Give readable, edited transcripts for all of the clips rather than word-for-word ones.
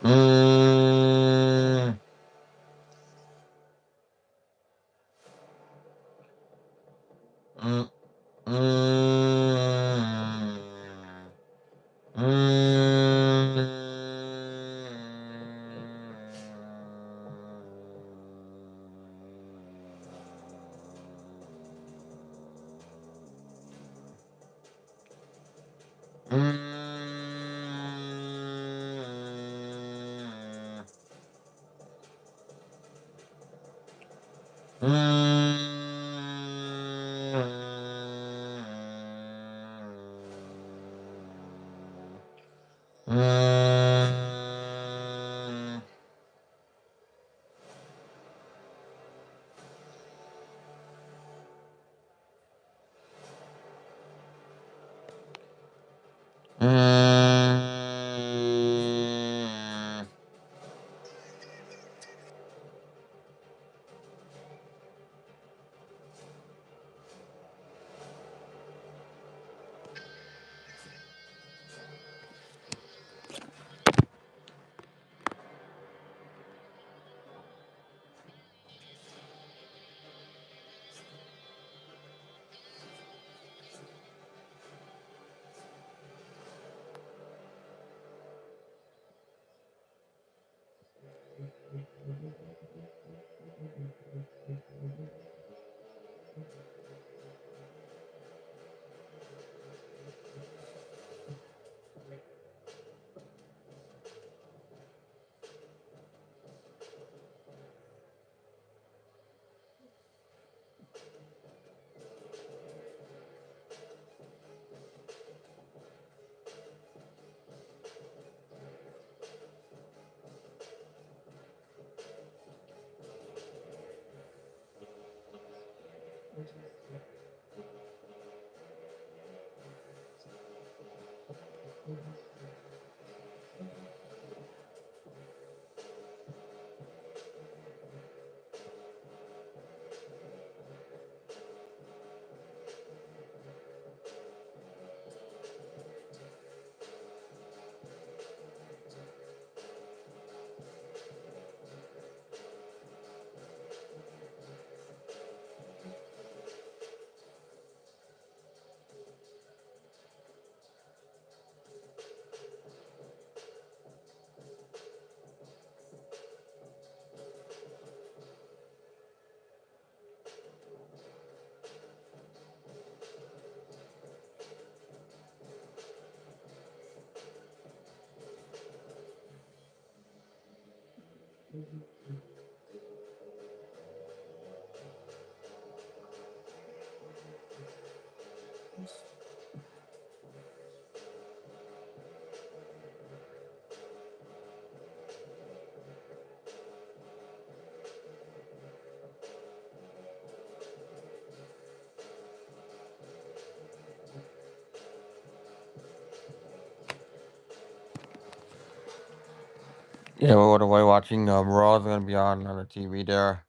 Mm, mm, mm, mm, yeah, what are we watching? Raw's gonna be on the TV there.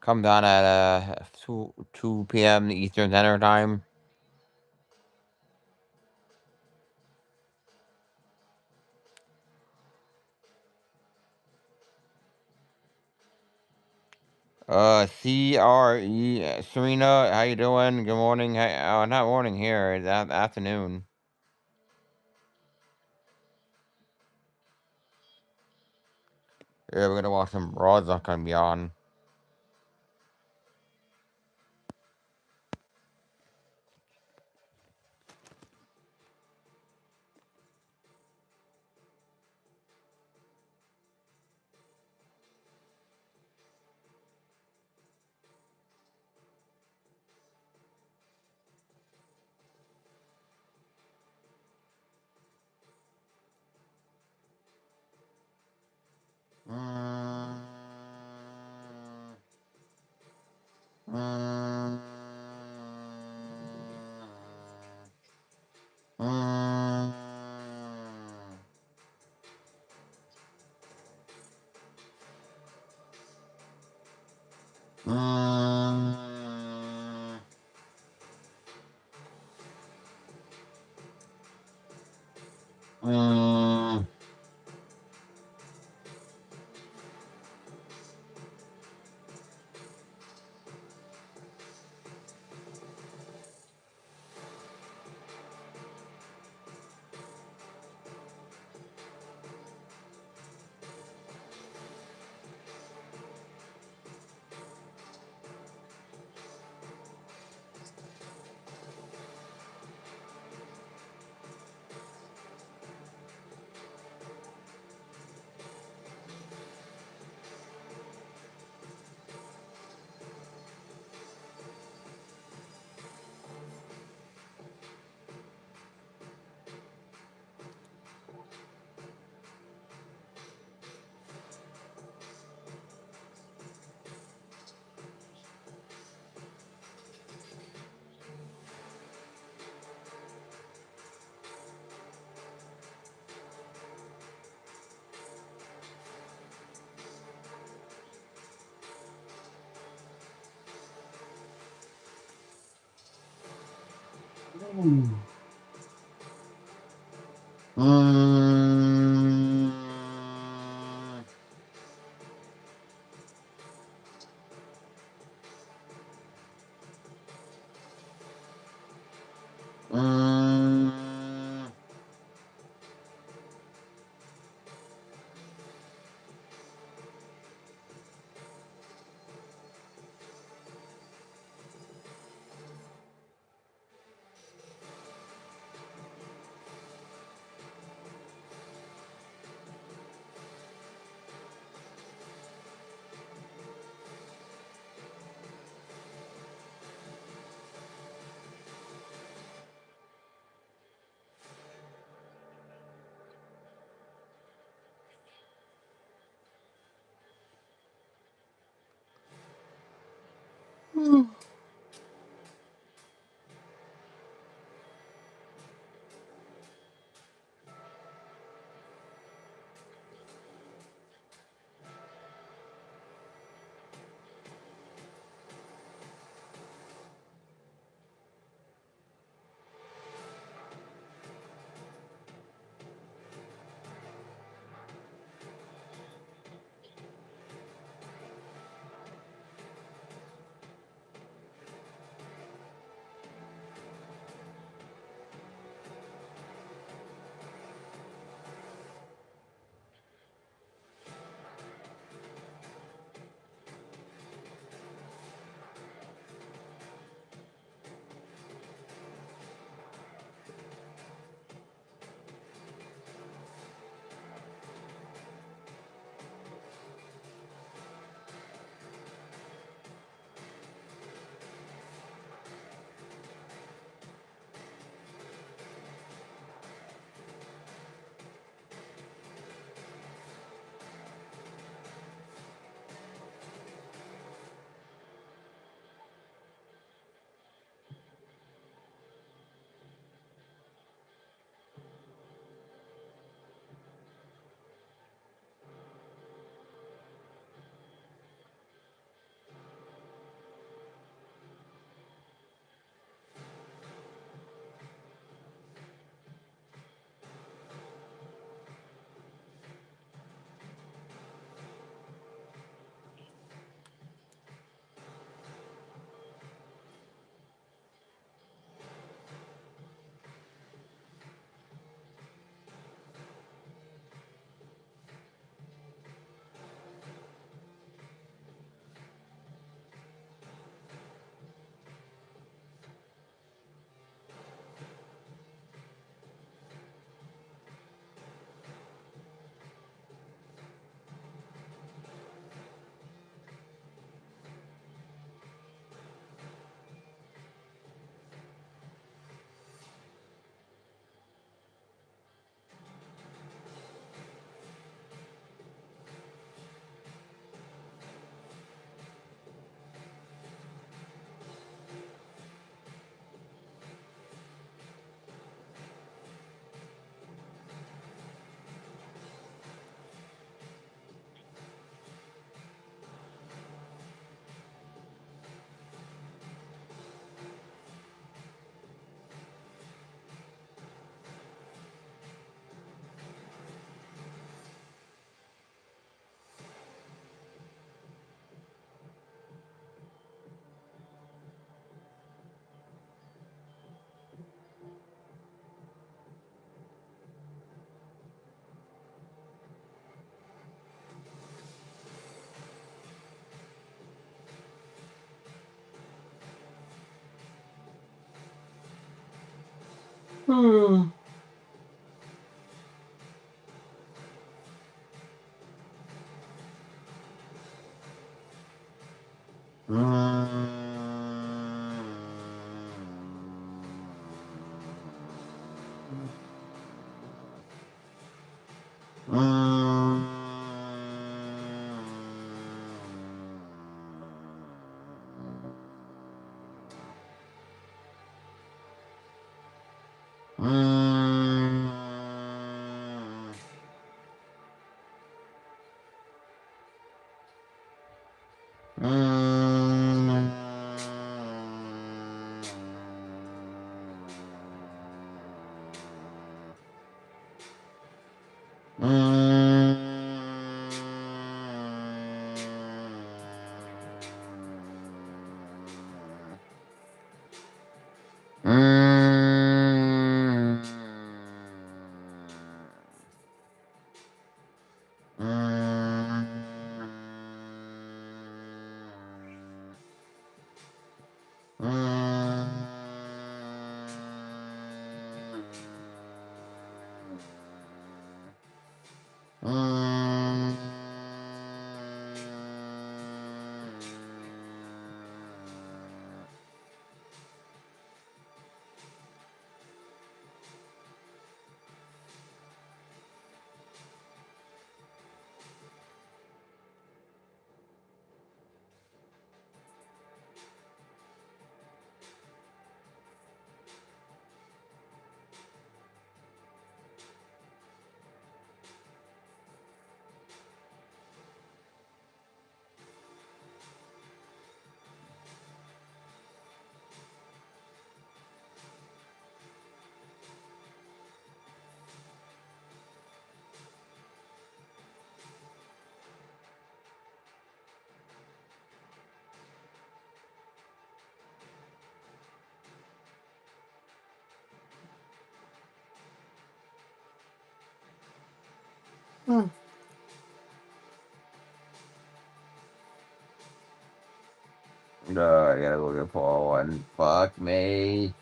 Come down at 2 p.m. Eastern Standard Time. CRE Serena, how you doing? Good morning. Hey, not morning here. It's afternoon. Yeah, we're gonna watch some Raw's not gonna be on. Mm, mm. Mm, mm, mm. Hmm. No, I gotta go get Paul one. Fuck me.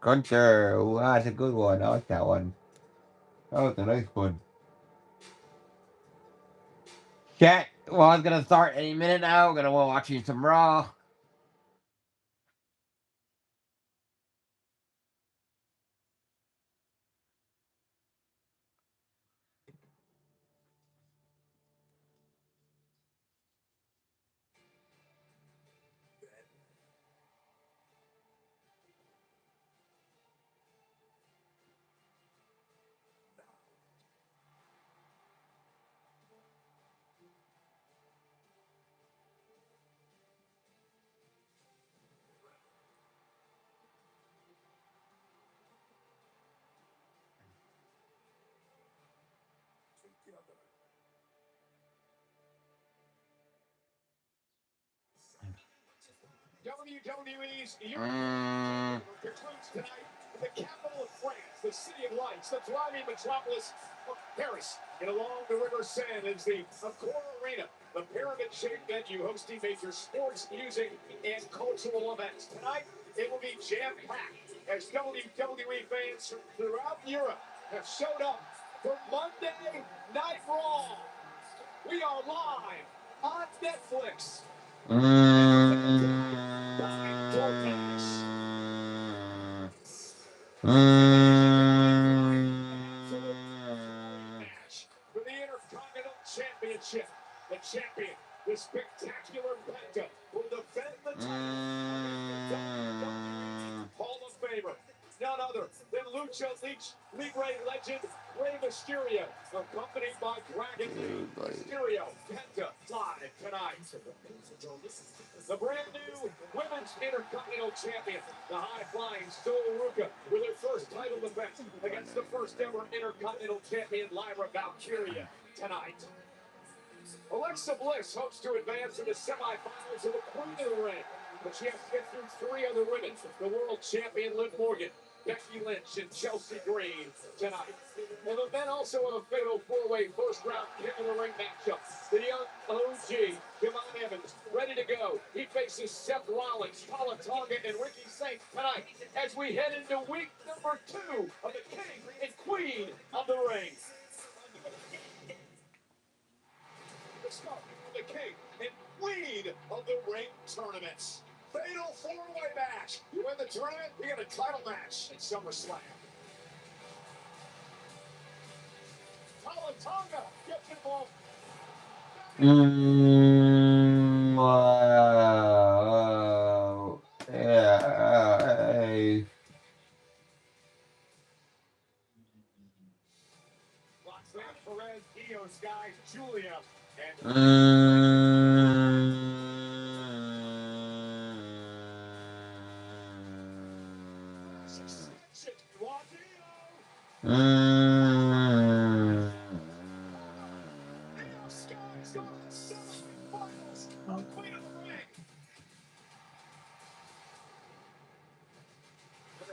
Conquer. Ooh, that's a good one. I like that one. That was a nice one. Chat. Well, it's gonna start any minute now. We're gonna watch you some Raw. WWE's European concludes tonight in the capital of France, the city of lights, the thriving metropolis of Paris. And along the River Seine is the Accor Arena, the pyramid-shaped venue hosting major sports, music, and cultural events. Tonight, it will be jam-packed as WWE fans from throughout Europe have showed up for Monday Night Raw. We are live on Netflix. For the Intercontinental Championship, the champion The spectacular Penta will defend the title against the WWE Hall of Famer, none other than Lucha Libre legend Rey Mysterio, accompanied by Dragon Lee. Mysterio, Penta, live tonight. The brand new Women's Intercontinental Champion, the high-flying Ruka, with her first title defense against the first-ever Intercontinental Champion Lyra Valkyria tonight. Alexa Bliss hopes to advance to the semifinals of the Queen of the Ring, but she has to get through three other women: the world champion Liv Morgan, Becky Lynch, and Chelsea Green tonight. And the men also have a fatal four-way first-round King of the Ring matchup. The young OG, Kevon Evans, ready to go. He faces Seth Rollins, Paula Tonga, and Ricky Saints tonight as we head into week number 2 of the King and Queen of the Ring. Start the King and Queen of the Ring tournaments. Fatal four-way match. You win the tournament, you get a title match at SummerSlam. Tonga gets involved. Wow. Yeah. Hey. Roxanne Perez, Io Sky, Julia, and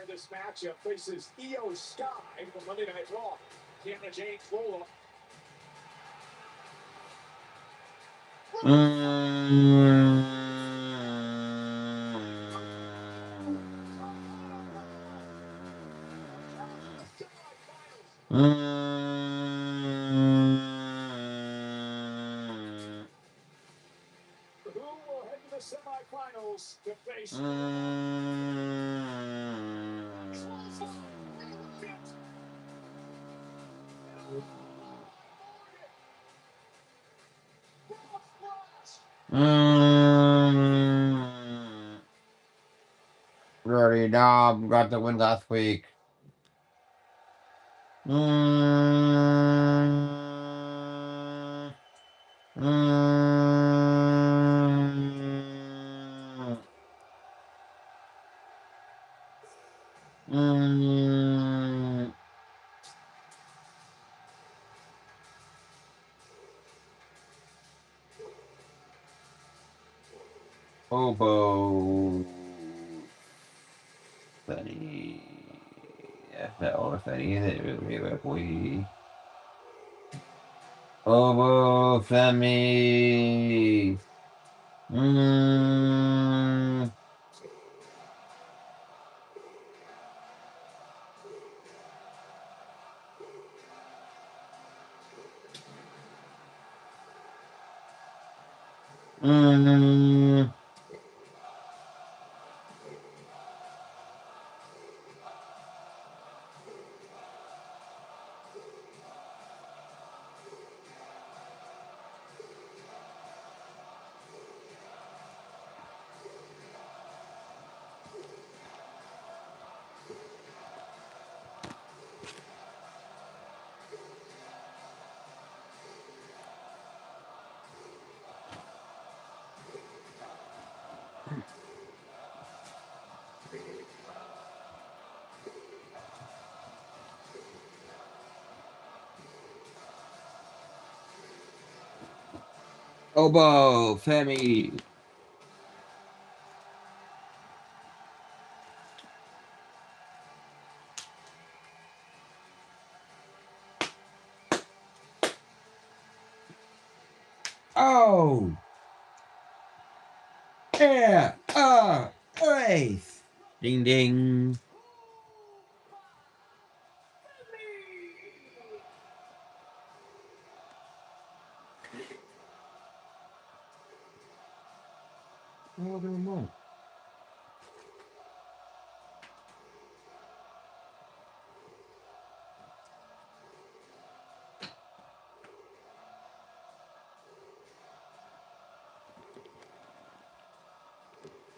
this matchup faces Io Sky from Monday Night Raw. Kiana James roll-up. Who will head to the semifinals to face Already now got the win last week. Obo. Funny. Yeah, that was funny, isn't it? Really, boy. Obo Femi. Mm. Mm. Obo Femi. Oh. Yeah. Ace. Ding ding. Oh, the remote.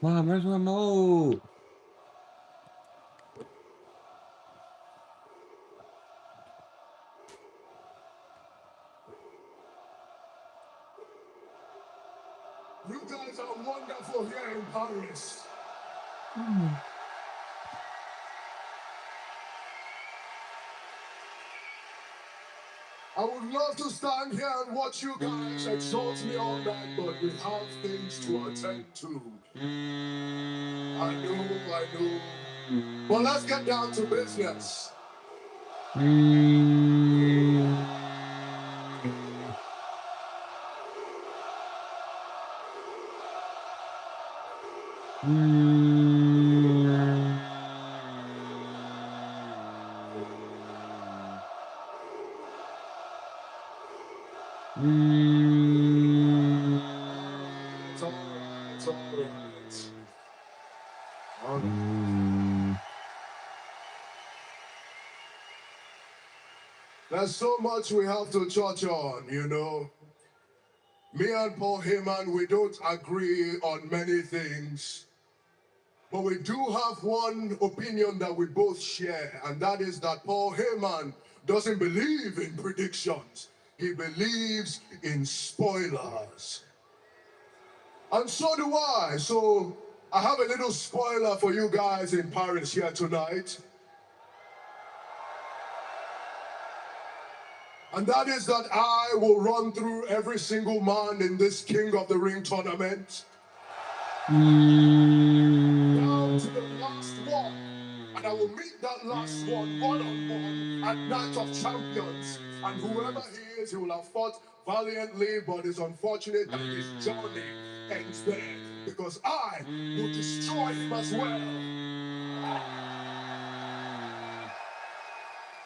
Mom, where's my remote? You guys are wonderful here in Paris. I would love to stand here and watch you guys exalt me all night, but we have things to attend to. I know. But let's get down to business. It's all right. There's so much we have to touch on, you know. Me and Paul Heyman, we don't agree on many things, but we do have one opinion that we both share, and that is that Paul Heyman doesn't believe in predictions. He believes in spoilers. And so do I. So I have a little spoiler for you guys in Paris here tonight. And that is that I will run through every single man in this King of the Ring tournament. Down to the last one. And I will meet that last one-on-one at Night of Champions. And whoever he is, he will have fought valiantly, but it's unfortunate that his journey ends there. Because I will destroy him as well.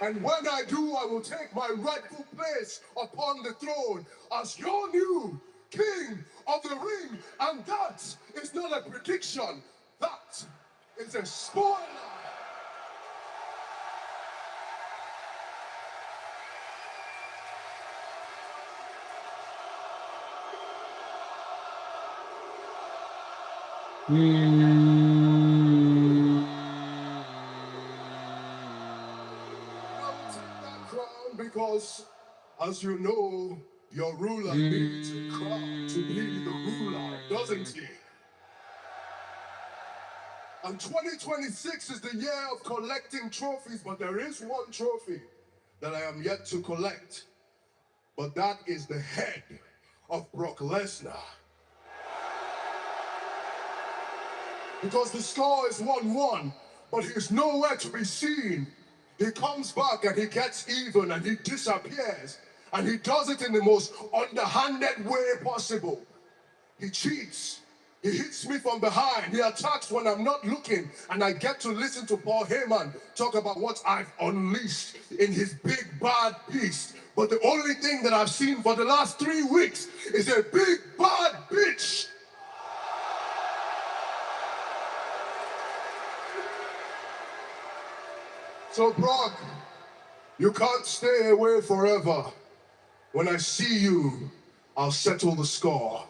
And when I do, I will take my rightful place upon the throne as your new King of the Ring. And that is not a prediction. That is a spoiler. Because, as you know, your ruler needs a crown to be the ruler, doesn't he? And 2026 is the year of collecting trophies, but there is one trophy that I am yet to collect. But that is the head of Brock Lesnar. Because the score is 1-1, but he's nowhere to be seen. He comes back and he gets even and he disappears. And he does it in the most underhanded way possible. He cheats. He hits me from behind. He attacks when I'm not looking. And I get to listen to Paul Heyman talk about what I've unleashed in his big bad beast. But the only thing that I've seen for the last 3 weeks is a big bad bitch. So Brock, you can't stay away forever. When I see you, I'll settle the score.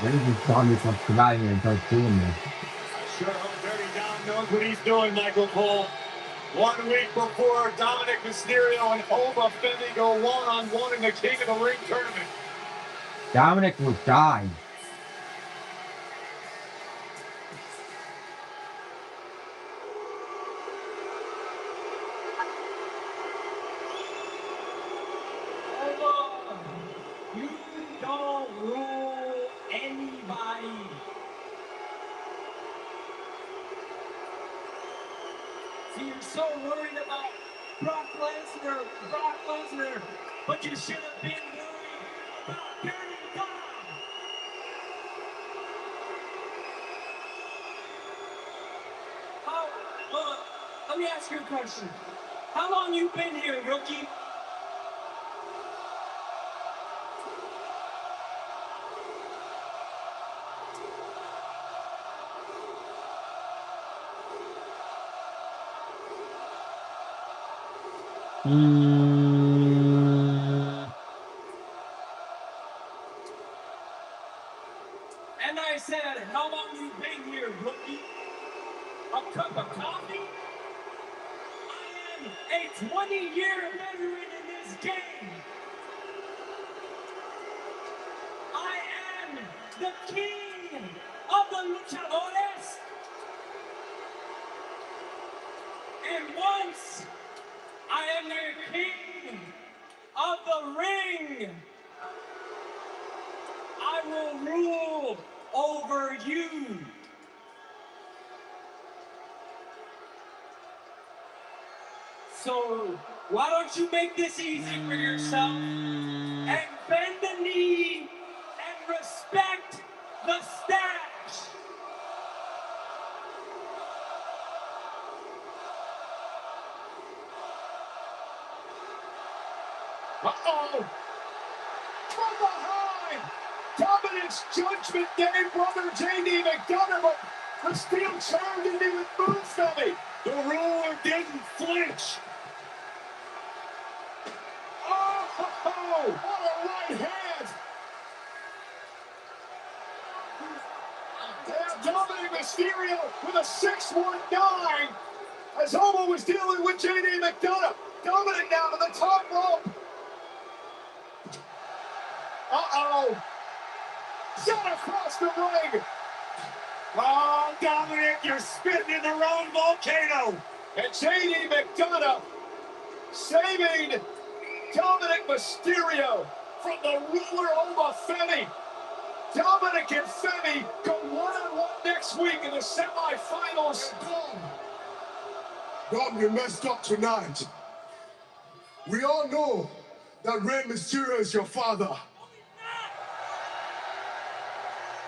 When is he starting subscribing and start doing this? I sure hope Dirty Dom knows what he's doing, Michael Cole. 1 week before Dominic Mysterio and Oba Femi go one-on-one in the King of the Ring tournament. Dominic will die. Oba, you don't rule anybody. See, you're so worried about Brock Lesnar, but you should have been worried about Dirty Dom. Let me ask you a question. How long you been here, rookie? Mm. And I said, how long you been here, rookie? A cup of coffee? I am a 20-year veteran in this game. I am the king of the luchadores. And once I am the king of the ring, I will rule over you. So why don't you make this easy for yourself and bend the knee and respect the stash? Uh-oh! From behind! Dominic's Judgment Day brother J.D. McDonough, but the steel charm didn't even move from me. The ruler didn't flinch. Oh, what a right hand! Yeah, Dominic Mysterio with a 619 as Homo was dealing with J.D. McDonough. Dominic down to the top rope. Uh-oh. Shot across the ring. Oh, Dominic, you're spitting in the wrong volcano. And J.D. McDonough saving Dominic Mysterio from the ruler Oma Femi. Dominic and Femi go one-on-one next week in the semifinals. Dom, you messed up tonight. We all know that Rey Mysterio is your father.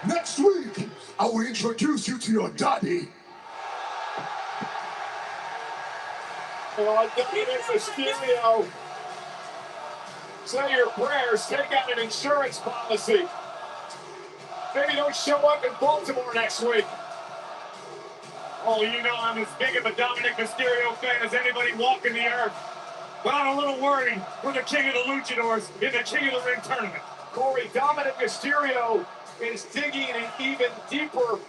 Next week, I will introduce you to your daddy. Oh, Dominic Mysterio. Say your prayers, take out an insurance policy. Maybe don't show up in Baltimore next week. Oh, you know I'm as big of a Dominic Mysterio fan as anybody walking the earth. But I'm a little worried for the King of the Luchadors in the King of the Ring tournament. Corey, Dominic Mysterio is digging an even deeper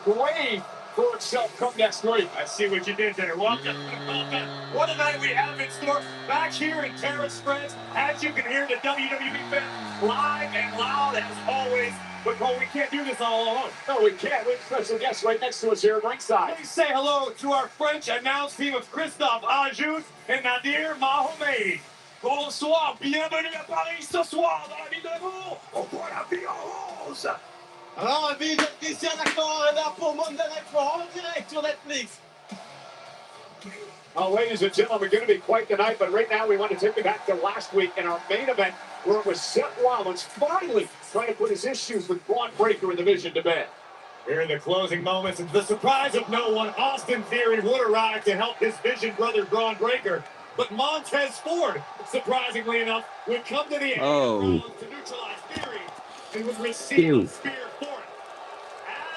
grave for himself come next week. I see what you did there. Welcome. What a night we have in store. Back here in Terrace Friends, as you can hear the WWE fans live and loud as always. But Cole, we can't do this all alone. No, we can't. We have special guests right next to us here at ringside. Please say hello to our French announce team of Christophe Ajus and Nadir Mahomedi. Bonsoir, bienvenue à Paris ce soir dans la ville de l'amour. On voit la vie en rose. Alors, envie de Christian Actor pour Monday Night Raw en direct sur Netflix. Oh, ladies and gentlemen, going to be quite the night, but right now we want to take you back to last week in our main event where it was Seth Rollins finally trying to put his issues with Braun Breaker in the Vision to bed. Here in the closing moments, and to the surprise of no one, Austin Theory would arrive to help his Vision brother Braun Breaker. But Montez Ford, surprisingly enough, would come to the aid of Rollins to neutralize Theory and would receive a spear for it.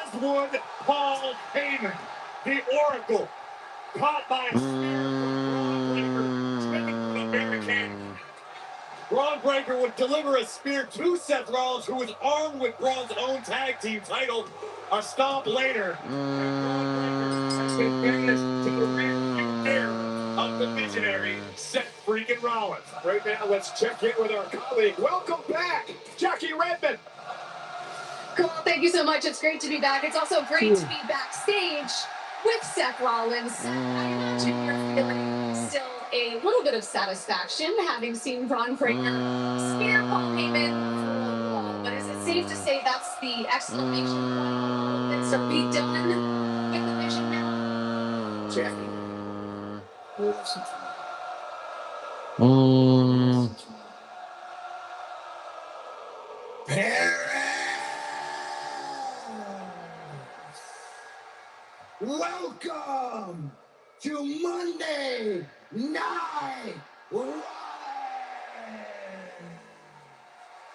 As would Paul Heyman, the Oracle, caught by a spear from Braun Breaker, tripping from the barricade. Braun Breaker would deliver a spear to Seth Rollins, who was armed with Braun's own tag team title. A stomp later, and Braun Breaker has been banished to the rearview mirror of the visionary Seth freaking Rollins. Right now, let's check in with our colleague. Welcome back, Jackie Redmond. Cool, thank you so much. It's great to be back. It's also great to be backstage with Seth Rollins. I imagine you're feeling still a little bit of satisfaction having seen Braun Breaker spear Paul Heyman through a wall. But is it safe to say that's the exclamation point that's to be done with the Vision now? Jackie. Welcome to Monday Night Raw.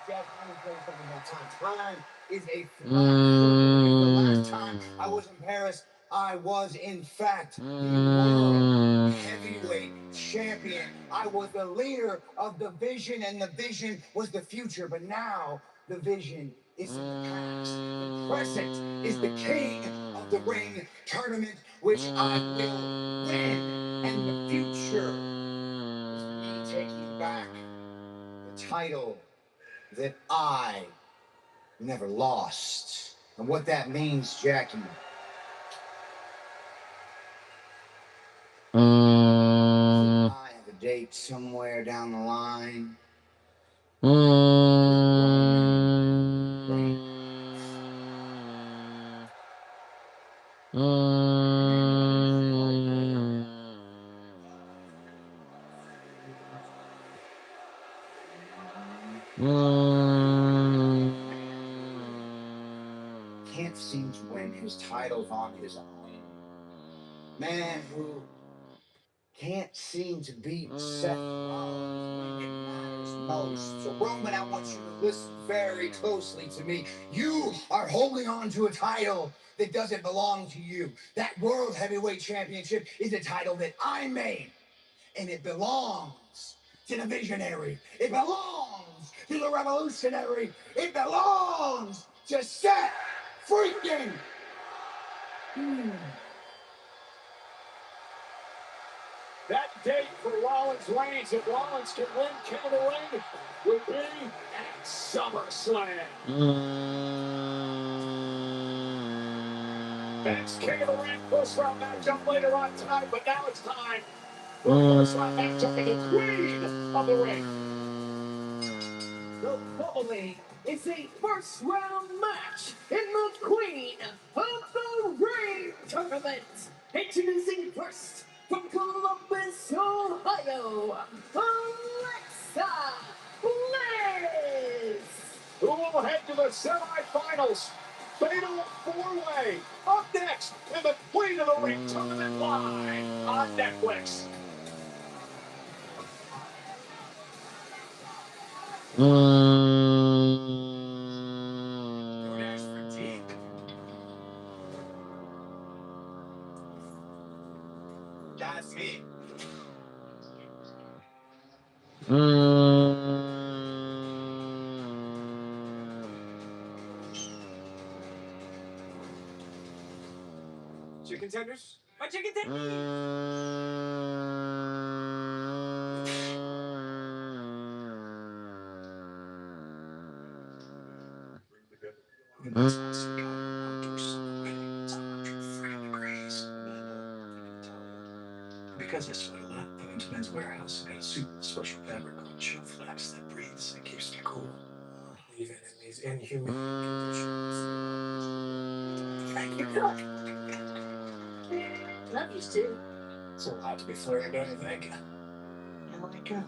Jeff, I'm going to tell you something about time. Time is a phenomenon. The last time I was in Paris, I was, in fact, the world heavyweight champion. I was the leader of the vision, and the vision was the future. But now, the vision is in the past. The present is the king of the ring tournament, which I will win. And the future is me taking back the title that I never lost. And what that means, Jackie, I have a date somewhere down the line. Can't seem to win his titles on his own. Man who can't seem to beat Seth Rollins when it matters most. So Roman, I want you to listen very closely to me. You are holding on to a title that doesn't belong to you. That World Heavyweight Championship is a title that I made, and it belongs to the visionary. It belongs to the revolutionary. It belongs to Seth freaking. That date for Rollins reigns, if Rollins can win King of the Ring, will be at SummerSlam. Next King of the Ring first round matchup later on tonight, but now it's time for a first round matchup for the Queen of the Ring. The following is a first round match in the Queen of the Ring tournament. Introducing first from Columbus, Ohio, Alexa Bliss. Who will head to the semifinals? Fatal four-way. Up next in the Queen of the Ring tournament live on Netflix. Don't ask for tea. That's me. Chicken tenders? My chicken tenders. Because I sweat a lot, I went to Men's Warehouse and got a super special fabric called Chill Flex that breathes and keeps me cool. Even in these inhuman conditions. Thank you, Cook. Love you too. It's a lot to be flirting, don't you think? I like him.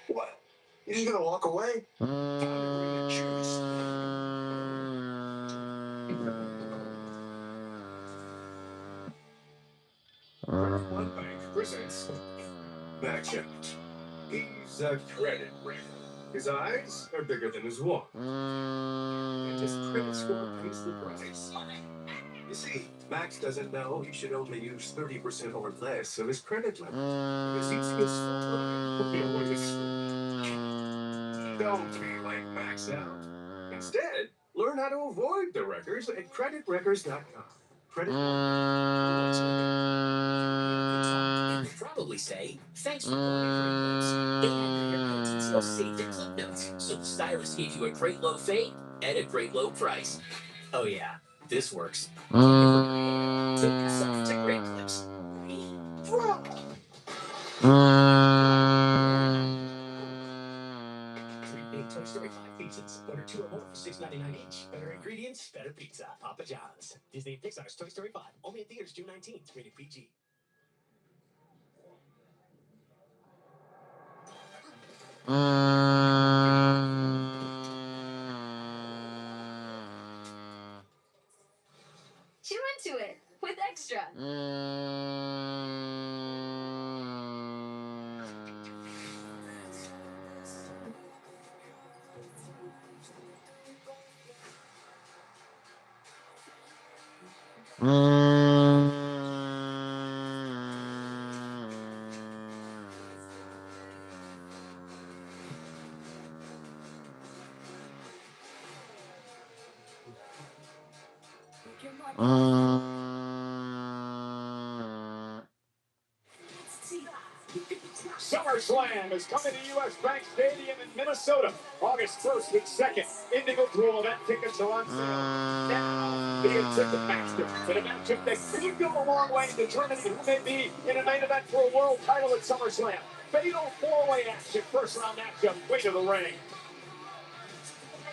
What? You just gonna walk away? Time to bring the juice. One Bank presents Max Out. He's a credit ringer. His eyes are bigger than his wallet. And his credit score pays the price. You see, Max doesn't know he should only use 30% or less of his credit limit. Because he's his Don't be like Max Out. Instead, learn how to avoid the wreckers at creditwreckers.com. Credit Probably say, thanks for calling Great Notes. They have your haircuts and still saved in Club Notes, so the stylist gave you a great low fade at a great low price. Oh yeah, this works. So pass up to Great Clips. Big Toy Story 5 pizzas. Order 2 or more for $6.99 each. Better ingredients, better pizza. Papa John's. Disney and Pixar's Toy Story 5. Only in theaters June 19th. Rated PG. Chew into it with extra. SummerSlam is coming to U.S. Bank Stadium in Minnesota, August 1st and 2nd. Individual event tickets are on sale now. The Ticketmaster. In a matchup that could go a long way in determining who may be in a main event for a world title at SummerSlam. Fatal four-way action, first round matchup, way to the ring.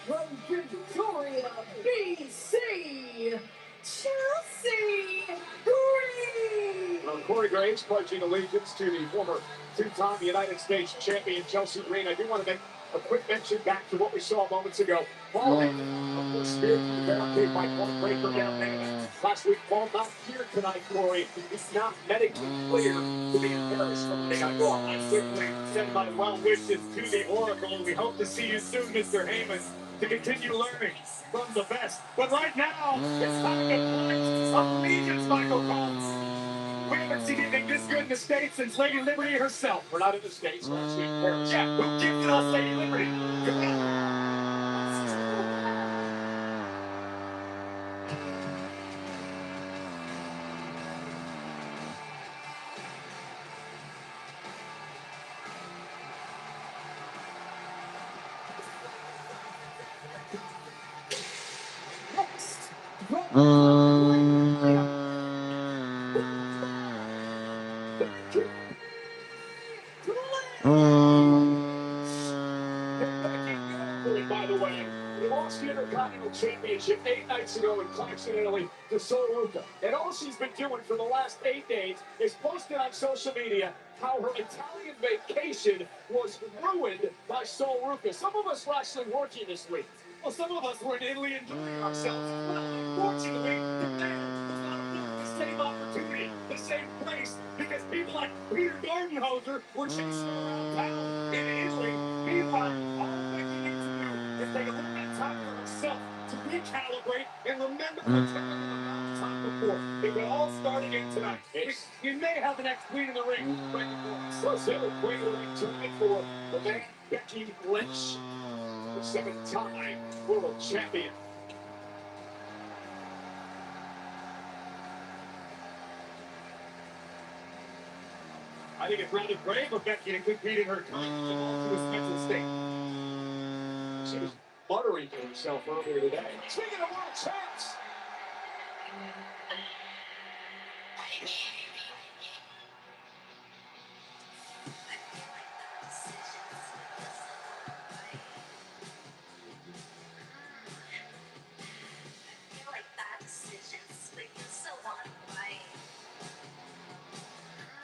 From Victoria, BC, Chelsea Green. Well, Corey Graves pledging allegiance to the former two-time United States champion Chelsea Green. I do want to make a quick mention back to what we saw moments ago. Paul Heyman, of course, speared through the barricade by Paul Breaker down there. Last week, Paul not here tonight, Corey. He's not medically clear to be in Paris for the night. I certainly send my well wishes to the Oracle. We hope to see you soon, Mr. Heyman, to continue learning from the best. But right now, it's time to pledge allegiance, Michael Cole. We haven't seen anything this good in the States since Lady Liberty herself. We're not in the States, we're actually in Paris. Yeah, who gifted us Lady Liberty? Come on. Next, By the way, he lost the Intercontinental Championship 8 nights ago in Clarkson, Italy to Sol Ruca. And all she's been doing for the last 8 days is posting on social media how her Italian vacation was ruined by Sol Ruca. Some of us were actually working this week. Well, some of us were in Italy enjoying ourselves. Well, unfortunately, today was not the same opportunity, the same place, because people like Peter Gardenhauser were chasing around town in Italy. Meanwhile, all Becky needs to do is take a little bit of time for herself to recalibrate and remember what's happened the time before. It will all start again tonight. You may have the next queen in the ring right before us. So, queen in the ring tonight for the man Becky Lynch, the 7th-time world champion. I think it's rather brave of Becky to compete in her current tumultuous mental state. She was muttering to herself earlier today. Speaking of world champs,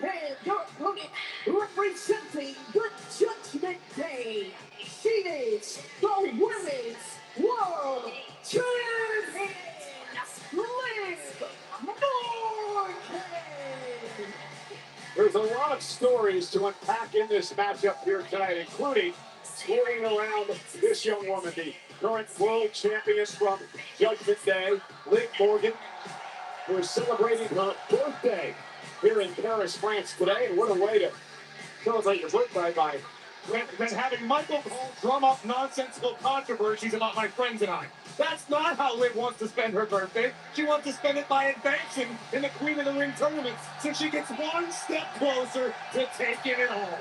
and your opponent, representing the Judgment Day, she is the Women's World Champion, Liv Morgan. there's a lot of stories to unpack in this matchup here tonight, including swirling around this young woman, the current world champion from Judgment Day, Liv Morgan, who is celebrating her birthday here in Paris, France today. And what a way to celebrate your birthday by Than having Michael Cole drum up nonsensical controversies about my friends and I. That's not how Liv wants to spend her birthday. She wants to spend it by advancing in the Queen of the Ring tournament, so she gets one step closer to taking it all.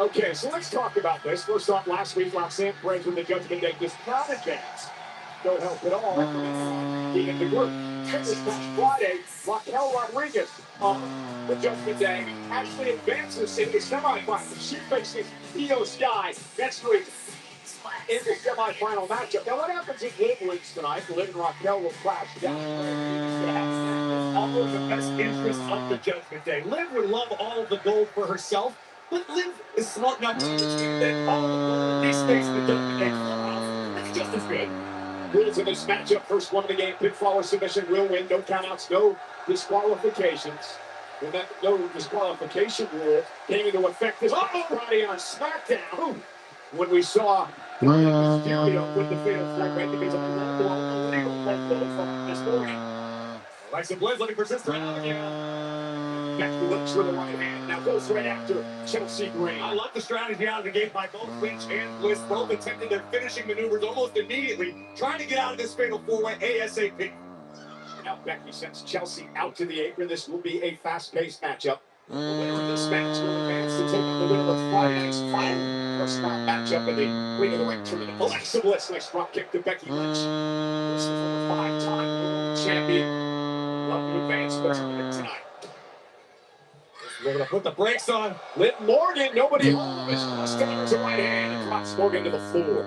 Okay, so let's talk about this. First off, last week, Roxanne Perez with the Judgment Day does not advance. No help at all. Being in the group. This past Friday, Raquel Rodriguez of the Judgment Day actually advances in the semifinals. She faces Io Sky next week in the semifinal matchup. Now, what happens if Liv wins tonight? Liv and Raquel will clash down. All of the best interests of the Judgment Day. Liv would love all of the gold for herself, but Liv is smart enough to understand that all of the gold these stays in the Judgment Day clubhouse. It's just as good. Rules in this matchup: first one of the game, pinfall or submission will win. No countouts, no disqualifications. When that no disqualification rule came into effect this Friday on SmackDown, when we saw Mysterio with the fatal flag, right? Because of the illegal from this morning. Alexa Bliss looking for Sister Abigail. Becky Lynch with a right hand. Now goes right after Chelsea Green. I love the strategy out of the gate by both Lynch and Bliss. Both attempting their finishing maneuvers almost immediately, trying to get out of this fatal four-way ASAP. Now Becky sends Chelsea out to the apron. This will be a fast-paced matchup. The winner of this match will advance to take on the winner of Friday night's final first round matchup in the Queen of the Ring tournament. Alexa Bliss, nice drop kick to Becky Lynch. Bliss, the former 5-time world champion, love to advance to the tournament tonight. We're going to put the brakes on. Liv Morgan, nobody home as Bliss delivers a right hand and drops Morgan to the floor.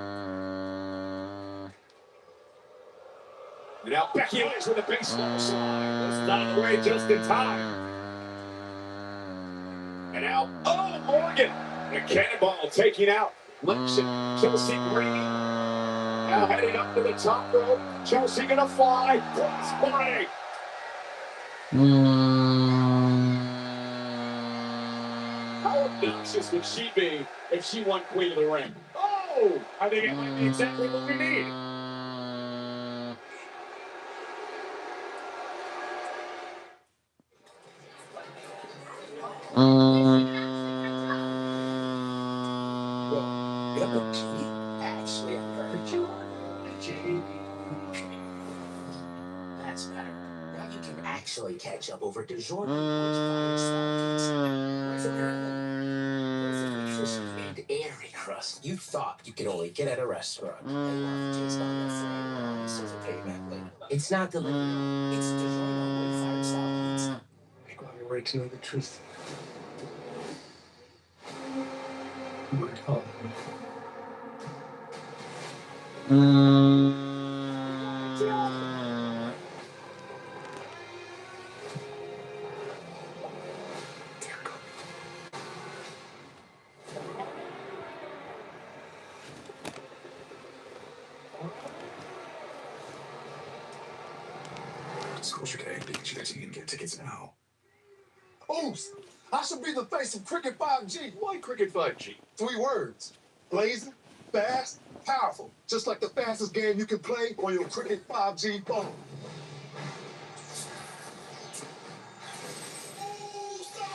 And now Becky Lynch with a baseball slide. Bliss out of the way just in time. And now, oh, Morgan! A cannonball taking out Lynch and Chelsea Green. Now heading up to the top rope. Chelsea gonna fly. Cross body. How obnoxious would she be if she won Queen of the Ring? Oh! I think it might be exactly what we need. Actually, I heard you. That's better. Now you can actually catch up over DiGiorno. And airy crust. You thought you could only get at a restaurant. It's not delivery. It's DiGiorno wood-fired style pizza. I think we're ready to know the truth. My God. Disclosure Day, you can get tickets now. Oops! I should be the face of Cricket 5G. Why Cricket 5G? 3 words. Blazing, fast, powerful. Just like the fastest game you can play on your Cricket 5G phone.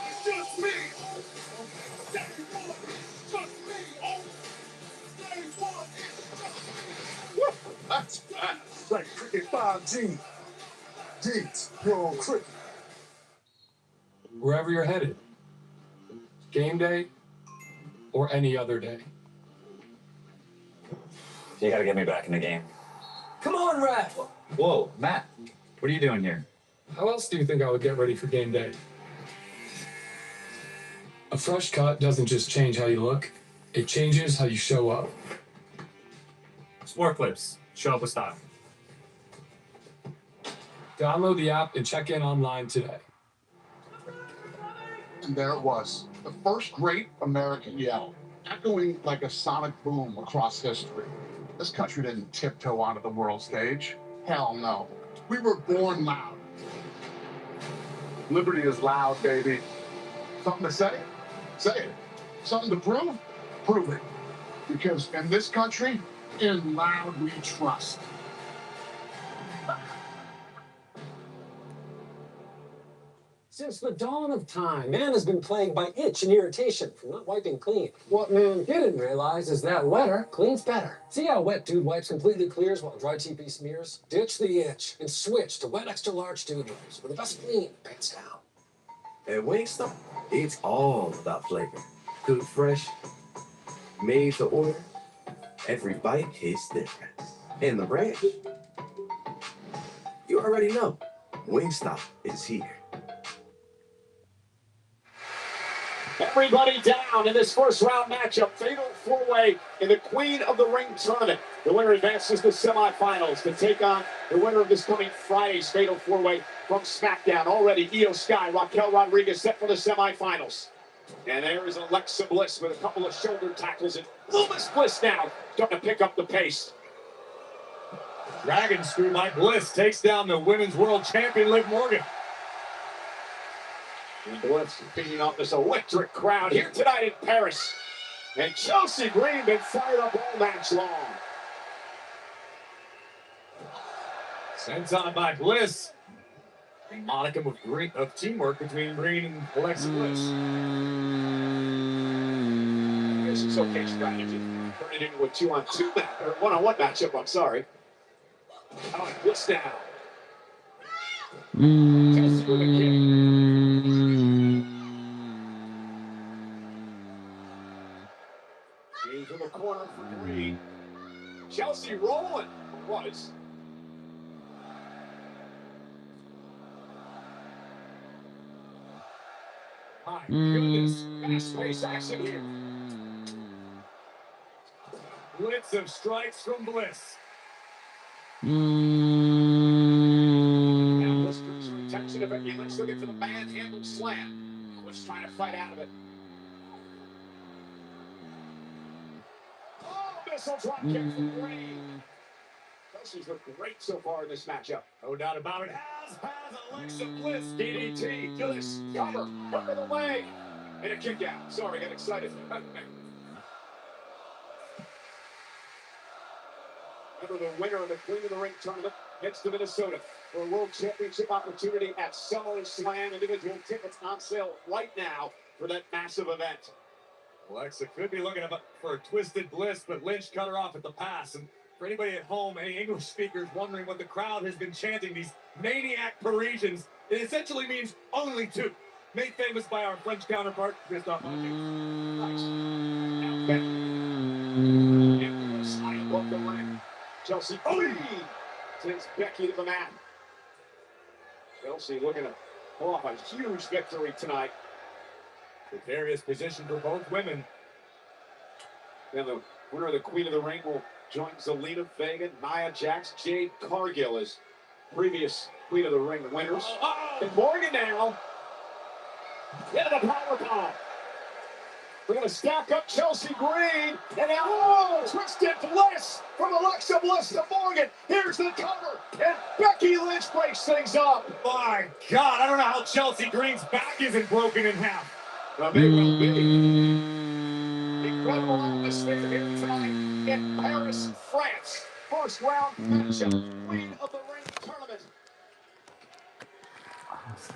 It's just me! Day one, it's just me! Oh, day one, it's just me! Woo! That's fast! Like Cricket 5G. Jeez, you're on Cricket. Wherever you're headed, game day or any other day. You gotta get me back in the game. Come on, Raph! Whoa, Matt, what are you doing here? How else do you think I would get ready for game day? A fresh cut doesn't just change how you look, it changes how you show up. Sport clips. Show up with style. Download the app and check in online today. And there it was, the first great American yell, echoing like a sonic boom across history. This country didn't tiptoe onto the world stage. Hell no. We were born loud. Liberty is loud, baby. Something to say? Say it. Something to prove? Prove it. Because in this country, in loud we trust. Since the dawn of time, man has been plagued by itch and irritation from not wiping clean. What man didn't realize is that wetter cleans better. See how Wet Dude Wipes completely clears while Dry TP smears? Ditch the itch and switch to Wet Extra Large Dude Wipes for the best clean, hands down. At Wingstop, it's all about flavor. Cooked fresh, made to order. Every bite hits different. And the ranch, you already know, Wingstop is here. Everybody down in this first round matchup. Fatal four-way in the Queen of the Ring tournament. The winner advances to semifinals to take on the winner of this coming Friday's fatal four-way from SmackDown. Already Io Sky, Raquel Rodriguez set for the semifinals. And there is Alexa Bliss with a couple of shoulder tackles. And Loomis Bliss now starting to pick up the pace. Dragon screw by Bliss takes down the women's world champion Liv Morgan. And Bliss feeding off this electric crowd here tonight in Paris. And Chelsea Green been fired up all match long. Sent on by Bliss. A modicum of teamwork between Green and Alexa Bliss. This is okay strategy. Turn it into a 2-on-2 match, or 1-on-1 matchup, I'm sorry. Oh, Bliss now. Chelsea with a kick. Into the corner for Green. Chelsea rolling. Was. My goodness. Fast-paced action here. Blitz of strikes from Bliss. Now Bliss brings her attention to Becky Lynch looking for the manhandle slam. Bliss trying to fight out of it. Oh, missile drop kick from Green. Chelsea's looked great so far in this matchup. No doubt about it. Has Alexa Bliss. DDT. Do this. Cover. Cover the leg. And a kick out. Sorry, got excited. Remember, the winner of the Queen of the Ring tournament heads to Minnesota for a World Championship opportunity at SummerSlam. Individual tickets on sale right now for that massive event. Alexa could be looking for a twisted Bliss, but Lynch cut her off at the pass. And for anybody at home, any English speakers wondering what the crowd has been chanting, these maniac Parisians, it essentially means only two. Made famous by our French counterpart, Christophe. Chelsea sends Becky to the mat. Chelsea looking to pull off a huge victory tonight. Precarious position for both women. And the winner of the Queen of the Ring will join Zelina Vega, Nia Jax, Jade Cargill as previous Queen of the Ring winners. And Morgan now into the powerbomb. We're going to stack up Chelsea Green. And now, twisted Bliss from Alexa Bliss to Morgan. Here's the cover. And Becky Lynch breaks things up. My God, I don't know how Chelsea Green's back isn't broken in half. Well, may well be. Incredible atmosphere here tonight in Paris, France. First round matchup. Queen of the Ring tournament.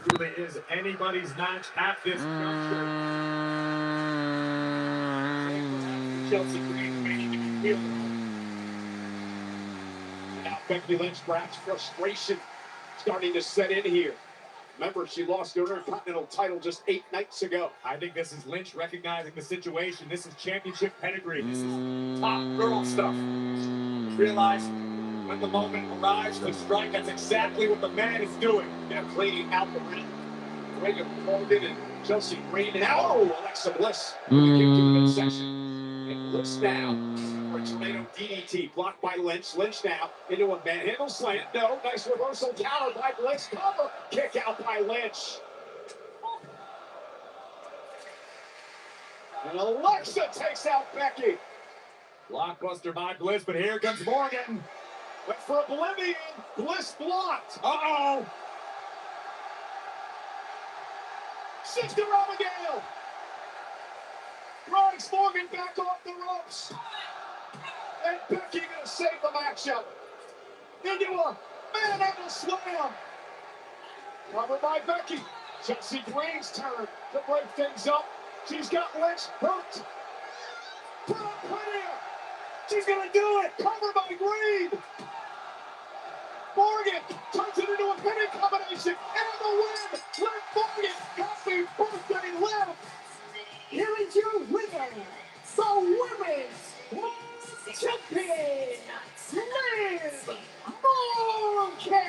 Truly is anybody's match at this juncture. Chelsea Green making the field. Now Becky Lynch, perhaps frustration starting to set in here. Remember, she lost her Intercontinental title just 8 nights ago. I think this is Lynch recognizing the situation. This is championship pedigree. This is top girl stuff. Realize when the moment arrives to strike, that's exactly what the man is doing. Now cleaning out the ring. Ring of Morgan and Chelsea Green. And now Alexa Bliss with the kick to the midsection. And Bliss now for a tornado DDT blocked by Lynch. Lynch now into a manhandle slam. No, nice reversal counter by Bliss. Cover. Kick out by Lynch. And Alexa takes out Becky. Blockbuster by Bliss, but here comes Morgan. Went for Oblivion. Bliss blocked. Uh-oh. Sister Abigail. Drives Morgan back off the ropes. And Becky going to save the matchup. Into a manhandle slam. Covered by Becky. Chelsea Green's turn to break things up. She's got Lynch hurt. Put up here. She's going to do it. Covered by Green. Morgan turns it into a pinning combination. And the win. Liv Morgan. Happy birthday, Liv. Here is your winner, the Women's World Champion, Liv Morgan.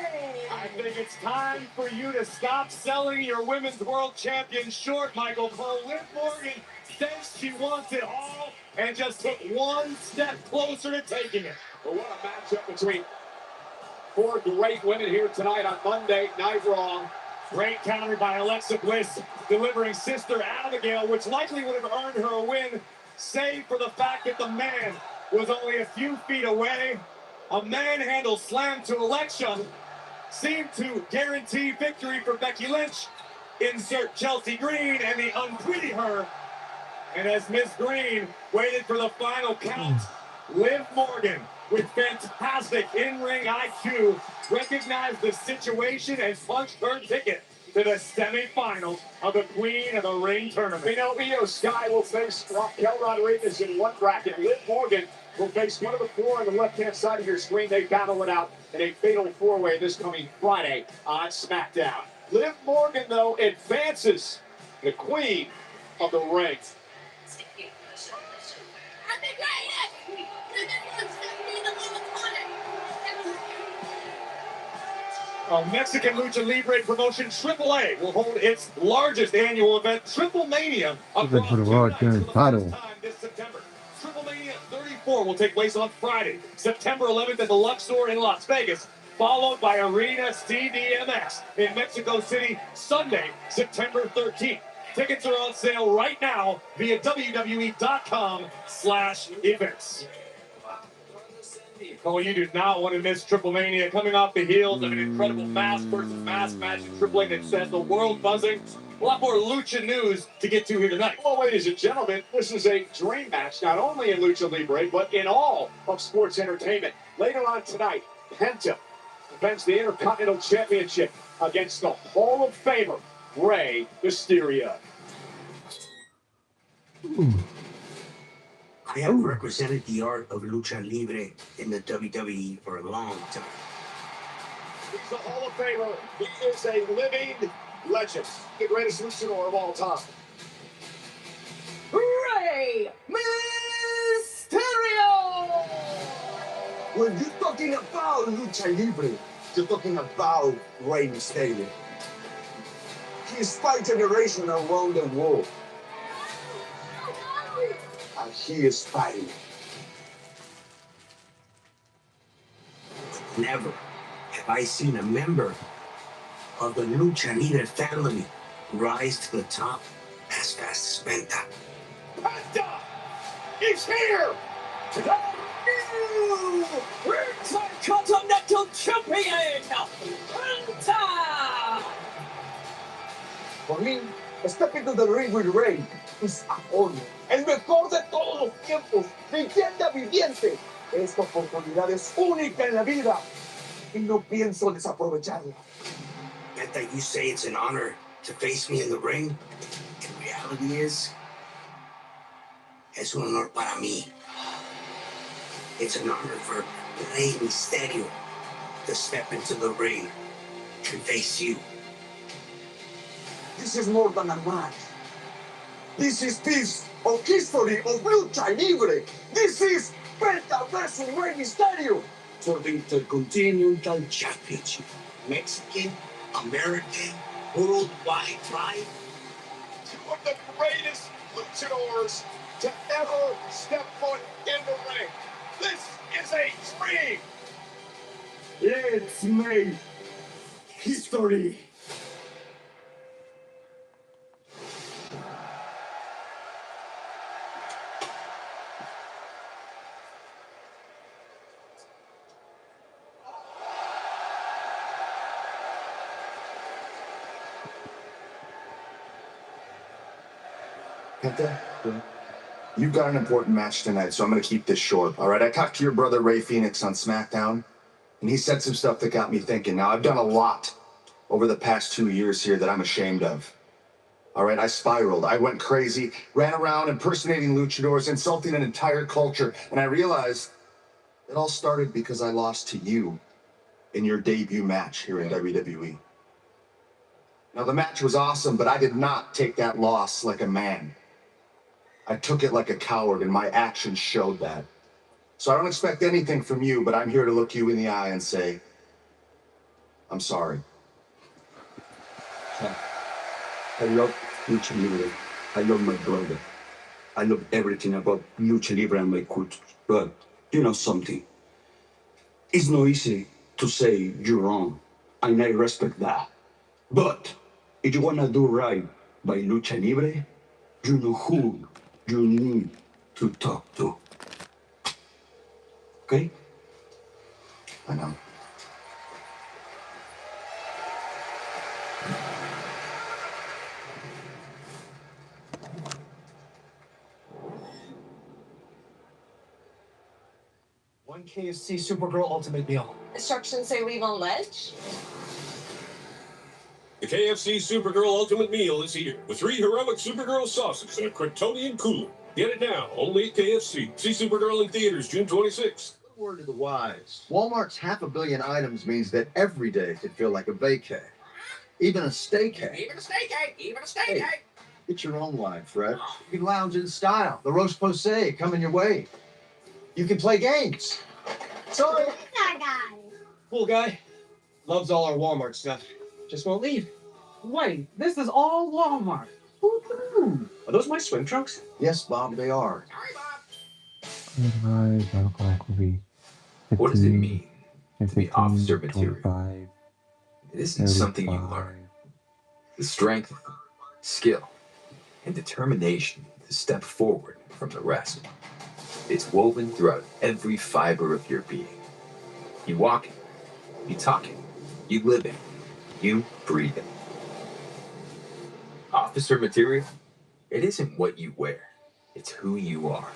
I think it's time for you to stop selling your Women's World Champion short, Michael Cole. Liv Morgan says she wants it all and just took one step closer to taking it. But what a matchup between 4 great women here tonight on Monday Night Raw. Great counter by Alexa Bliss, delivering Sister Abigail, which likely would have earned her a win, save for the fact that the man was only a few feet away. A manhandle slam to Alexa seemed to guarantee victory for Becky Lynch. Insert Chelsea Green and the unpretty her. And as Miss Green waited for the final count, Liv Morgan with fantastic in-ring IQ, recognized the situation and punched her ticket to the semifinals of the Queen of the Ring tournament. We know Io Sky will face Raquel Rodriguez in one bracket. Liv Morgan will face one of the four on the left-hand side of your screen. They battle it out in a fatal four-way this coming Friday on SmackDown. Liv Morgan, though, advances the Queen of the Ring. Mexican Lucha Libre promotion AAA will hold its largest annual event, Triple Mania, across 2 nights for the first time this September. Triple Mania 34 will take place on Friday, September 11th at the Luxor in Las Vegas, followed by Arena CDMX in Mexico City, Sunday, September 13th. Tickets are on sale right now via WWE.com/events. Oh, you do not want to miss Triple Mania, coming off the heels of an incredible mask versus mask match in Triple A that set the world buzzing. A lot more Lucha news to get to here tonight. Well, ladies and gentlemen, this is a dream match, not only in Lucha Libre, but in all of sports entertainment. Later on tonight, Penta defends the Intercontinental Championship against the Hall of Famer, Rey Mysterio. I have represented the art of lucha libre in the WWE for a long time. He's the Hall of Famer. He is a living legend, the greatest luchador of all time. Rey Mysterio! When you're talking about lucha libre, you're talking about Rey Mysterio. He inspired generations around the world. And he is fighting. Never have I seen a member of the Lucha Libre family rise to the top as fast as Penta. Penta is here! The new Intercontinental Champion, Penta! For me, step into the ring with Rey is an honor. El mejor de todos los tiempos, leyenda viviente. Esta oportunidad es única en la vida y no pienso desaprovecharla. Yet that you say it's an honor to face me in the ring, the reality is, es un honor para mí. It's an honor for Rey Mysterio to step into the ring and face you. This is more than a match. This is piece of history of Lucha Libre. This is Penta versus Rey Mysterio for the Intercontinental Championship. Mexican, American, worldwide pride. Two of the greatest luchadors to ever step foot in the ring. This is a dream. Let's make history. Penta, you've got an important match tonight, so I'm going to keep this short, all right? I talked to your brother Ray Phoenix on SmackDown, and he said some stuff that got me thinking. Now, I've done a lot over the past 2 years here that I'm ashamed of. All right, I spiraled. I went crazy, ran around impersonating luchadors, insulting an entire culture, and I realized it all started because I lost to you in your debut match here in WWE. Now, the match was awesome, but I did not take that loss like a man. I took it like a coward, and my actions showed that. So I don't expect anything from you, but I'm here to look you in the eye and say, I'm sorry. I love Lucha Libre. I love my brother. I love everything about Lucha Libre and my culture. But you know something? It's not easy to say you're wrong, and I respect that. But if you want to do right by Lucha Libre, you know who you need to talk to. Okay? I know. One KFC Supergirl Ultimate Meal. Instructions say leave on ledge. The KFC Supergirl Ultimate Meal is here with 3 heroic Supergirl sauces and a Kryptonian cooler. Get it now, only at KFC. See Supergirl in theaters June 26th. Word to the wise. Walmart's 500 million items means that every day could feel like a vacay. Even a staycay. Even a steak, even a steak. Hey, get your own line, Fred. You can lounge in style. The roast posay coming your way. You can play games. Sorry. That guy. Cool guy. Loves all our Walmart stuff. Just won't leave. Wait, this is all Walmart. Woo-hoo. Are those my swim trunks? Yes, Bob, they are. What does it mean to be officer material? It isn't something you learn. The strength, skill, and determination to step forward from the rest. It's woven throughout every fiber of your being. You walk it, you talk it, you live it, you breathe it. Officer material, it isn't what you wear, it's who you are.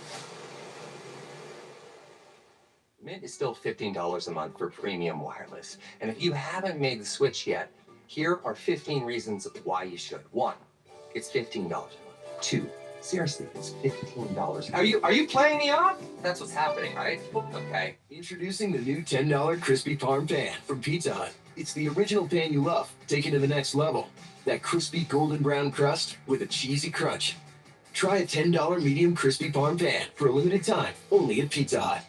Mint is still $15 a month for premium wireless. And if you haven't made the switch yet, here are 15 reasons why you should. 1, it's $15 a month. 2, seriously, it's $15. Are you playing me off? That's what's happening, right? Okay. Introducing the new $10 Crispy Parm Pan from Pizza Hut. It's the original pan you love, taken to the next level. That crispy golden brown crust with a cheesy crunch. Try a $10 medium crispy parm pan for a limited time, only at Pizza Hut.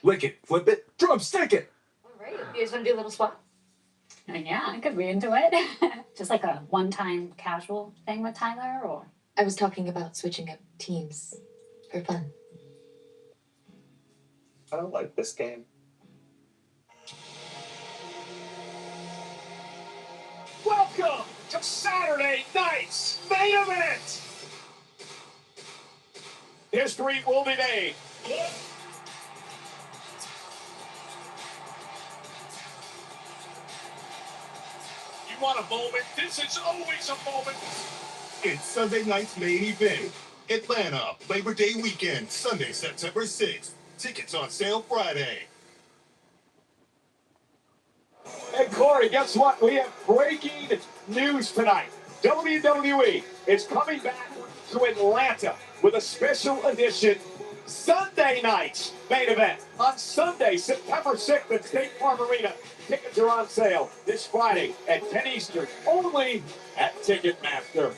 Lick it, flip it, drumstick it. All right, you guys want to do a little swap? Yeah, I could be into it. Just like a one-time casual thing with Tyler, or? I was talking about switching up teams for fun. I don't like this game. Welcome to Saturday night's main event. History will be made. You want a moment? This is always a moment. It's Sunday night's main event. Atlanta, Labor Day weekend, Sunday, September 6th. Tickets on sale Friday. And Corey, guess what? We have breaking news tonight. WWE is coming back to Atlanta with a special edition Sunday night's main event. On Sunday, September 6th at State Farm Arena. Tickets are on sale this Friday at 10 Eastern, only at Ticketmaster.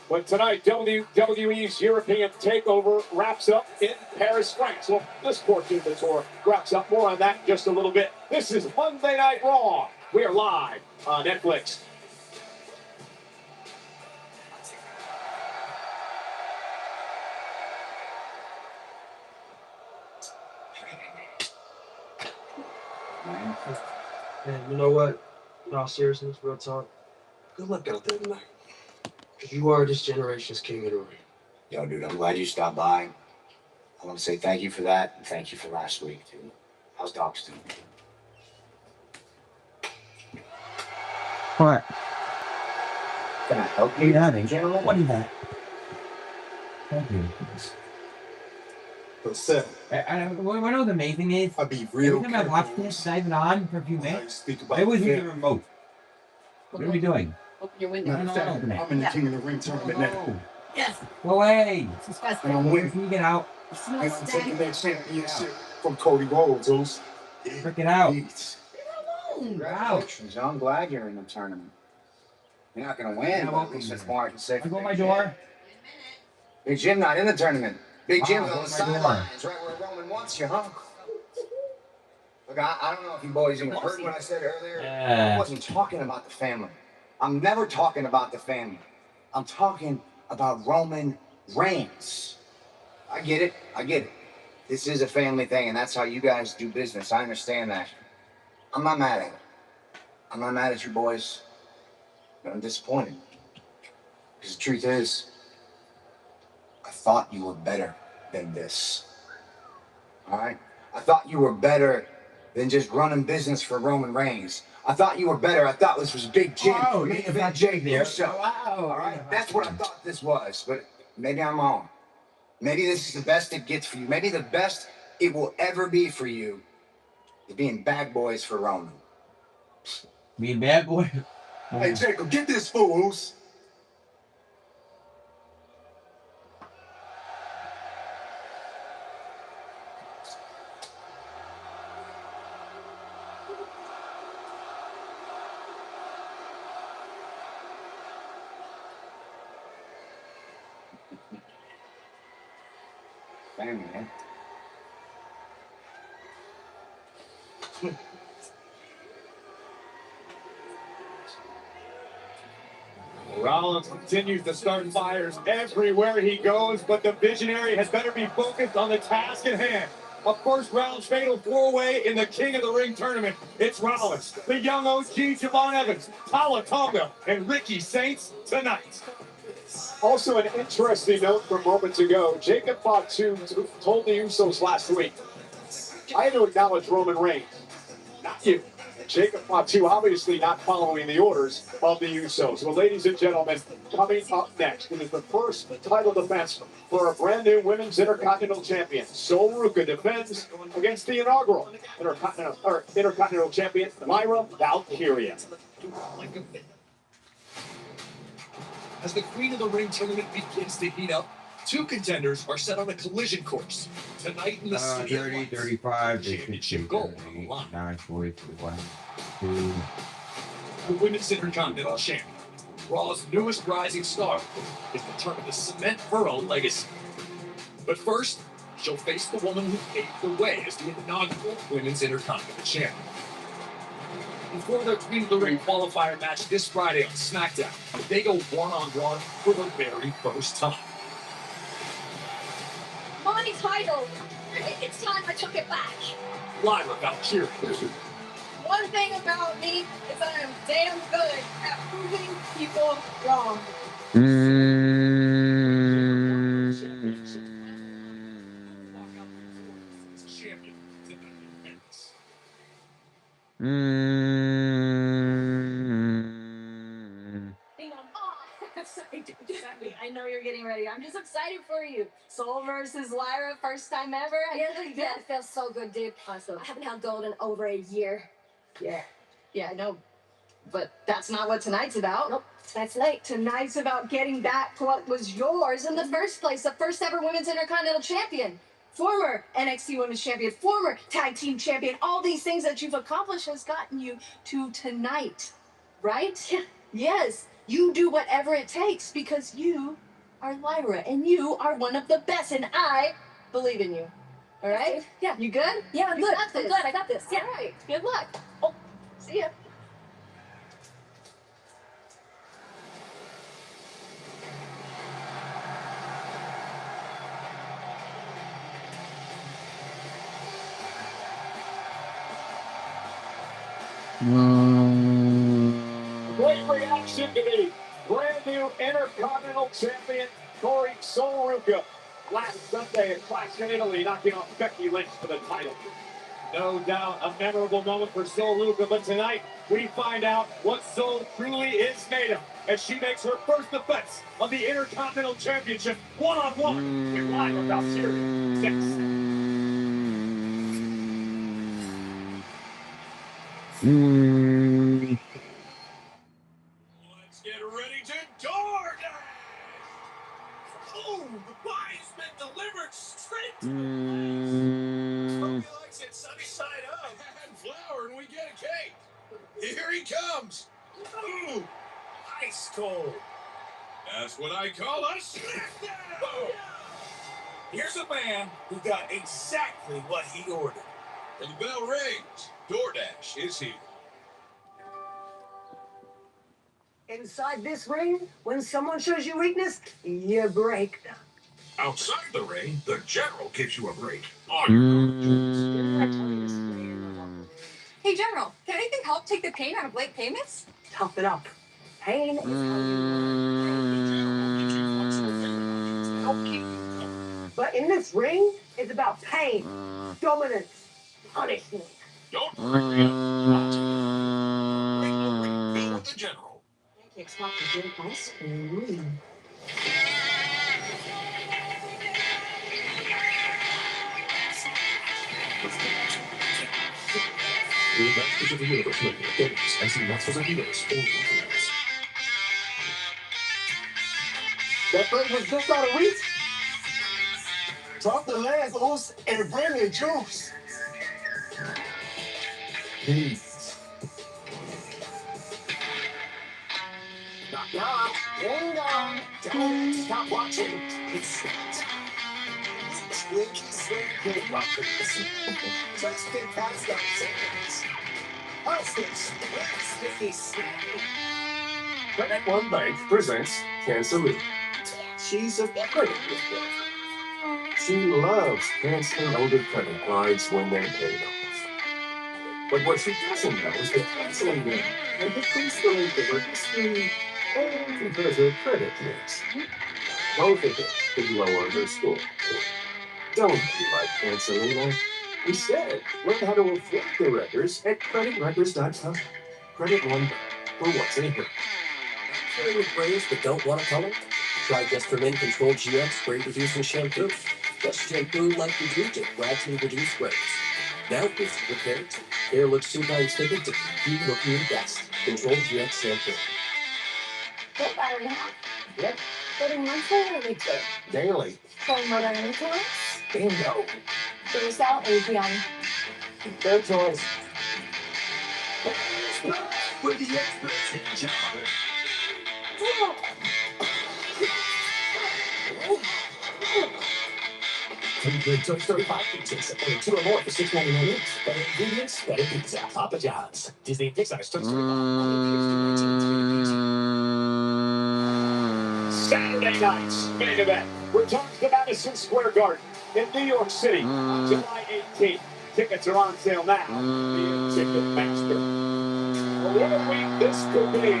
But tonight, WWE's European TakeOver wraps up in Paris, France. Well, this portion of the tour wraps up. More on that in just a little bit. This is Monday Night Raw. We are live on Netflix. Man, you know what? In all seriousness, real talk. Good luck out there tonight. Because you are this generation's king of the ring. Yo, dude, I'm glad you stopped by. I want to say thank you for that, and thank you for last week, dude. How's Doc's doing? What? Can I help you? Yeah, in general, what is that? Thank you. So, what know the amazing is? I'll be real. Every time I watch this, not even on for a few minutes. I was with the remote. What are we doing? Open your window. I'm in the King of the Ring tournament now. Yes. Go away. Disgusting. And I'm winning. Can you get out? And I'm taking that championship from Cody Rhodes. Freak it out. Congratulations. I'm glad you're in the tournament. You're not going to win, but at least it's more than safe. I go my door. Big Jim not in the tournament. Big Jim's Wow, on the my door. sidelines, right where Roman wants you, huh? Look, I don't know if you boys even heard what I said earlier. I wasn't talking about the family. I'm never talking about the family. I'm talking about Roman Reigns. I get it. This is a family thing, and that's how you guys do business. I understand that. I'm not mad at it. I'm not mad at you boys, but I'm disappointed. Because the truth is, I thought you were better than this. All right? I thought you were better than just running business for Roman Reigns. I thought you were better. I thought this was Big Jim. Oh, Me, if Big I Jay did there. Uso. Wow. All right? That's what I thought this was, but maybe I'm wrong. Maybe this is the best it gets for you. Maybe the best it will ever be for you is being bad boys for Roman. Being bad boy? Hey, Jacob, get this, fools. Family, man. Rollins continues to start fires everywhere he goes, but the visionary has better be focused on the task at hand. A first-round fatal four-way in the King of the Ring tournament. It's Rollins, the young OG Javon Evans, Tala Tonga, and Ricky Saints tonight. Also, an interesting note from moments ago, Jacob Fatu told the Usos last week, I had to acknowledge Roman Reigns, not you. And Jacob Fatu obviously not following the orders of the Usos. Well, ladies and gentlemen, coming up next, it is the first title defense for a brand new Women's Intercontinental Champion. Sol Ruca defends against the inaugural Intercontinental Champion, Lyra Valkyria. As the Queen of the Ring tournament begins to heat up, two contenders are set on a collision course. Tonight in the City of 30, Lights, 35, championship gold on the line. 9, 40, 41, 2. The Women's Intercontinental Champion, Raw's newest rising star, is determined to cement her own legacy. But first, she'll face the woman who paved the way as the inaugural Women's Intercontinental Champion. Before their Queen of the Ring qualifier match this Friday on SmackDown, they go one-on-one for the very first time. My title. It's time I took it back. Lyra Valkyria. One thing about me is I am damn good at proving people wrong. I know you're getting ready. I'm just excited for you. Sol versus Lyra, first time ever. Yeah, it feels so good, dude. Awesome. I haven't held gold in over a year. Yeah, I know. But that's not what tonight's about. Nope, tonight's late. Tonight's about getting back what was yours in the first place. The first ever Women's Intercontinental Champion. Former NXT Women's Champion, former Tag Team Champion. All these things that you've accomplished has gotten you to tonight, right? Yeah. Yes, you do whatever it takes because you are Lyra and you are one of the best and I believe in you. All right? Yeah. You good? Yeah, I'm good. I'm good. I got this. Yeah. All right. Good luck. Oh, see ya. Great reaction to the brand new Intercontinental Champion, Tori Sol Ruca. Last Sunday at Clash in Italy, knocking off Becky Lynch for the title. No doubt a memorable moment for Sol Ruca, but tonight we find out what Sol truly is made of as she makes her first defense of the Intercontinental Championship one-on-one with Lyra Valkyria. 6. Let's get ready to DoorDash! Oh, the pie's been delivered straight to Toby likes it sunny side up. Add flour and we get a cake. Here he comes. Ooh, ice cold. That's what I call a smackdown. Here's a man who got exactly what he ordered. And the bell rings. DoorDash is here. Inside this ring, when someone shows you weakness, you break them. Outside the ring, the general gives you a break. Oh, Hey, General, can anything help take the pain out of late payments? Tough it up. Pain is how you learn. But in this ring, it's about pain, dominance, punishment. don't worry. With the general. Pancakes pop with your ice cream. The Masters of the Universe movie begins as the Masters of the Universe all universe. That bird was just out of reach. Drop the last oats and bring me juice. Peace. Knock, knock. Ding dong. Don't stop watching. It's Slinky, slinky, watching. Just think that's the sense. Hostage. Sticky, sticky. Credit One Bank presents Cancelee. She's a credit builder. She loves canceling older credit cards when they're paid off. But what she doesn't know is that canceling them can decrease the length of her history and hurt her credit mix. Both of them could lower her score. Don't be like Cancelina. Instead, learn how to avoid the wreckers at creditrecords.com. Credit One Bank for what's in it. Feeling with grays but don't want to color? Try Just for Men Control GX Spray Reducing Shampoo. Just shampoo like you do to gradually reduce grays. Now with repair, hair looks 2 times thicker to keep looking your best. Control GX Shampoo. What battery half? Yep, Getting monthly or weekly? daily. Showing modern influence? Bingo. Freestyle APM. Fair choice. With the experts in charge. Good Toast 35 pizzas. Only 2 or more for $6.99 each. Better ingredients, better pizza. Papa John's. Disney and Pixar's Toast 35. Saturday night's main event returns to Madison Square Garden in New York City on July 18th. Tickets are on sale now. The Ticketmaster. Well, what a week this could be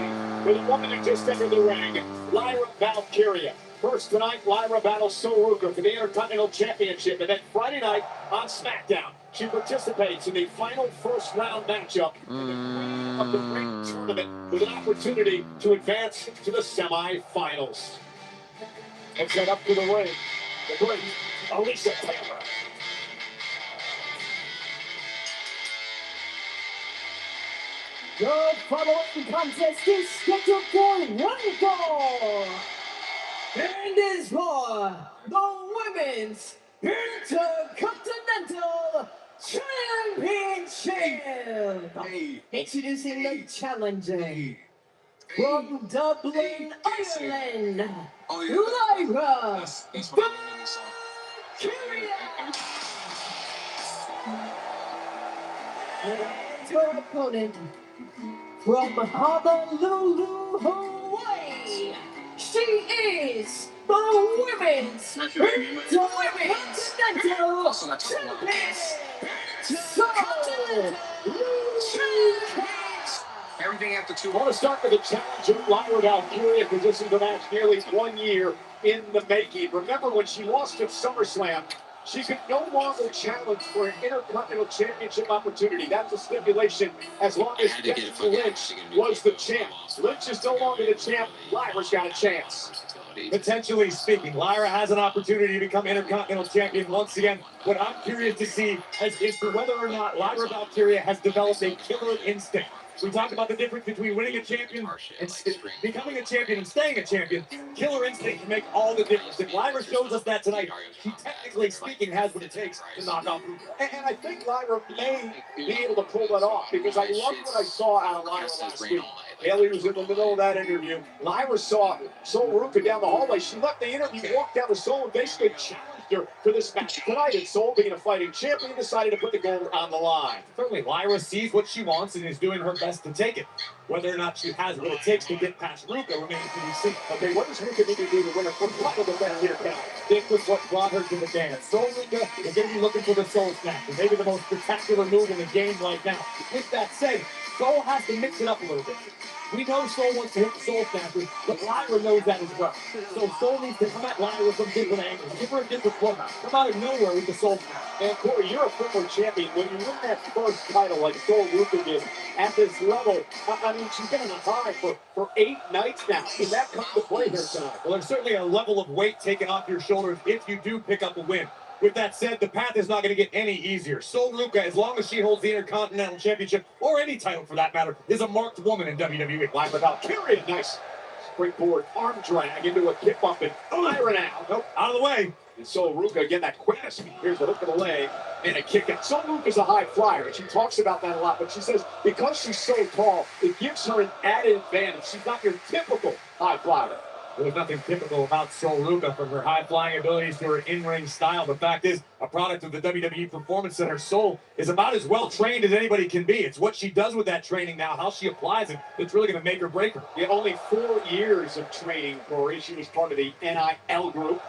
for the woman who just entered the ring, Lyra Valkyria. First tonight, Lyra battles Soruka for the Intercontinental Championship, and then Friday night on SmackDown, she participates in the final first round matchup of the Ring Tournament with an opportunity to advance to the semifinals. Let's head up to the ring. The great Alicia Taylor. The following contest is scheduled for one fall. And is for the Women's Intercontinental Championship. Introducing the challenger from Dublin, Ireland, Lyra Valkyria. And her opponent from Honolulu, Hawaii. She is the Women's Intercontinental Champion. Everything after 2. I want to start with the challenger, Lyra Valkyria, positioned the match nearly 1 year in the making. Remember when she lost at SummerSlam, she could no longer challenge for an Intercontinental Championship opportunity. That's a stipulation as long as Becky Lynch was the champ. Lynch is no longer the champ. Lyra's got a chance. Potentially speaking, Lyra has an opportunity to become Intercontinental Champion once again. What I'm curious to see is for whether or not Lyra Valkyria has developed a killer instinct. We talked about the difference between winning a champion and becoming a champion and staying a champion. Killer instinct can make all the difference. If Lyra shows us that tonight, she technically speaking has what it takes to knock off Ruka. And I think Lyra may be able to pull that off because I loved what I saw out of Lyra last week. Haley was in the middle of that interview. Lyra saw Soruka down the hallway. She left the interview, walked down to Sol, and basically challenged her for this match tonight. And Sol, being a fighting champion, decided to put the gold on the line. Certainly, Lyra sees what she wants and is doing her best to take it. Whether or not she has what it takes to get past Ruka remains to be seen. Okay, what does Ruka need to do to win a couple of events here now? Stick with what brought her to the dance. So Ruka is going to be looking for the Soul Snap, and maybe the most spectacular move in the game right now. With that said, Soul has to mix it up a little bit. We know Soul wants to hit the Soul Snapper, but Lyra knows that as well. So Soul needs to come at Lyra from different angles. Give her a different look. Come out of nowhere with the Soul Snap. And Corey, you're a former champion. When you win that first title like Soul Ruka did at this level, I mean, she's been on a high for 8 nights now. Can that come to play here tonight? Well, there's certainly a level of weight taken off your shoulders if you do pick up a win. With that said, the path is not going to get any easier. Soul Ruka, as long as she holds the Intercontinental Championship, or any title for that matter, is a marked woman in WWE. Lyra Valkyria, nice springboard arm drag into a kick bump, and Lyra now. Nope, out of the way. And Soul Ruka, again, that quick speed. Here's the hook of the leg and a kick out. Soul Ruka's a high flyer, and she talks about that a lot, but she says because she's so tall, it gives her an added advantage. She's not your typical high flyer. There's nothing typical about Soul Ruka, from her high-flying abilities to her in-ring style. The fact is, a product of the WWE Performance Center, Soul is about as well-trained as anybody can be. It's what she does with that training now, how she applies it, that's really going to make or break her. Yeah, only 4 years of training, Corey. She was part of the NIL group.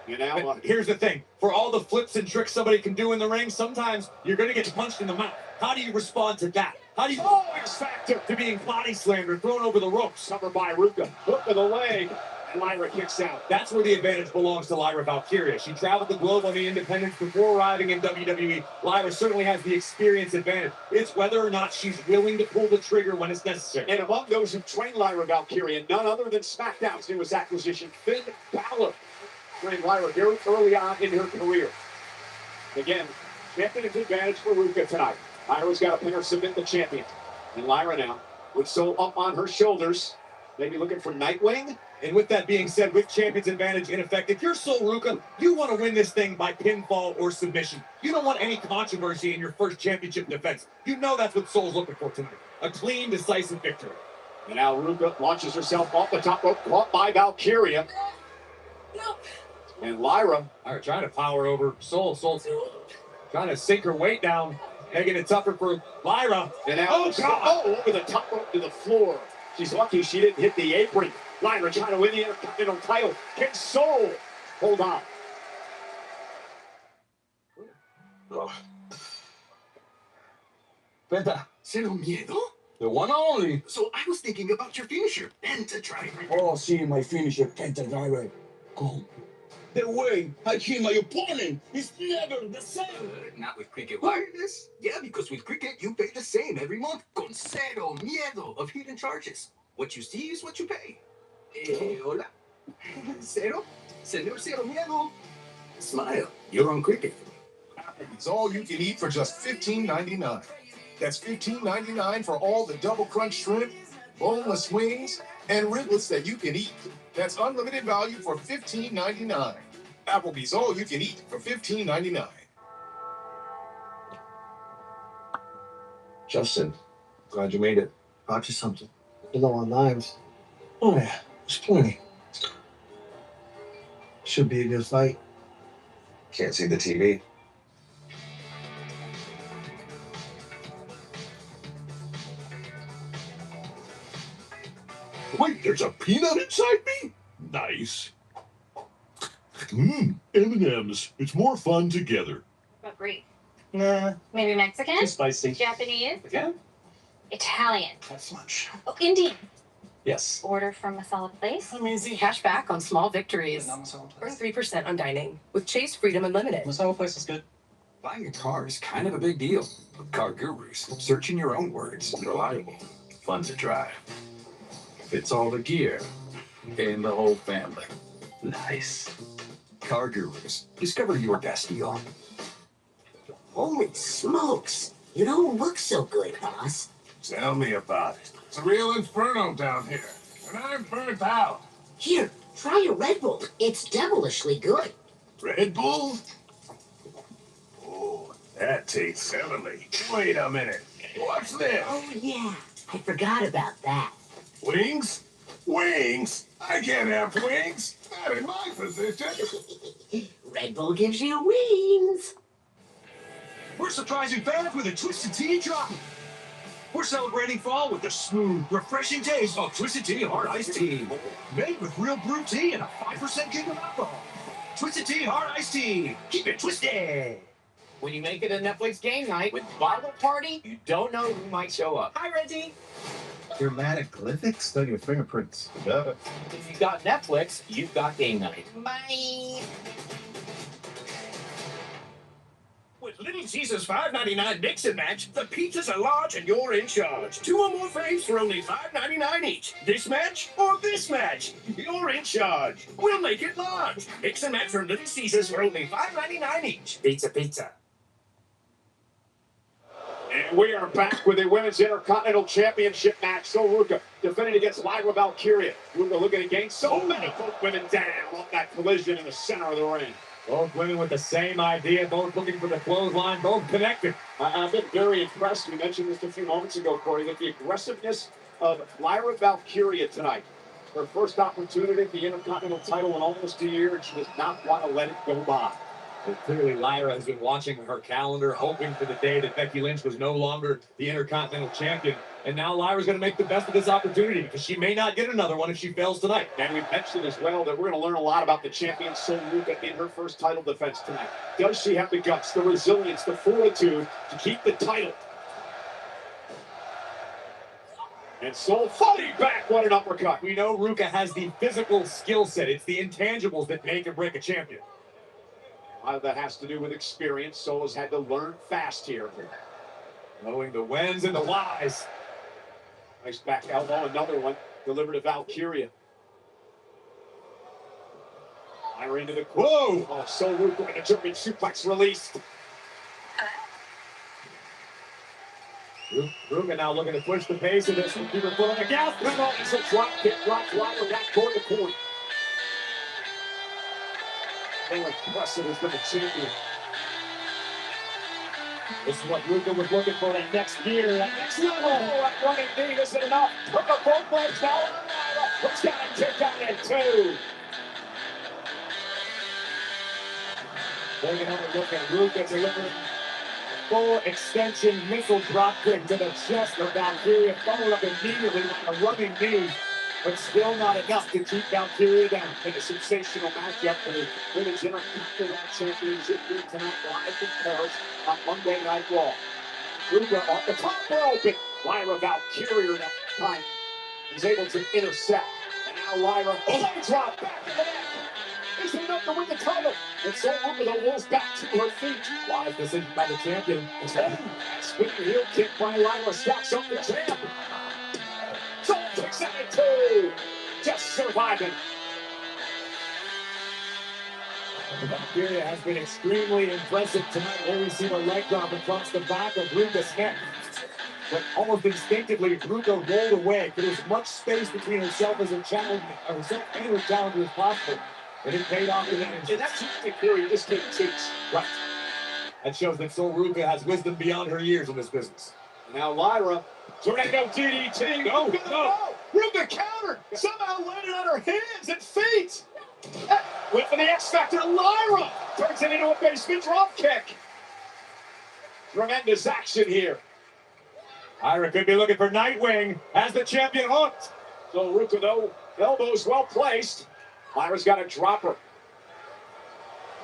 You know, here's the thing. For all the flips and tricks somebody can do in the ring, sometimes you're going to get punched in the mouth. How do you respond to that? How do you X Factor to being body slammed or thrown over the ropes? covered by Ruka. Hook of the leg, and Lyra kicks out. That's where the advantage belongs to Lyra Valkyria. She traveled the globe on the independents before arriving in WWE. Lyra certainly has the experience advantage. It's whether or not she's willing to pull the trigger when it's necessary. And among those who trained Lyra Valkyria, none other than SmackDown's newest acquisition, Finn Balor, trained Lyra very early on in her career. Again, champion's advantage for Ruka tonight. Lyra's got to pin or submit the champion. And Lyra now, with Soul up on her shoulders, maybe looking for Nightwing. And with that being said, with champion's advantage in effect, if you're Soul Ruka, you want to win this thing by pinfall or submission. You don't want any controversy in your first championship defense. You know that's what Soul's looking for tonight. A clean, decisive victory. And now Ruka launches herself off the top rope, caught by Valkyria. And Lyra trying to power over Soul. Soul trying to sink her weight down, making it tougher for Lyra. And now, over the top rope to the floor. She's lucky she didn't hit the apron. Lyra trying to win the Intercontinental title. Can Soul hold on? Penta. Cero miedo? The one and only. So I was thinking about your finisher, Penta Driver. Oh, see, my finisher, Penta Driver. Come. The way I kill my opponent is never the same. Not with Cricket Wireless. Yeah, because with Cricket, you pay the same every month. Con cero miedo of hidden charges. What you see is what you pay. Hola. Cero? Señor Cero Miedo. Smile. You're on Cricket. It's all you can eat for just $15.99. That's $15.99 for all the double crunch shrimp, boneless wings, and riblets that you can eat. That's unlimited value for $15.99. Applebee's all you can eat for $15.99. Justin, glad you made it. Brought you something. Low on limes. Oh yeah, there's plenty. Should be a good fight. Can't see the TV. Wait, there's a peanut inside me? Nice. M&M's. It's more fun together. What breed? Nah. Maybe Mexican? Too spicy. Japanese? Yeah. Italian? That's much. Oh, Indian? Yes. Order from a solid place? Amazing. Cash back on small victories. Earn 3% on dining with Chase Freedom Unlimited. Masala place is good. Buying a car is kind of a big deal. With Car Gurus, search in your own words. Reliable, fun to drive. Fits all the gear and the whole family. Nice. Car Gurus. Discover your best deal. Holy smokes! You don't look so good, boss. Tell me about it. It's a real inferno down here, and I'm burnt out. Here, try a Red Bull. It's devilishly good. Red Bull? Oh, that tastes heavenly. Wait a minute. What's this? Oh, yeah. I forgot about that. Wings? Wings? I can't have wings. Not in my position. Red Bull gives you wings. We're surprising fans with a Twisted Tea drop. We're celebrating fall with the smooth, refreshing taste of Twisted Tea Hard Iced Tea. Made with real brewed tea and a 5% kick of alcohol. Twisted Tea Hard Iced Tea. Keep it twisted. When you make it a Netflix game night with Bottle Party, you don't know who might show up. Hi, Reggie. Hieroglyphics? Study your fingerprints. Yeah. If you've got Netflix, you've got game night. Bye. With Little Caesars $5.99 mix and match, the pizzas are large and you're in charge. 2 or more frames for only $5.99 each. This match or this match? You're in charge. We'll make it large. Mix and match from Little Caesars for only $5.99 each. Pizza, pizza. And we are back with the Women's Intercontinental Championship match. So Ruka defending against Lyra Valkyria. Ruka looking to gain so many both women down off that collision in the center of the ring. Both women with the same idea, both looking for the clothesline, both connected. I've been very impressed. We mentioned this a few moments ago, Corey, that the aggressiveness of Lyra Valkyria tonight. Her first opportunity at the Intercontinental title in almost a year, and she does not want to let it go by. And clearly, Lyra has been watching her calendar, hoping for the day that Becky Lynch was no longer the Intercontinental Champion. And now Lyra's going to make the best of this opportunity because she may not get another one if she fails tonight. And we mentioned as well that we're going to learn a lot about the champion Sol Ruka in her first title defense tonight. Does she have the guts, the resilience, the fortitude to keep the title? And Sol fighting back, what an uppercut. We know Ruka has the physical skill set. It's the intangibles that make or break a champion. A lot of that has to do with experience. Sol has had to learn fast here. Knowing the whens and the whys. Nice back elbow, another one delivered to Valkyria. Lyra into the whoa! Oh, Sol Ruka and a German suplex released. Ruka now looking to push the pace of this one. Keep her foot on the gas pedal. It's a drop kick, drops Lyra back toward the corner. How impressive has been the champion. This is what Ruka was looking for, that next gear, that next level. Oh, that running knee isn't enough. Took up both legs now. Who's got a kick out at 2? Taking another look at Ruka delivering full extension missile drop kick to the chest of Valkyria, followed up immediately with a running knee, but still not enough to keep Valkyria down. In a sensational matchup for the Women's Intercontinental Championship here tonight, live in Paris on Monday Night Raw. Ruka off the top rope, and Lyra Valkyria that time is able to intercept. And now Lyra, drop back to the net. Is enough to win the title. And so Ruka rolls back to her feet. Wise decision by the champion. Spinning heel kick by Lyra stacks up the champ. So kicks out at 2. Just surviving. Valkyria has been extremely impressive tonight. Here we see the leg drop across the back of Ruka's neck. But almost instinctively, Ruka rolled away. There was much space between herself and her challenger as possible. And it paid off in the end. And that's the theory. This can't teach. Right. That shows that Sol Ruka has wisdom beyond her years in this business. Now Lyra, tornado DDT. No. Ruka countered. Somehow landed on her hands and feet. Went for the X Factor. Lyra turns it into a basement drop kick. Tremendous action here. Lyra could be looking for Nightwing as the champion hooked. So Ruka, though, elbows well placed. Lyra's got a dropper.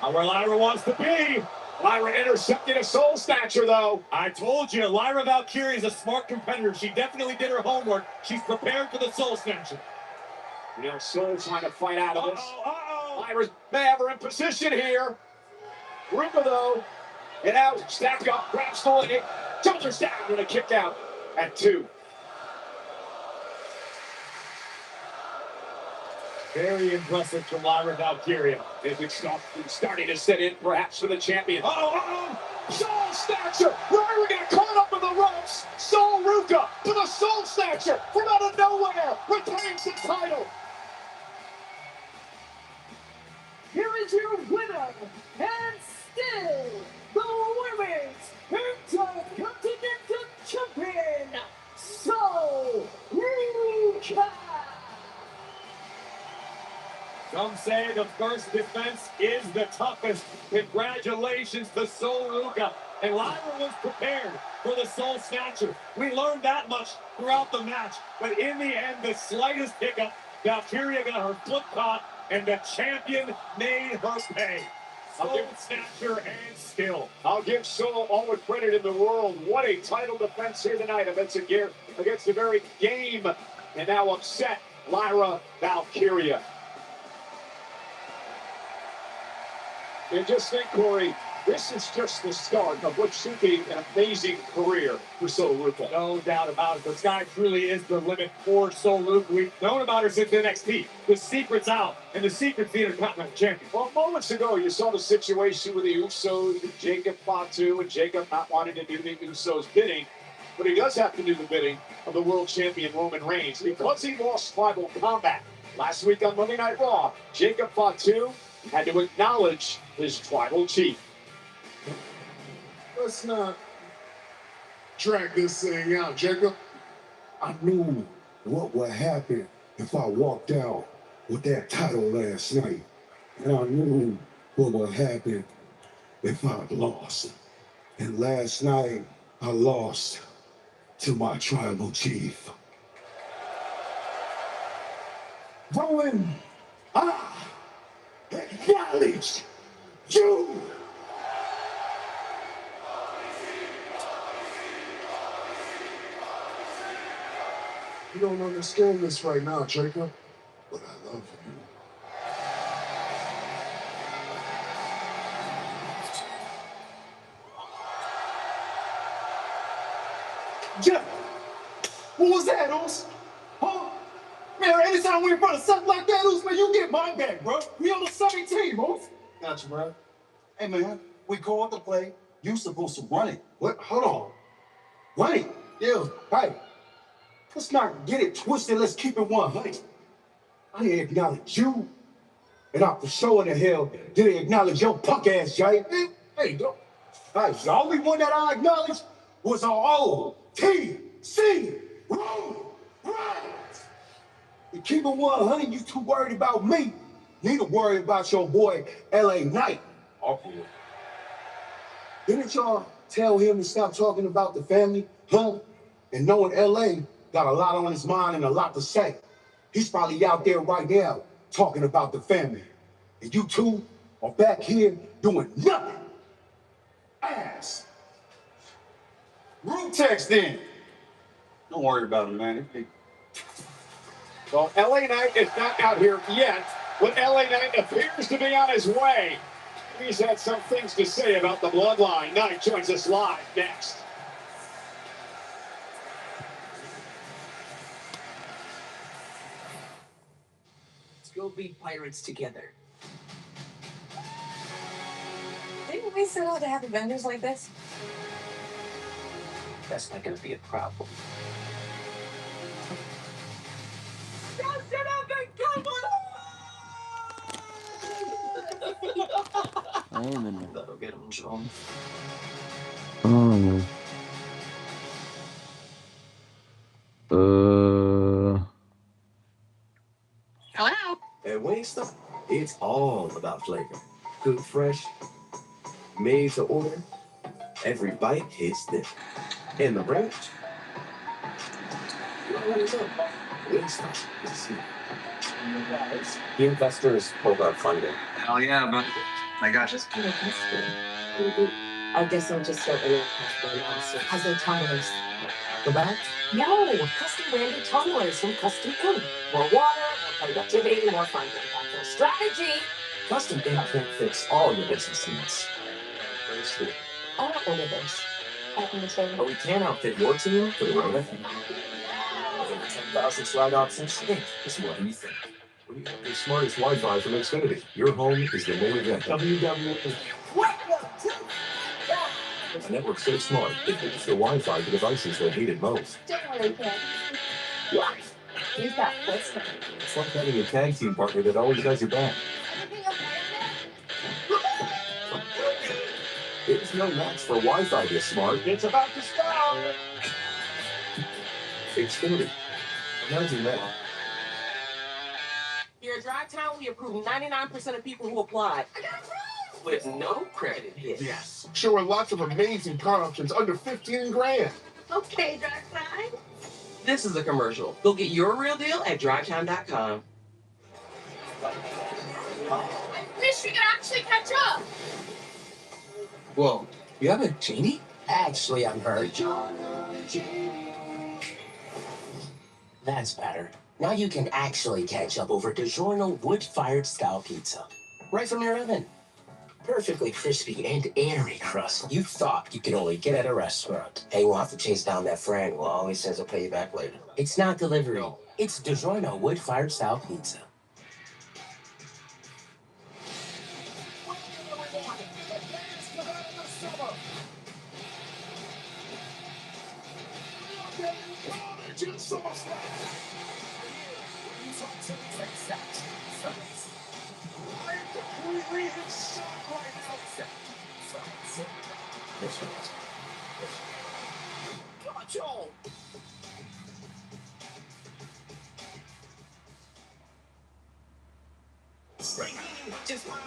Not where Lyra wants to be. Lyra intercepted a soul snatcher, though. I told you, Lyra Valkyria is a smart competitor. She definitely did her homework. She's prepared for the soul snatcher. You know, Sol trying to fight out of this. Lyra may have her in position here. Ruka, though, and now stacked up, grabs the leg, shoulders down, and a kick out at 2. Very impressive to Lyra Valkyria. It's starting to set in, perhaps, for the champion. Soul Snatcher! Lyra got caught up in the ropes. Sol Ruka to the Soul Snatcher from out of nowhere retains the title. Here is your winner, and still the Women's Intercontinental Champion, Sol Ruka. Some say the first defense is the toughest. Congratulations to Sol Ruka. And Lyra was prepared for the Soul Snatcher. We learned that much throughout the match. But in the end, the slightest hiccup, Valkyria got her foot caught, and the champion made her pay. Soul Snatcher and skill. I'll give Solo all the credit in the world. What a title defense here tonight against the very game. And now upset Lyra Valkyria. And just think, Corey, this is just the start of what should be an amazing career for Solo Ruka. No doubt about it. The sky truly is the limit for Solo Ruka. We've known about her since NXT. The secret's out, and the secret's the Intercontinental Champion. Well, moments ago, you saw the situation with the Usos, with Jacob Fatu, and Jacob not wanting to do the Usos' bidding. But he does have to do the bidding of the world champion Roman Reigns because he lost Tribal Combat. Last week on Monday Night Raw, Jacob Fatu had to acknowledge his tribal chief. Let's not drag this thing out, Jacob. I knew what would happen if I walked out with that title last night. And I knew what would happen if I lost. And last night, I lost to my tribal chief. Rowan, I acknowledge you. You don't understand this right now, Jacob, but I love you. Jeff, what was that, Oos? Huh? Man, anytime we're in front of something like that, Oos, man, you get my back, bro. We on the same team, Oos. Gotcha, bro. Hey, man, we called the play. You supposed to run it. What? Hold on. Run it. Yeah. Hey, let's not get it twisted. Let's keep it 100. I didn't acknowledge you. And I for sure in the hell didn't acknowledge your punk ass, Jay. Hey, don't. Hey, the only one that I acknowledged was our old TC Roman Reigns. You keep it 100, you too worried about me. Need to worry about your boy, LA Knight. Didn't y'all tell him to stop talking about the family, huh? And knowing LA got a lot on his mind and a lot to say. He's probably out there right now talking about the family. And you two are back here doing nothing. Ass. Group text then. Don't worry about him, man. Well, LA Knight is not out here yet, but LA Knight appears to be on his way. He's had some things to say about the bloodline. Knight joins us live next. Let's go be pirates together. Didn't we set out to have vendors like this? That's not going to be a problem. That'll get him drunk. Hello? At Wingstop, it's all about flavor. Cooked fresh, made to order. Every bite hits different. And the ranch, you know what it's up. Wingstop is here. The investors pulled out funding. Hell yeah, but I got you. I guess I'll just start with custom also. Has their tumblers. The back? No, custom branded tumblers from Custom Ink. More water, more productivity, more fun. Their strategy. Custom Ink can't fix all your business needs. Very true. I want one of those. But we can outfit your team for the road ahead. Over 10,000 slide options, Ink is more than you think. We have the smartest Wi-Fi from Xfinity. Your home is the main event. WWE. A network so smart, it gives the Wi-Fi to devices that need it most. Don't worry, kid. You've got this. It's like having a tag team partner that always has your back. There's no match for Wi-Fi this smart. It's about to start. Xfinity. Imagine that. Here at Dry Town, we approve 99% of people who apply. with no credit hit. Yes. Sure, with lots of amazing car options under 15 grand. Okay, Drive Time. This is a commercial. Go get your real deal at drivetime.com. I wish we could actually catch up. Whoa, you have a genie? Actually, I'm hurt. That's better. Now you can actually catch up over DiGiorno wood-fired style pizza. Right from your oven. Perfectly crispy and airy crust you thought you could only get at a restaurant. Hey, we'll have to chase down that friend who always says I'll pay you back later. It's not delivery. It's DiGiorno wood-fired style pizza.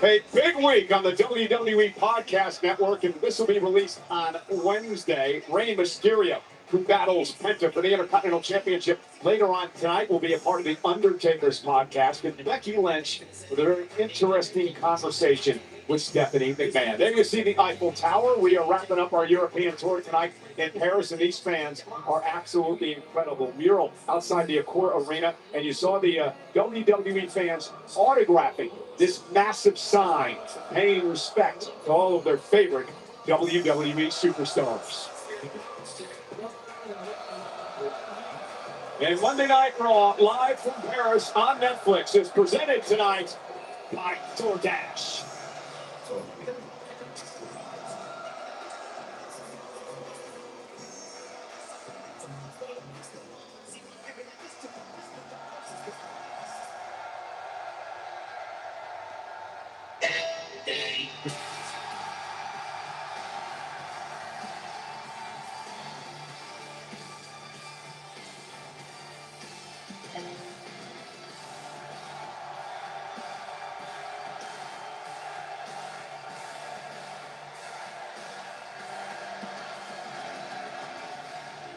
Hey, big week on the WWE Podcast Network, and this will be released on Wednesday. Rey Mysterio, who battles Penta for the Intercontinental Championship later on tonight, will be a part of the Undertaker's podcast, and Becky Lynch with a very interesting conversation with Stephanie McMahon. There you see the Eiffel Tower. We are wrapping up our European tour tonight in Paris, and these fans are absolutely incredible. Mural outside the Accor Arena, and you saw the WWE fans autographing this massive sign, paying respect to all of their favorite WWE superstars. And Monday Night Raw, live from Paris on Netflix, is presented tonight by DoorDash.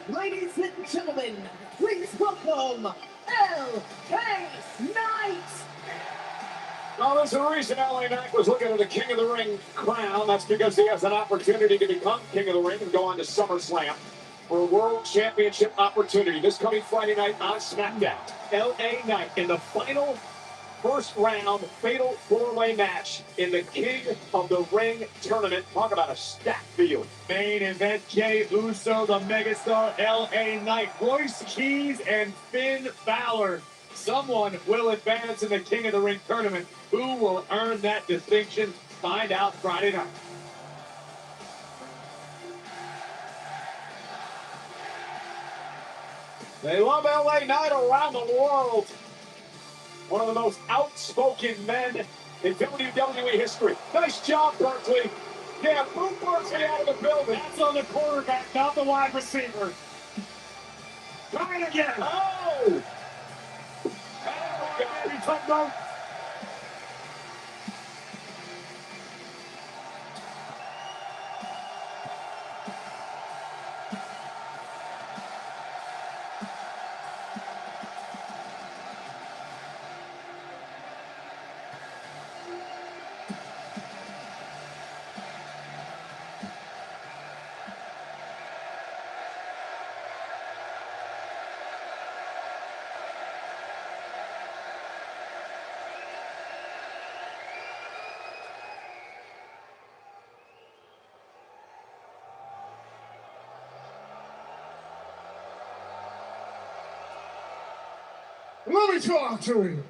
Ladies and gentlemen, please welcome L.A. Knight. Now, there's a reason LA Knight was looking at the King of the Ring crown. That's because he has an opportunity to become King of the Ring and go on to SummerSlam for a World Championship opportunity. This coming Friday night on SmackDown. LA Knight in the final first round fatal four-way match in the King of the Ring tournament. Talk about a stacked field. Main event, Jey Uso, the megastar, LA Knight, Royce Keys, and Finn Balor. Someone will advance in the King of the Ring tournament. Who will earn that distinction? Find out Friday night. They love LA Knight around the world. One of the most outspoken men in WWE history. Nice job, Berkeley. Yeah, move Berkeley out of the building. That's on the quarterback, not the wide receiver. Try it again. Oh! Touchdown. Let me talk to you.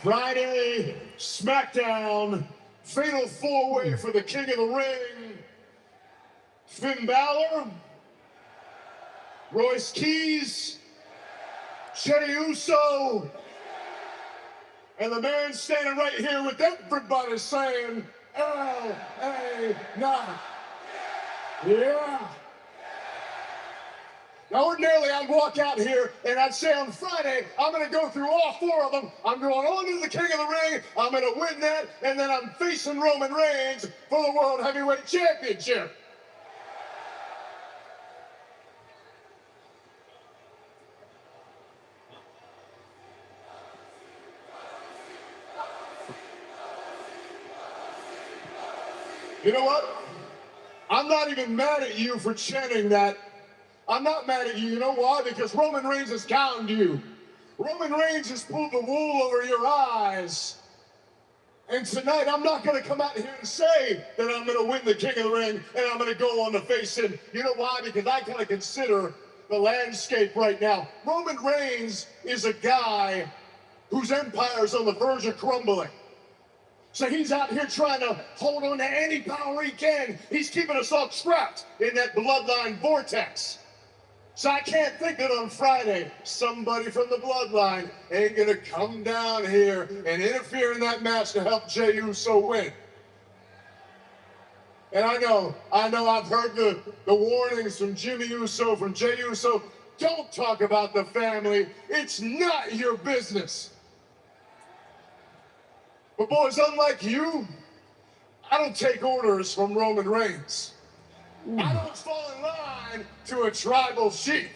Friday, SmackDown, fatal four-way for the King of the Ring. Finn Balor, Royce Keys, Jey Uso, and the man standing right here with everybody saying, L.A. Knight. Yeah. Now, ordinarily, I I'd walk out here and I'd say on Friday, I'm going to go through all 4 of them. I'm going on to the King of the Ring. I'm going to win that. And then I'm facing Roman Reigns for the World Heavyweight Championship. You know what? I'm not even mad at you for chanting that. I'm not mad at you. You know why? Because Roman Reigns has conned you. Roman Reigns has pulled the wool over your eyes. And tonight, I'm not going to come out here and say that I'm going to win the King of the Ring and I'm going to go on to face him. You know why? Because I kind of consider the landscape right now. Roman Reigns is a guy whose empire is on the verge of crumbling. So he's out here trying to hold on to any power he can. He's keeping us all trapped in that bloodline vortex. So I can't think that on Friday, somebody from the bloodline ain't gonna come down here and interfere in that match to help Jey Uso win. And I know I've heard the warnings from Jimmy Uso, from Jey Uso. Don't talk about the family. It's not your business. But boys, unlike you, I don't take orders from Roman Reigns. I don't fall in line to a tribal chief.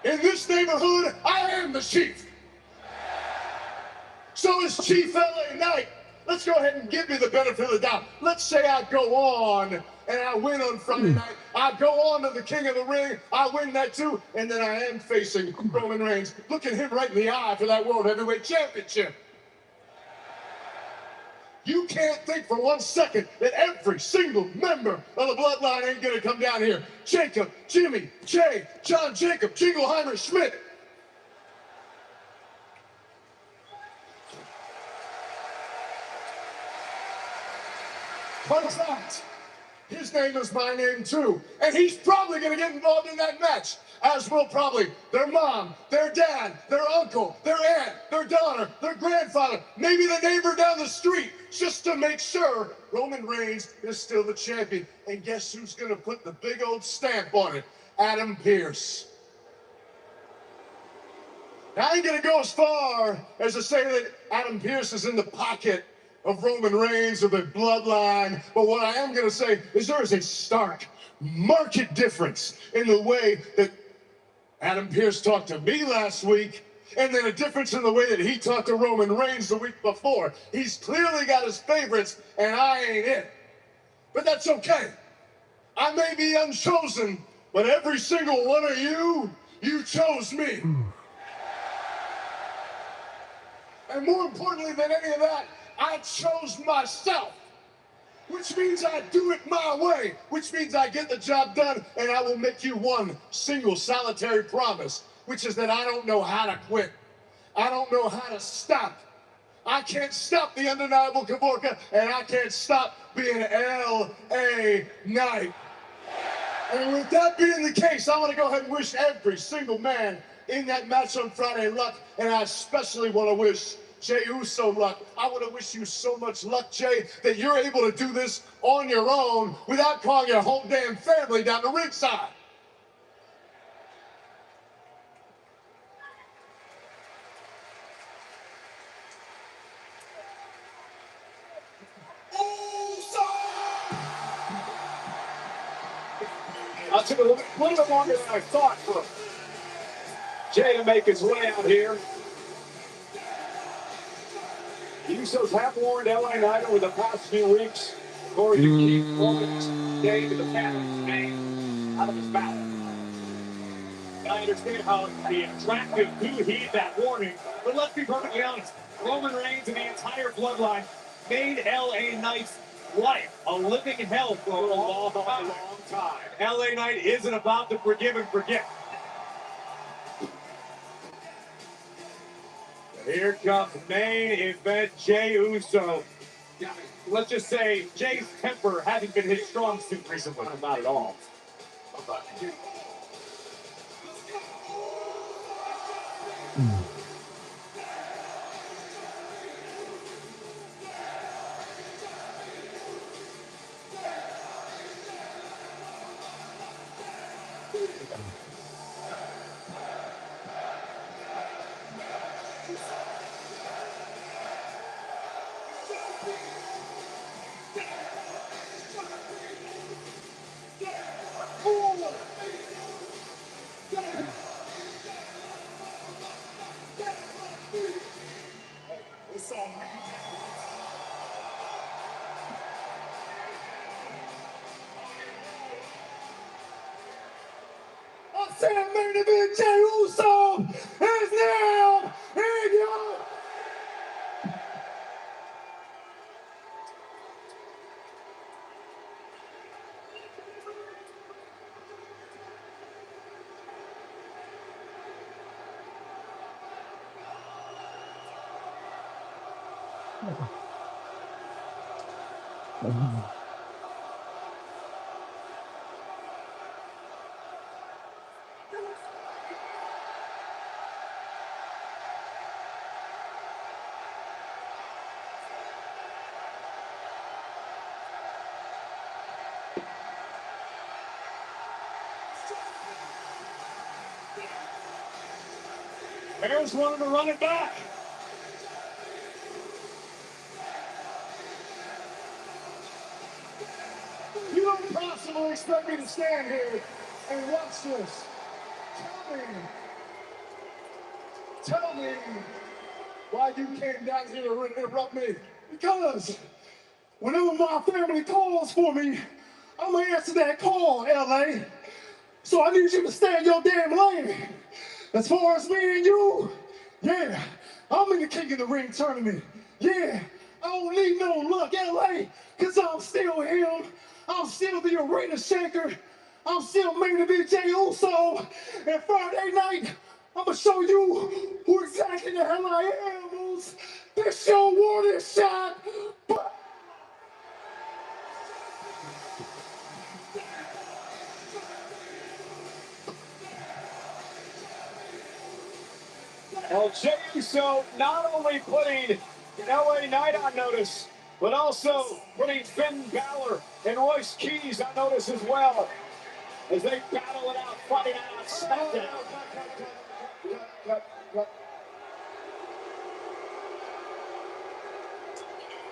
In this neighborhood, I am the chief. So is Chief LA Knight. Let's go ahead and give me the benefit of the doubt. Let's say I go on and I win on Friday night. I go on to the King of the Ring. I win that too. And then I am facing Roman Reigns. Look at him right in the eye for that World Heavyweight Championship. You can't think for 1 second that every single member of the bloodline ain't gonna come down here. Jacob, Jimmy, Jay, John Jacob, Jingleheimer, Schmidt. Fun fact, his name is my name too. And he's probably gonna get involved in that match. As will probably their mom, their dad, their uncle, their aunt, their daughter, their grandfather, maybe the neighbor down the street, just to make sure Roman Reigns is still the champion. And guess who's gonna put the big old stamp on it? Adam Pearce. Now, I ain't gonna go as far as to say that Adam Pearce is in the pocket of Roman Reigns or the bloodline, but what I am gonna say is there is a stark, marked difference in the way that Adam Pearce talked to me last week, and then a difference in the way that he talked to Roman Reigns the week before. He's clearly got his favorites, and I ain't it. But that's okay. I may be unchosen, but every single one of you, you chose me. And more importantly than any of that, I chose myself. Which means I do it my way, which means I get the job done, and I will make you one single solitary promise, which is that I don't know how to quit. I don't know how to stop. I can't stop the undeniable Kavorka, and I can't stop being L.A. Knight. And with that being the case, I want to go ahead and wish every single man in that match on Friday luck, and I especially want to wish Jey Uso luck. I want to wish you so much luck, Jey, that you're able to do this on your own without calling your whole damn family down the ringside. I took a little bit longer than I thought for Jey to make his way out here. The Usos have warned LA Knight over the past few weeks going to keep Roman's name in the family's name out of his mouth. And I understand how the attractive do heed that warning, but let's be perfectly honest. Roman Reigns and the entire bloodline made LA Knight's life a living hell for a long time. LA Knight isn't about to forgive and forget. Here comes main event Jey Uso. Let's just say Jey's temper hasn't been his strong suit recently. Not at all. saying? Main event, Jey Uso is now in your... Bears wanted to run it back. You don't possibly expect me to stand here and watch this. Tell me why you came down here to interrupt me. Because whenever my family calls for me, I'm gonna answer that call, LA. So I need you to stay in your damn lane. As far as me and you, yeah, I'm in the King of the Ring tournament. Yeah, I don't need no luck, LA, because I'm still him. I'm still the arena shaker. I'm still main event Jey Uso. And Friday night, I'm going to show you who exactly the hell I am, Moose. This your warning shot. Well, Jey Uso not only putting LA Knight on notice, but also putting Finn Balor and Royce Keys on notice as well, as they battle it out, fighting out on SmackDown.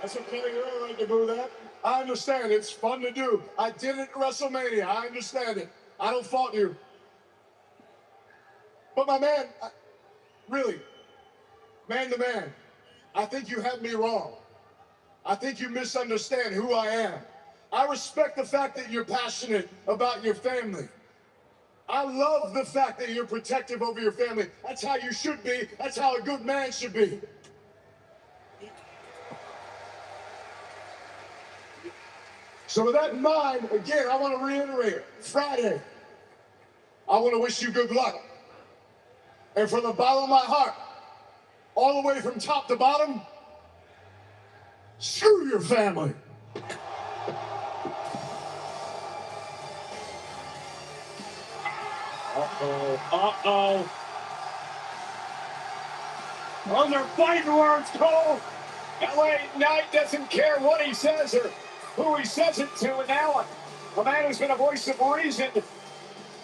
That's okay, you're all right to do that. I understand, it's fun to do. I did it at WrestleMania, I understand it. I don't fault you. But my man, really, man to man, I think you have me wrong. I think you misunderstand who I am. I respect the fact that you're passionate about your family. I love the fact that you're protective over your family. That's how you should be. That's how a good man should be. So with that in mind, again, I want to reiterate, Friday, I want to wish you good luck. And from the bottom of my heart, all the way from top to bottom, screw your family. Uh-oh. Those are fighting words, Cole. LA Knight doesn't care what he says or who he says it to. And now a man who's been a voice of reason,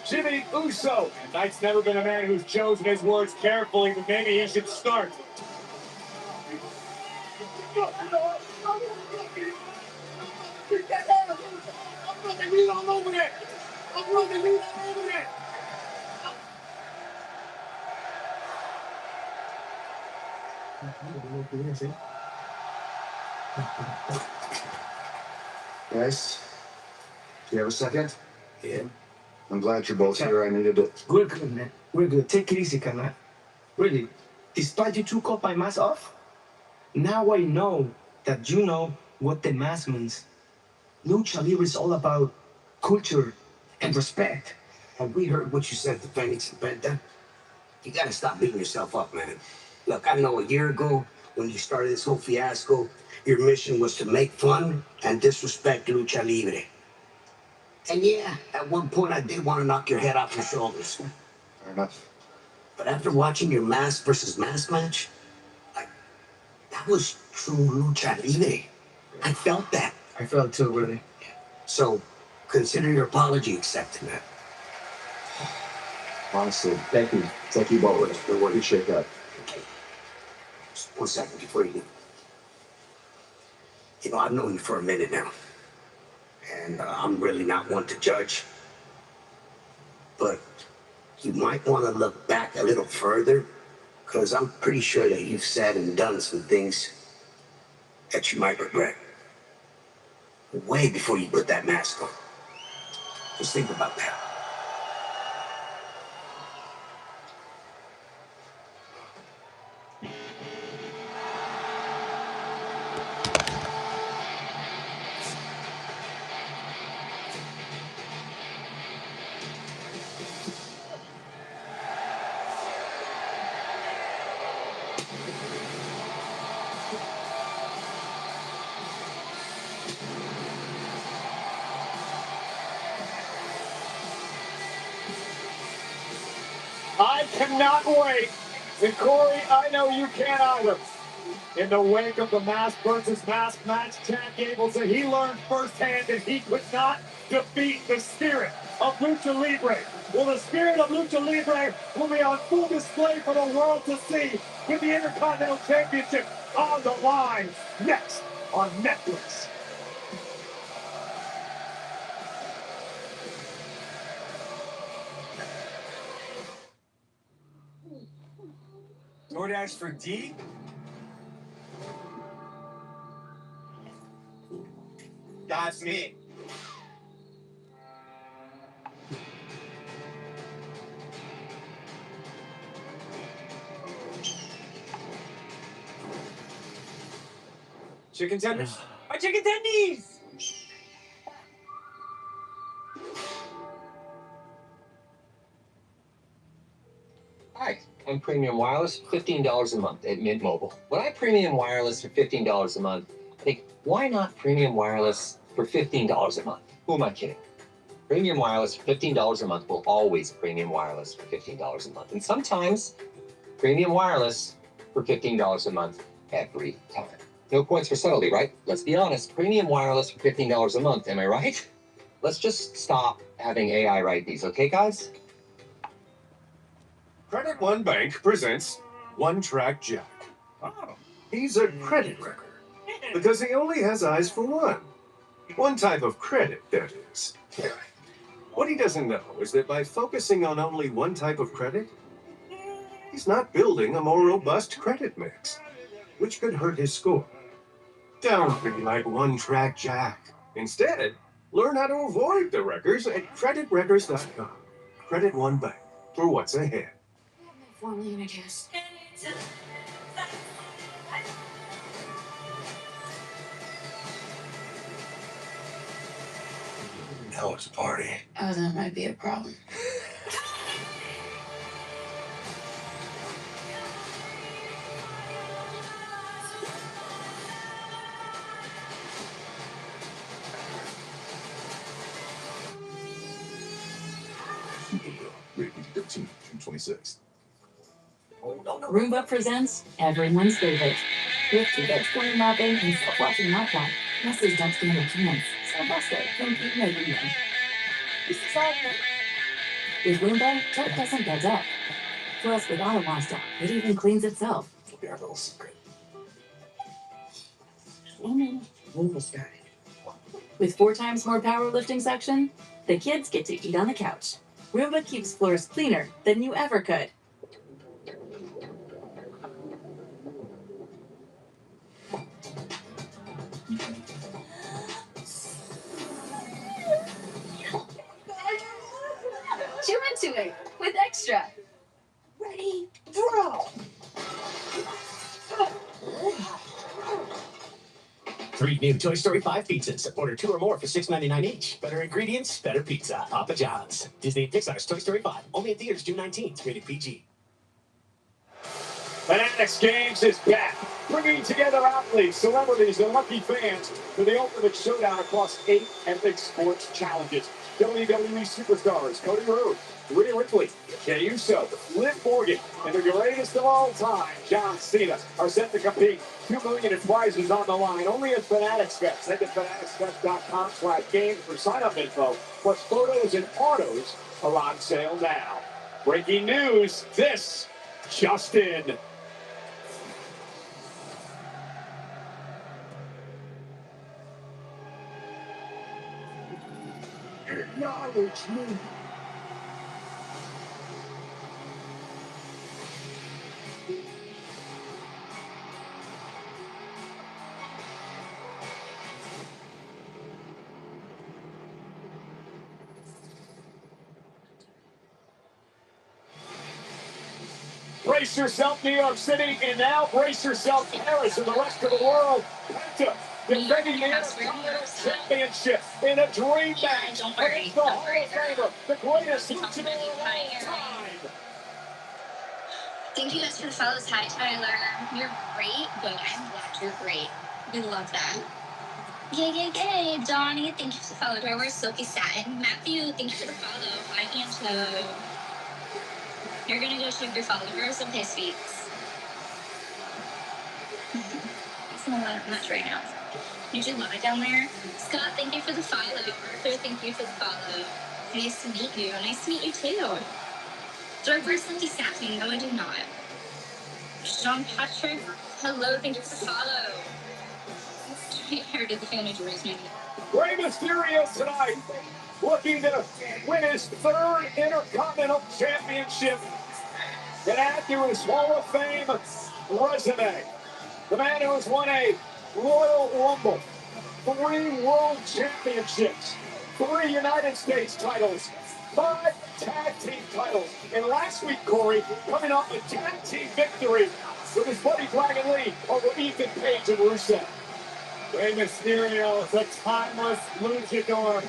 Jimmy Uso. And Knight's never been a man who's chosen his words carefully, but maybe he should start. Guys, do you have a second? Yeah. I'm glad you're both here. I needed it. We're good, man. We're good. Take it easy, Kana. Really, despite you two cut my mask off, now I know that you know what the mask means. Lucha Libre is all about culture and respect. And we heard what you said to Phoenix and Penta. You gotta stop beating yourself up, man. Look, I know a year ago, when you started this whole fiasco, your mission was to make fun and disrespect Lucha Libre. And yeah, at one point I did want to knock your head off your shoulders. Fair enough. But after watching your mask versus mask match, that was true Lucha Libre. I felt that. I felt too, really. So, consider your apology accepted, man. Honestly, thank you. Thank you both. Don't want you to shake up. Okay. Just 1 second before you leave. You know, I've known you for a minute now. And I'm really not one to judge. But you might want to look back a little further, because I'm pretty sure that you've said and done some things that you might regret. Way before you put that mask on. Just think about that. I cannot wait. And Corey, I know you can't either. In the wake of the mask versus mask match, Chad Gable said he learned firsthand that he could not defeat the spirit of Lucha Libre. Well, the spirit of Lucha Libre will be on full display for the world to see with the Intercontinental Championship on the line next on Netflix. DoorDash for D? That's me. Chicken tenders? My chicken tendies! Hi, I'm Premium Wireless, $15 a month at Mint Mobile. When I Premium Wireless for $15 a month, I think, why not Premium Wireless for $15 a month? Who am I kidding? Premium Wireless for $15 a month will always Premium Wireless for $15 a month. And sometimes Premium Wireless for $15 a month every time. No points for subtlety, right? Let's be honest, Premium Wireless for $15 a month, am I right? Let's just stop having AI write these, okay, guys? Credit One Bank presents One Track Jack. Oh, he's a credit wrecker because he only has eyes for one. One type of credit, that is. What he doesn't know is that by focusing on only one type of credit, he's not building a more robust credit mix, which could hurt his score. Don't be like One Track Jack. Instead, learn how to avoid the wreckers at creditwreckers.com. Credit One Bank for what's ahead. Formally in a kiss. Now it's a party. Oh, that might be a problem. Rated PG-13, June 26th. Roomba presents everyone's favorite. With two-bed corner mopping and self-washing mop top, messes don't stand a chance. So Buster can keep making them. This is all good. With Roomba, dirt doesn't get up. Plus, with auto wash top, it even cleans itself. It'll be our little secret. Roomba started. With 4 times more powerlifting suction, the kids get to eat on the couch. Roomba keeps floors cleaner than you ever could. Chew into it with extra. Ready, draw. 3 new Toy Story 5 pizzas. Order 2 or more for $6.99 each. Better ingredients, better pizza. Papa John's. Disney and Pixar's Toy Story 5. Only in theaters June 19th. Rated PG. Fanatics Games is back, bringing together athletes, celebrities, and lucky fans for the ultimate showdown across 8 epic sports challenges. WWE superstars Cody Rhodes, Rhea Ripley, Jey Uso, Liv Morgan, and the greatest of all time, John Cena, are set to compete. $2 million in prizes on the line, only at Fanatics Fest. Head to fanaticsfest.com/games for sign-up info, plus photos and autos are on sale now. Breaking news, this just in. Acknowledge me. Brace yourself, New York City, and now brace yourself, Paris, and the rest of the world. Penta, defending the Intercontinental Championship in a dream match against the Hall of Famer, the greatest luchador of all time. Thank you guys for the follows. Hi, Tyler. You're great. Good. I'm glad you're great. We love that. Yay. Donnie, thank you for the follow. Do I wear silky satin? Matthew, thank you for the follow. Hi, Angelo. You're gonna go shoot your followers? Okay, sweet. It's not that much right now. You should love it down there. Scott, thank you for the follow. Arthur, thank you for the follow. Nice to meet you. Nice to meet you too. Do I personally staffing? No, I do not. Sean Patrick, hello, thank you for the follow. I inherited the family to raise me. Rey Mysterio tonight looking to win his third Intercontinental Championship and add to his Hall of Fame resume. The man who has won a Royal Rumble, 3 World Championships, 3 United States titles, 5 tag team titles. And last week, Corey, coming off a tag team victory with his buddy Dragon Lee over Ethan Page and Rusev. Rey Mysterio, the timeless luchador.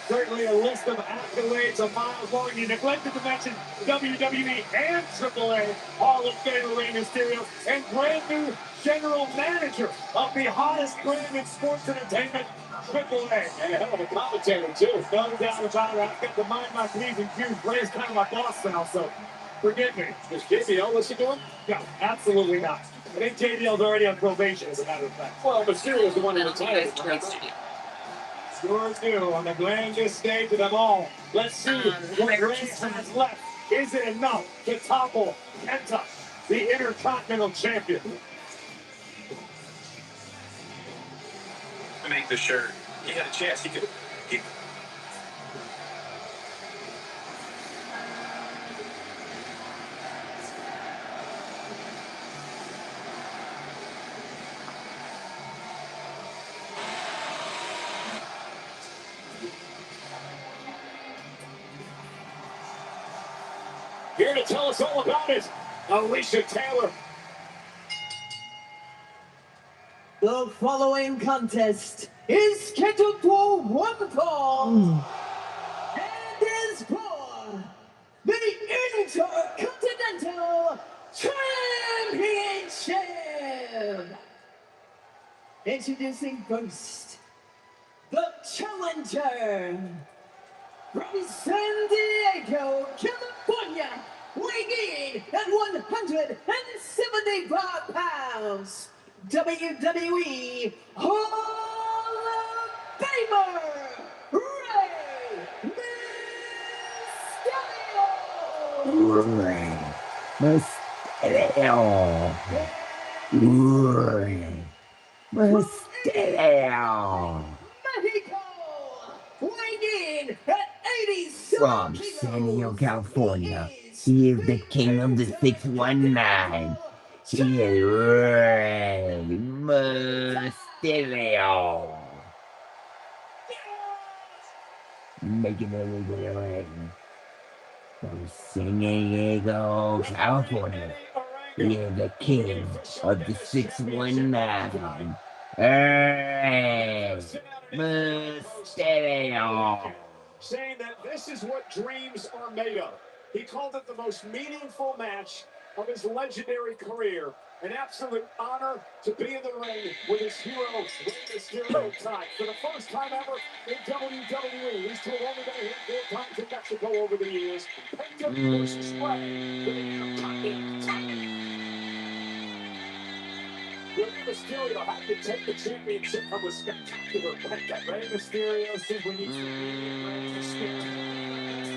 Certainly a list of accolades a mile long. You neglected to mention WWE and AAA Hall of Famer Rey Mysterio and brand new general manager of the hottest brand in sports entertainment, AAA. And a hell of a commentator, too. No doubt about it. I've got to mind my P's and Q's. Rey's kind of my boss now, so forgive me. Does JBL listen to him? No, absolutely not. I think JBL's already on probation, as a matter of fact. Well, Mysterio's the one who retired. Sure do, on the grandest stage of them all. Let's see what Rey has left. Is it enough to topple Penta, the Intercontinental Champion? To make the shirt, he had a chance. He could. Here to tell us all about it, Alicia Taylor. The following contest is scheduled for one fall and is for the Intercontinental Championship. Introducing first, the challenger from San Diego, California, weighing in at 175 pounds. WWE Hall of Famer, Rey Mysterio. Mexico, weighing in at 87 From San Diego, California, he is the king of the 619. He is Rey Mysterio. Making it into the ring. From San Diego, California, he is the king of the 619. Rey Mysterio. Saying that this is what dreams are made of. He called it the most meaningful match of his legendary career. An absolute honor to be in the ring with his hero, Rey Mysterio time. For the first time ever in WWE, these two have only been here 4 times in Mexico over the years. Penta versus Rey for the Intercontinental title. Rey Mysterio had to take the championship from a spectacular Penta. Rey Mysterio simply needs to be to stick to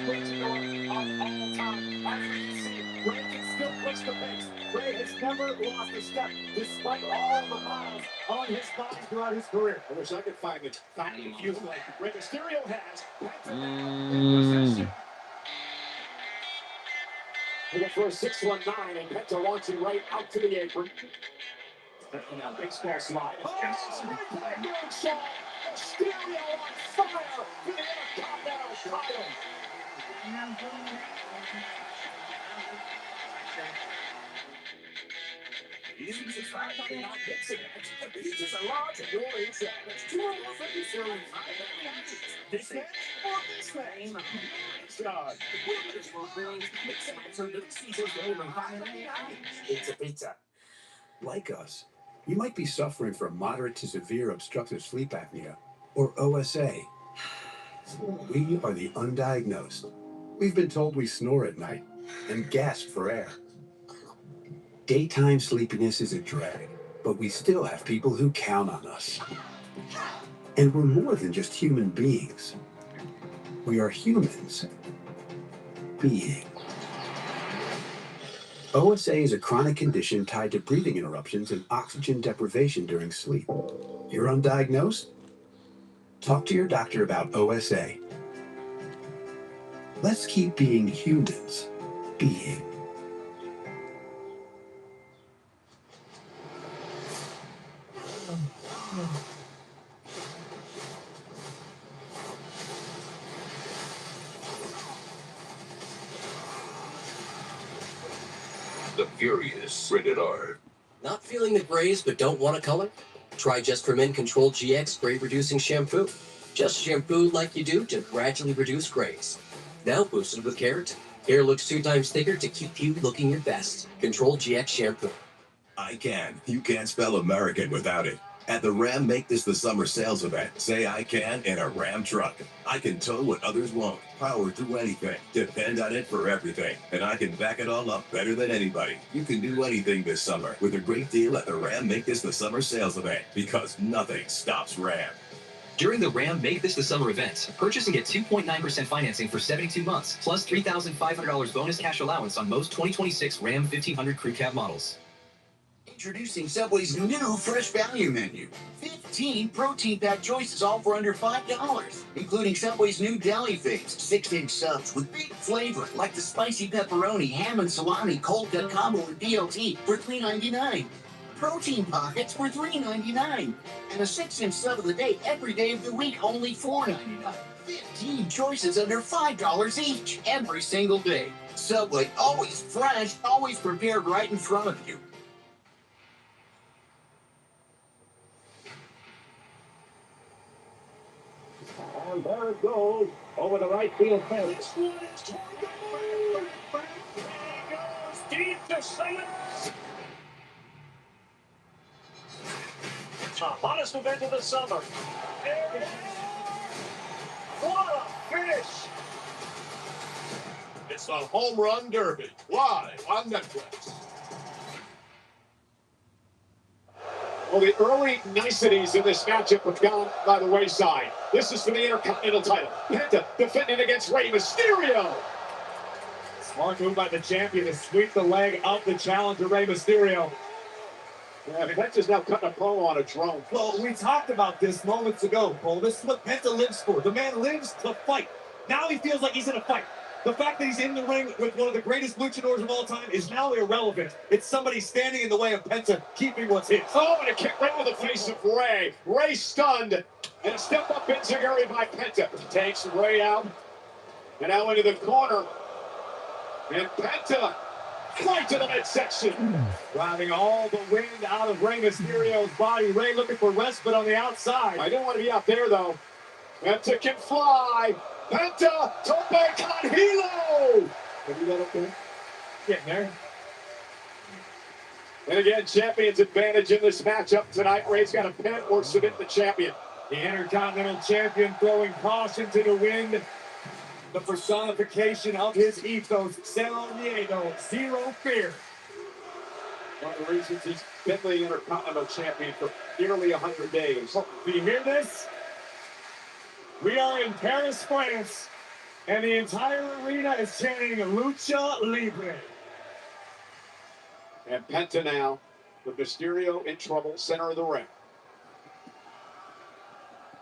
of all time. As you can see, Rey can still push the pace. Rey has never lost a step, despite all the miles on his body throughout his career. I wish I could find it. Finding a few like Rey Mysterio has. Penta in possession. Looking for a 619, and Penta launching right out to the apron. Now, big square slide. Oh, Mysterio on fire for the Intercontinental title. You can subscribe by not mixing it. The pizzas are large and you're inside. It's 2 or more for you serving 5 ounces. This man or this man? God. It's a pizza. Like us, you might be suffering from moderate to severe obstructive sleep apnea, or OSA. We are the undiagnosed. We've been told we snore at night, and gasp for air. Daytime sleepiness is a drag, but we still have people who count on us. And we're more than just human beings. We are humans being. OSA is a chronic condition tied to breathing interruptions and oxygen deprivation during sleep. You're undiagnosed? Talk to your doctor about OSA. Let's keep being humans being. The Furious, rated R. Not feeling the grays but don't want a color? Try Just for Men Control GX Gray Reducing Shampoo. Just shampoo like you do to gradually reduce grays. Now boosted with keratin. Hair looks 2 times thicker to keep you looking your best. Control GX Shampoo. I can. You can't spell American without it. At the Ram Make This the Summer sales event, say I can in a Ram truck. I can tow what others won't, power through anything, depend on it for everything, and I can back it all up better than anybody. You can do anything this summer with a great deal at the Ram Make This the Summer sales event, because nothing stops Ram. During the Ram Make This the Summer event, purchase and get 2.9% financing for 72 months, plus $3,500 bonus cash allowance on most 2026 Ram 1500 Crew Cab models. Introducing Subway's new fresh value menu. 15 protein-packed choices, all for under $5, including Subway's new Deli Figs, 6-inch subs with big flavor, like the spicy pepperoni, ham and salami, cold cut combo with BLT for $3.99. Protein pockets for $3.99. And a 6-inch sub of the day every day of the week, only $4.99. 15 choices under $5 each, every single day. Subway, always fresh, always prepared right in front of you. And there it goes over the right field fence. This one is toward the moon. He goes deep to center. The hottest event of the summer. There it is. What a finish! It's a home run derby. Live on Netflix. Well, the early niceties in this matchup have gone by the wayside. This is for the Intercontinental title. Penta defending against Rey Mysterio. Smart move by the champion to sweep the leg of the challenger, Rey Mysterio. Yeah, Penta's now cutting a promo on a drone. Well, we talked about this moments ago, Cole. This is what Penta lives for. The man lives to fight. Now he feels like he's in a fight. The fact that he's in the ring with one of the greatest luchadors of all time is now irrelevant. It's somebody standing in the way of Penta keeping what's his. Oh, and a kick right to the face of Rey. Rey stunned. And a step-up enziguri by Penta. Takes Rey out. And now into the corner. And Penta right to the midsection. Driving all the wind out of Rey Mysterio's body. Rey looking for respite on the outside. I didn't want to be out there, though. Penta can fly. Penta, tope con hilo. Have you got up there? Getting there. And again, champion's advantage in this matchup tonight. Rey's got to pin or submit the champion. The Intercontinental Champion throwing caution to the wind. The personification of his ethos, Cero Miedo, zero fear. One of the reasons he's been the Intercontinental Champion for nearly 100 days. Do you hear this? We are in Paris, France, and the entire arena is chanting Lucha Libre. And Penta now, with Mysterio in trouble, center of the ring.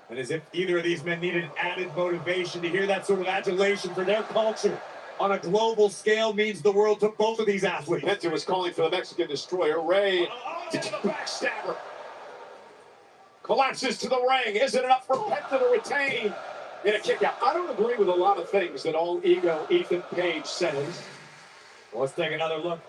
And as if either of these men needed added motivation to hear that sort of adulation for their culture on a global scale means the world to both of these athletes. Penta was calling for the Mexican Destroyer. Rey to the backstabber. Collapses to the ring. Isn't enough for Penta to retain. In a kick out. I don't agree with a lot of things that All Ego Ethan Page says. Well, let's take another look.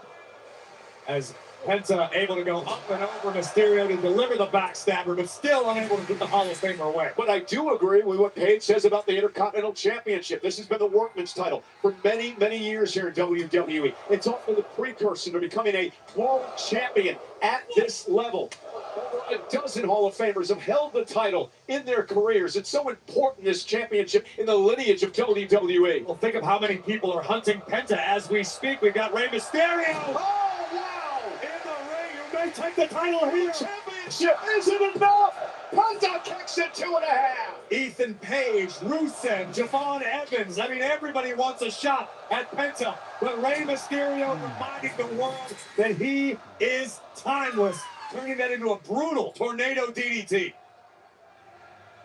As Penta able to go up and over Mysterio to deliver the backstabber, but still unable to get the Hall of Famer away. But I do agree with what Page says about the Intercontinental Championship. This has been the workman's title for many, many years here in WWE. It's often the precursor to becoming a world champion at this level. Over a dozen Hall of Famers have held the title in their careers. It's so important, this championship, in the lineage of WWE. Well, think of how many people are hunting Penta as we speak. We've got Rey Mysterio. Oh, wow! In the ring, who may take the title here. Championship isn't enough! Penta kicks it 2.5. Ethan Page, Rusev, Javon Evans. I mean, everybody wants a shot at Penta. But Rey Mysterio reminding the world that he is timeless, turning that into a brutal tornado DDT.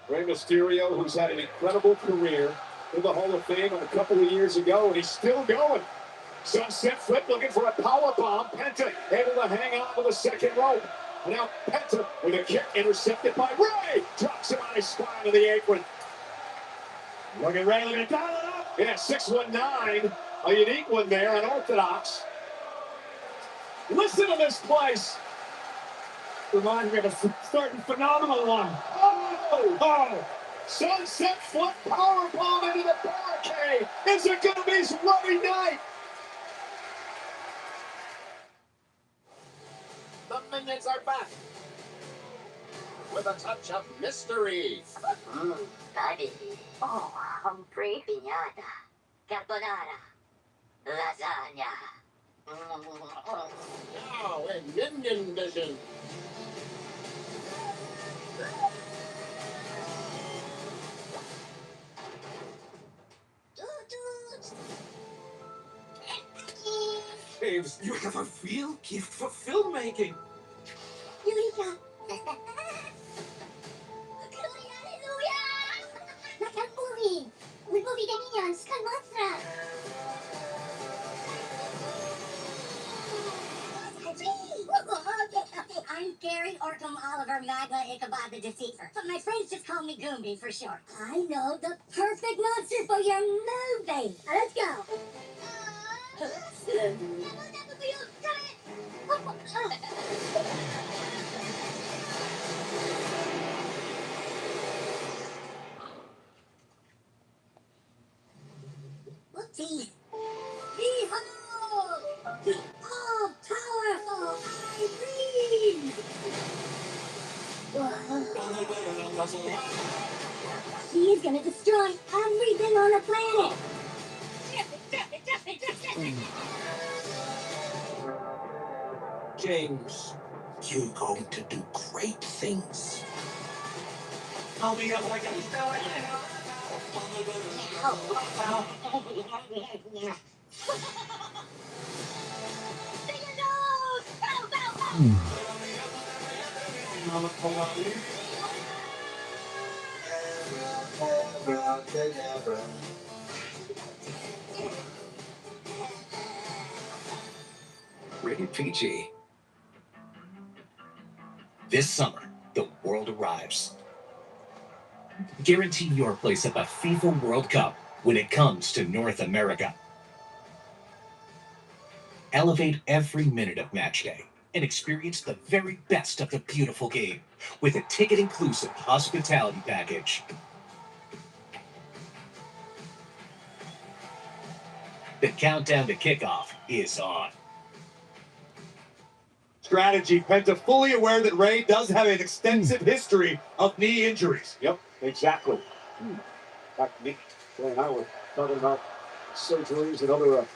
Rey Mysterio, who's had an incredible career in the Hall of Fame a couple of years ago, and he's still going. Sunset flip, looking for a power bomb. Penta able to hang on to the second rope. And now Penta with a kick intercepted by Rey. Drops him on his spine to the apron. Look at Rey, looking to dial it up. Yeah, 619, a unique one there, unorthodox. Listen to this place. Reminds me of a starting phenomenal one. Oh! Sunset flip power bomb into the barricade. Is it going to be his rubby night? The Minions are back with a touch of mystery. Daddy. Oh, Humphrey. Piñata. Carbonara. Lasagna. Now in Minion Vision. Figs, you have a real gift for filmmaking. Eureka! Like a movie! Un movie de Minions con monsters! I'm Gary Orcom Oliver Magna Ichabod the Deceiver, but my friends just call me Goomby for short. I know the perfect monster for your movie! Let's go! Whoopsies! Behold! The all-powerful Irene! She is gonna destroy everything on the planet! James, you're going to do great things. I'll be up like a Rated PG. This summer, the world arrives. Guarantee your place at the FIFA World Cup when it comes to North America. Elevate every minute of match day and experience the very best of the beautiful game with a ticket-inclusive hospitality package. The countdown to kickoff is on. Strategy. Penta fully aware that Rey does have an extensive history of knee injuries. Yep, exactly. Back to me. Ray and I were talking about surgeries and other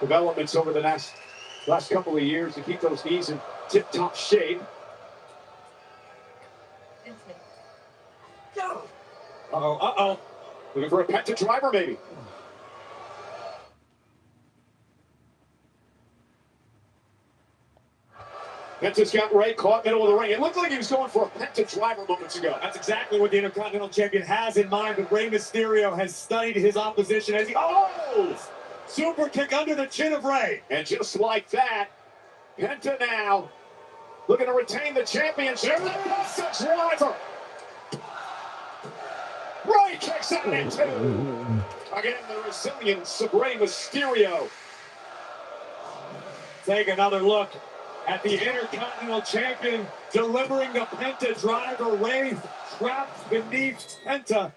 developments over the last couple of years to keep those knees in tip-top shape. Uh-oh. Looking for a Penta driver, maybe. Penta's got Rey caught middle of the ring. It looked like he was going for a Penta driver moments ago. That's exactly what the Intercontinental Champion has in mind, but Rey Mysterio has studied his opposition as he... Oh! Super kick under the chin of Rey. And just like that, Penta now looking to retain the championship. Penta driver. Rey kicks out at two. Again, the resilience of Rey Mysterio. Take another look at the Intercontinental Champion delivering the Penta driver. Rey trapped beneath Penta.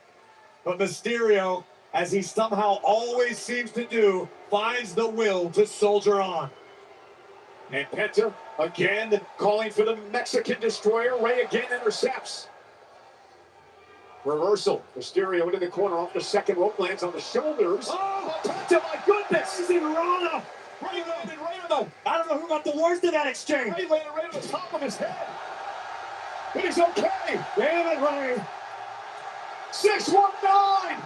But Mysterio, as he somehow always seems to do, finds the will to soldier on. And Penta again calling for the Mexican destroyer. Rey again intercepts. Reversal. Mysterio into the corner off the second rope, lands on the shoulders. Oh, Penta, my goodness! This is in Rana. Rey landed right on the... I don't know who got the worst of that exchange. Rey landed right on the top of his head. But he's okay. Damn it, Rey. 619.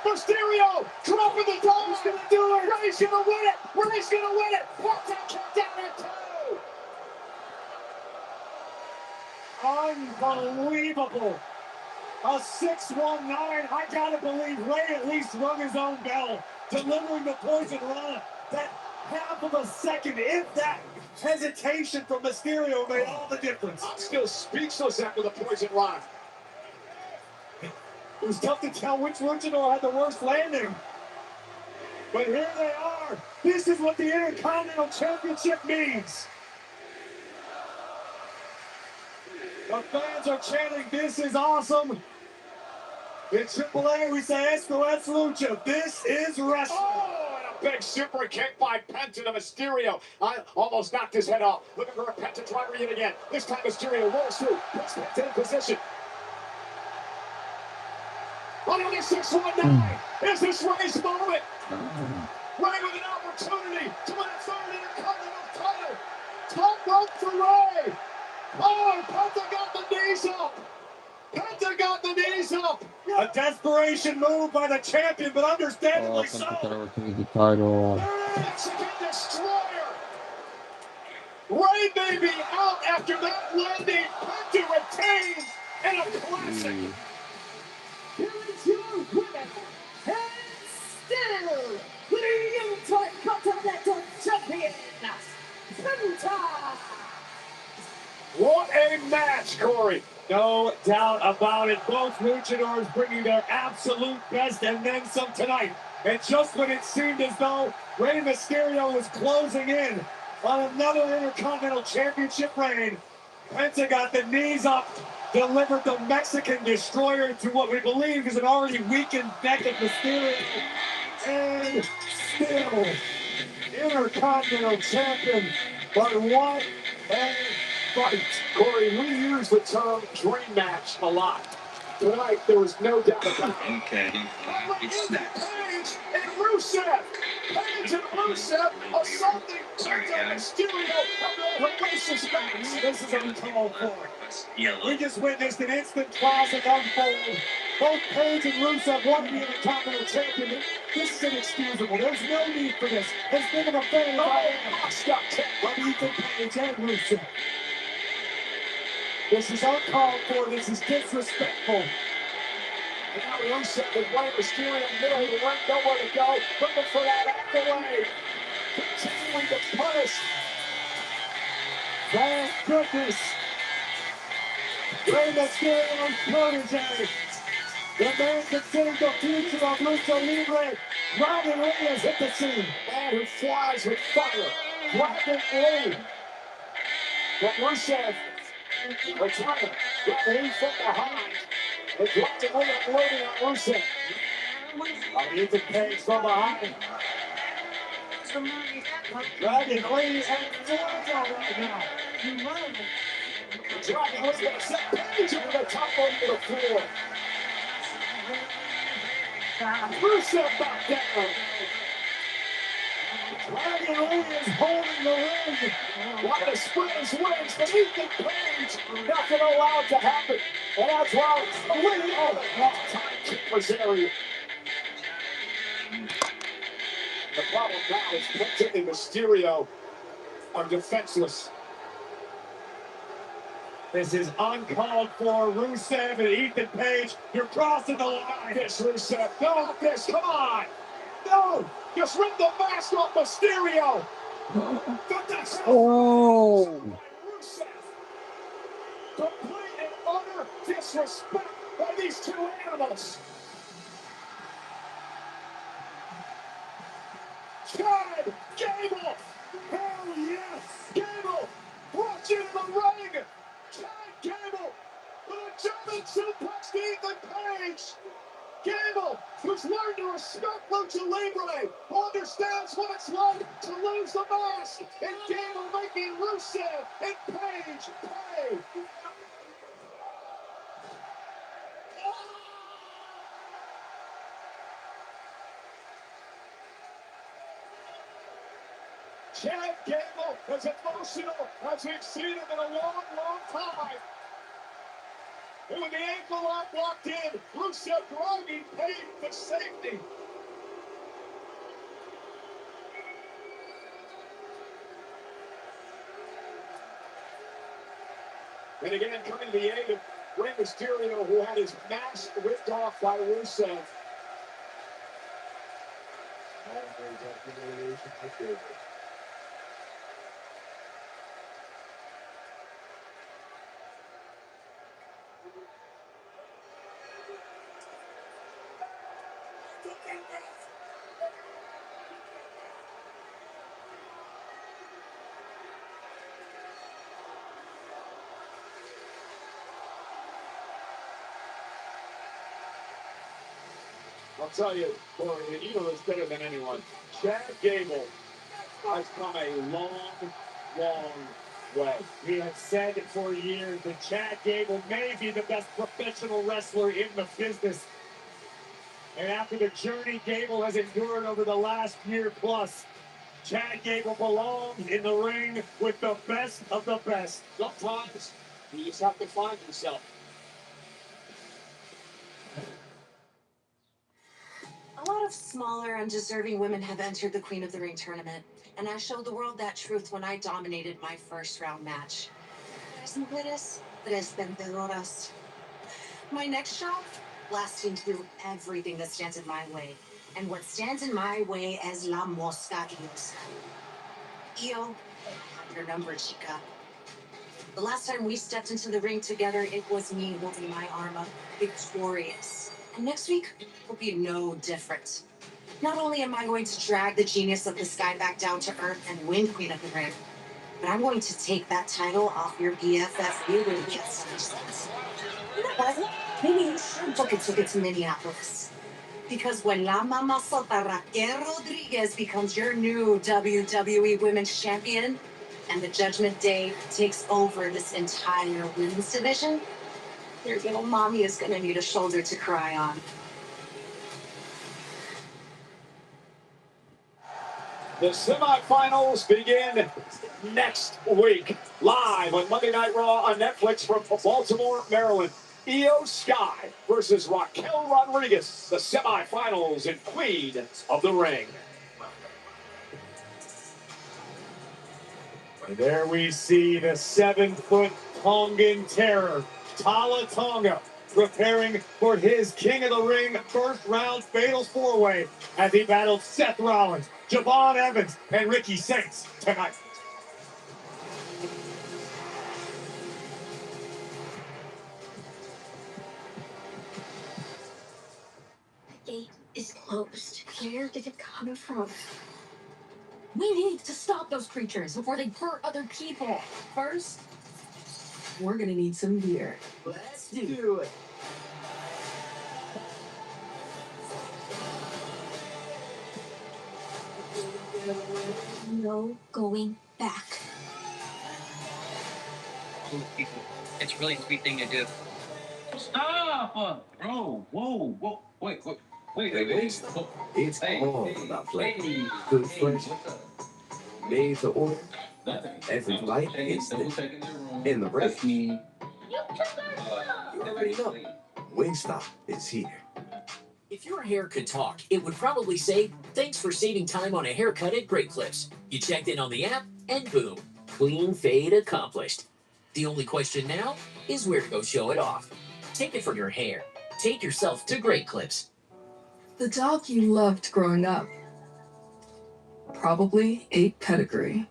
Mysterio dropping the dime. He's gonna do it. Rey's gonna win it. Rey's gonna win it. Watch that kick down at 2. Unbelievable. A 619. I gotta believe Rey at least rung his own bell, delivering the poison rana. That half of a second, if that hesitation from Mysterio made all the difference. I'm still speechless after the poison rana. It was tough to tell which luchador had the worst landing. But here they are. This is what the Intercontinental Championship means. The fans are chanting, "This is awesome." In AAA, we say, "Esto es lucha." This is wrestling. Oh, and a big super kick by Penta to Mysterio. I almost knocked his head off. Looking for a Penta driver yet again. This time Mysterio rolls through. Puts Penta in position. Another 619. Is this Rey's moment? Rey with an opportunity to win a third Intercontinental title. Top rope for Rey. Oh, Penta got the knees up. Penta got the knees up. A desperation move by the champion, but understandably so. Mexican destroyer. Rey may be out after that landing. Penta retains in a classic. Here is your winner, and still the Intercontinental Champion, Penta. What a match, Corey. No doubt about it. Both luchadors bringing their absolute best and then some tonight. And just when it seemed as though Rey Mysterio was closing in on another Intercontinental Championship reign, Penta got the knees up, delivered the Mexican destroyer to what we believe is an already weakened neck of Mysterio. And still Intercontinental Champion. But what a fight. Corey, we use the term dream match a lot. Tonight, there was no doubt about it. Okay. It's next. Page and Rusev. Page and Rusev assaulting Penta Mysterio of the racist match. This is uncalled for. We just witnessed an instant classic unfold. Both Page and Rusev want to be Intercontinental Champion. This is inexcusable. There's no need for this. As big of a fan as I am, stop from Ethan Page and Rusev. This is uncalled for. This is disrespectful. And now Rusev with Rey Mysterio middle of the ring, nowhere to go. Looking for that out the way. Continuing to punish. Thank goodness. Rey Mysterio's protege. The man considered the future of Lucha Libre. Dragon Lee has hit the scene. Man who flies with fire. Dragon Lee. But Rusev returning. Dragon Lee from behind. The Dragon Lee unloading on Rusev. Ethan Page from behind. Dragon Lee and Georgia right now. Dragon Lee's going to set Page into the top of the floor. Rusev back down. Dragon Lee is holding the ring. Want to spread his wings, but Ethan Page not going to allow it to happen. And that's why Lee on the timekeeper's area. The problem now is Penta and Mysterio are defenseless. This is uncalled for. Rusev and Ethan Page, you're crossing the line. This Rusev, no, this, come on. No, just rip the mask off Mysterio. Oh. Rusev. Complete and utter disrespect by these two animals. Chad Gable. Hell yes. Gable brought you to the ring. Chad Gable with a German suplex to Ethan Page. Gable, who's learned to respect Lucha Libre, who understands what it's like to lose the mask, and Gable making Rusev and Page pay. Chad Gable is emotional as we've seen him in a long, long time. And with the ankle lock locked in, Rusev driving Page to safety. And again, coming to the aid of Rey Mysterio, who had his mask ripped off by Rusev. I'll tell you, Corey, you know this better than anyone. Chad Gable has come a long, long way. We have said it for years that Chad Gable may be the best professional wrestler in the business. And after the journey Gable has endured over the last year plus, Chad Gable belongs in the ring with the best of the best. Sometimes you just have to find yourself. A lot of smaller, undeserving women have entered the Queen of the Ring tournament, and I showed the world that truth when I dominated my first round match. Tres mujeres, tres vencedoras. My next shot, blasting through everything that stands in my way. And what stands in my way is la mosca diosa. Io, your number, chica. The last time we stepped into the ring together, it was me holding my arm up, victorious. And next week will be no different. Not only am I going to drag the genius of the sky back down to earth and win Queen of the Ring, but I'm going to take that title off your BFF you when we get sense. You know what? Maybe you should book a ticket to Minneapolis. Because when La Mamazota Raquel Rodriguez becomes your new WWE Women's Champion, and the Judgment Day takes over this entire women's division, your little mommy is going to need a shoulder to cry on. The semifinals begin next week, live on Monday Night Raw on Netflix from Baltimore, Maryland. Io Sky versus Raquel Rodriguez, the semifinals in Queen of the Ring. And there we see the 7-foot Tongan terror, Tala Tonga, preparing for his King of the Ring first round fatal four-way as he battles Seth Rollins, Javon Evans, and Ricky Saints tonight. The gate is closed. Where did it come from? We need to stop those creatures before they hurt other people. First, we're gonna need some beer. Let's do it. No going back. It's a really sweet thing to do. Stop! Bro, whoa, wait. It's all about flavor. Good flavor. Made to order. Every bite is in the break. You already know. Wingstop is here. If your hair could talk, it would probably say, "Thanks for saving time on a haircut at Great Clips." You checked in on the app, and boom, clean fade accomplished. The only question now is where to go show it off. Take it from your hair. Take yourself to Great Clips. The dog you loved growing up probably ate pedigree.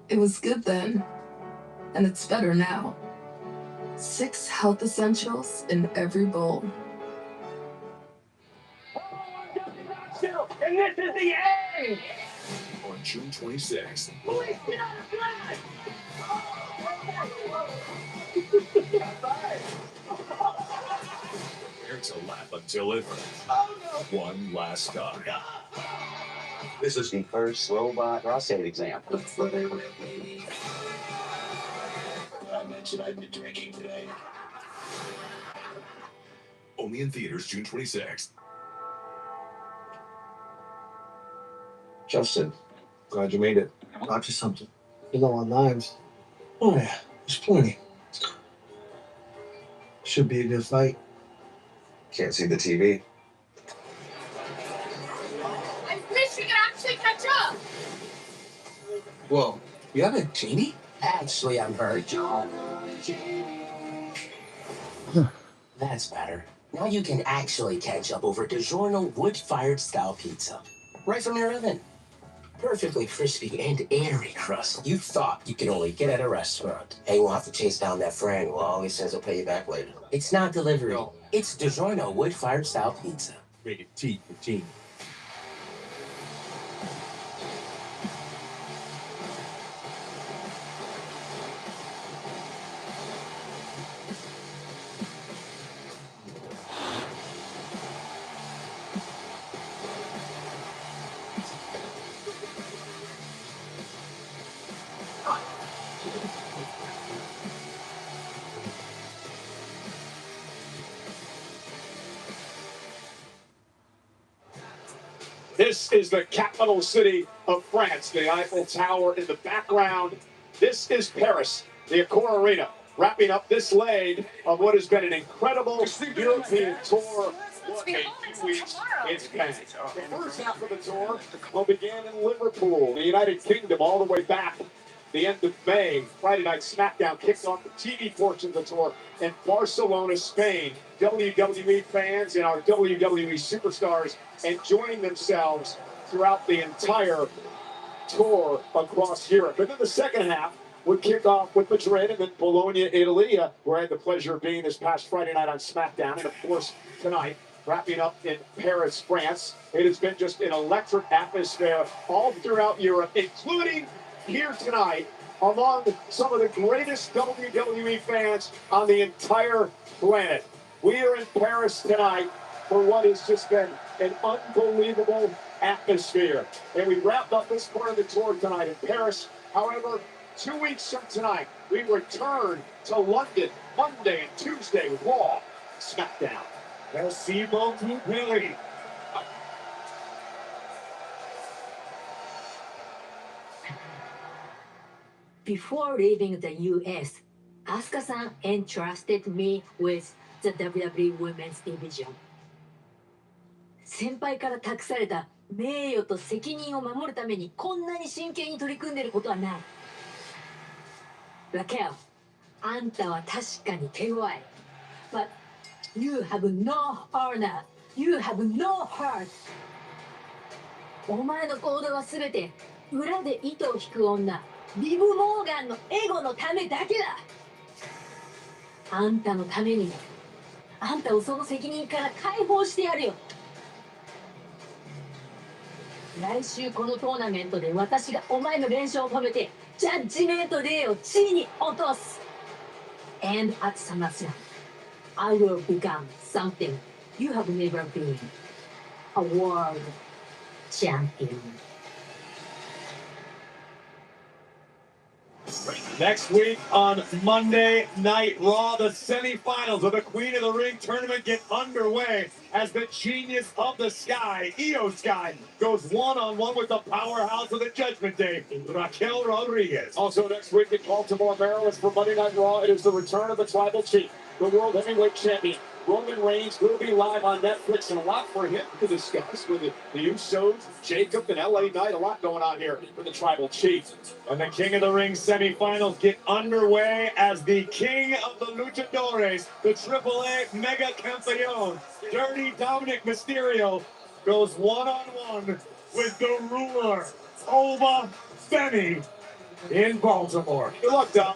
It was good then, and it's better now. 6 health essentials in every bowl. And this is the end! On June 26th. Police, get out of flag! Prepare to laugh until it hurts. One last time. This is the first robot prostate exam. I mentioned I'd be drinking today. Only in theaters June 26th. Justin, glad you made it. Got you something. You know, on knives. Oh yeah, there's plenty. Should be a good fight. Can't see the TV. I wish we could actually catch up. Whoa, you have a genie? Actually, I'm her. That's better. Now you can actually catch up over DiGiorno wood-fired style pizza. Right from your oven. Perfectly crispy and airy crust. You thought you could only get at a restaurant. And we'll have to chase down that friend. Well, he says he'll pay you back later. It's not delivery. No. It's DiGiorno wood-fired style pizza. Rated T for teen. This is the capital city of France, the Eiffel Tower in the background. This is Paris, the Accor Arena, wrapping up this leg of what has been an incredible European tour. What a few weeks it's been. The first half of the tour will begin in Liverpool, the United Kingdom, all the way back the end of May. Friday Night SmackDown kicks off the TV portion of the tour in Barcelona, Spain. WWE fans and our WWE superstars enjoying themselves throughout the entire tour across Europe. And then the second half would kick off with Madrid and then Bologna, Italy, where I had the pleasure of being this past Friday night on SmackDown. And of course, tonight, wrapping up in Paris, France. It has been just an electric atmosphere all throughout Europe, including here tonight among some of the greatest WWE fans on the entire planet. We are in Paris tonight for what has just been an unbelievable atmosphere. And we wrapped up this part of the tour tonight in Paris. However, 2 weeks from tonight, we return to London Monday and Tuesday with Raw, SmackDown. Merci beaucoup, Billy. Before leaving the US, Asuka-san entrusted me with the WWE Women's Division. 先輩から託された名誉と責任を守るためにこんなに真剣に取り組んでいることはない。ラケル、あんたは確かに手強い。But you have no honor. You have no heart. お前の行動は全て裏で糸を引く女、リブ・モーガンのエゴのためだけだ。あんたのために、あんたをその責任から解放してやるよ。来週このトーナメントで私がお前の連勝を止めてジャッジメントデーを地位に落とす。And at SummerSlam, I will become something you have never been. A world champion. Next week on Monday Night Raw, the semifinals of the Queen of the Ring tournament get underway as the Genius of the Sky, Io Sky, goes one-on-one with the powerhouse of the Judgment Day, Raquel Rodriguez. Also next week in Baltimore, Maryland for Monday Night Raw, it is the return of the Tribal Chief, the World Heavyweight Champion. Roman Reigns will be live on Netflix, and a lot for him to discuss with the Usos, Jacob, and LA Knight. A lot going on here with the Tribal Chief. And the King of the Ring semifinals get underway as the King of the Luchadores, the AAA Mega Campeon, Dirty Dominic Mysterio, goes one-on-one with the ruler, Ova Femi, in Baltimore. Good luck, Dom.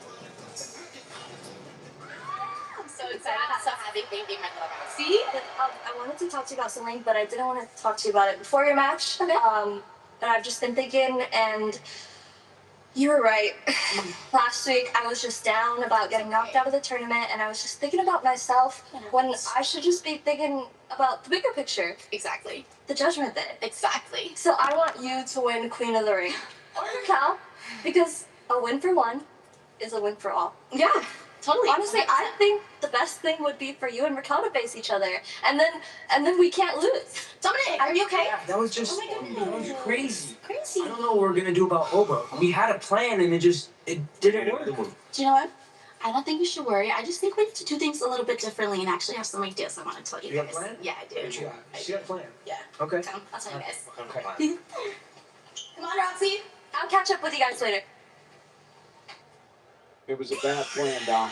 So excited. So happy. Thank you, my love. See, I wanted to talk to you about something, but I didn't want to talk to you about it before your match. Okay. And I've just been thinking, and You were right. Last week, I was just down about getting knocked out of the tournament, and I was just thinking about myself when I should just be thinking about the bigger picture. Exactly. The Judgment Day. Exactly. So I want you to win Queen of the Ring. Or Raquel, because a win for one is a win for all. Yeah, totally. Honestly, I think the best thing would be for you and Raquel to face each other, and then we can't lose. Dominic, are you okay? Yeah, that was just Oh my goodness. that was crazy. Crazy. I don't know what we're gonna do about Oba. We had a plan and it didn't work. Do you know what? I don't think you should worry. I just think we need to do things a little bit differently and actually have some ideas I want to tell you You got a guys. plan? Yeah, I do. What you got? She got a plan. Yeah. Okay. Come, I'll tell you guys. Okay. Come on, Roxy. I'll catch up with you guys later. It was a bad plan, Dom.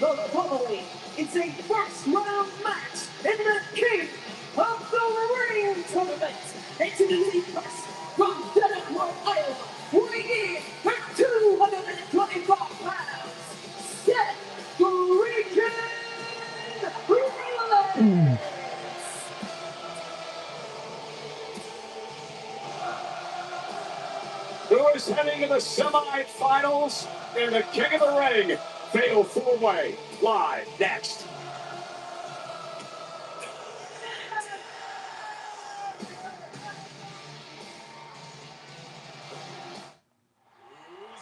The following is a first round match in the King of the Ring tournament. Introducing first from Denver, Iowa, weighing in at 225 pounds, Seth freaking Rollins. Who is heading to the semifinals in the King of the Ring Fatal 4-Way live next.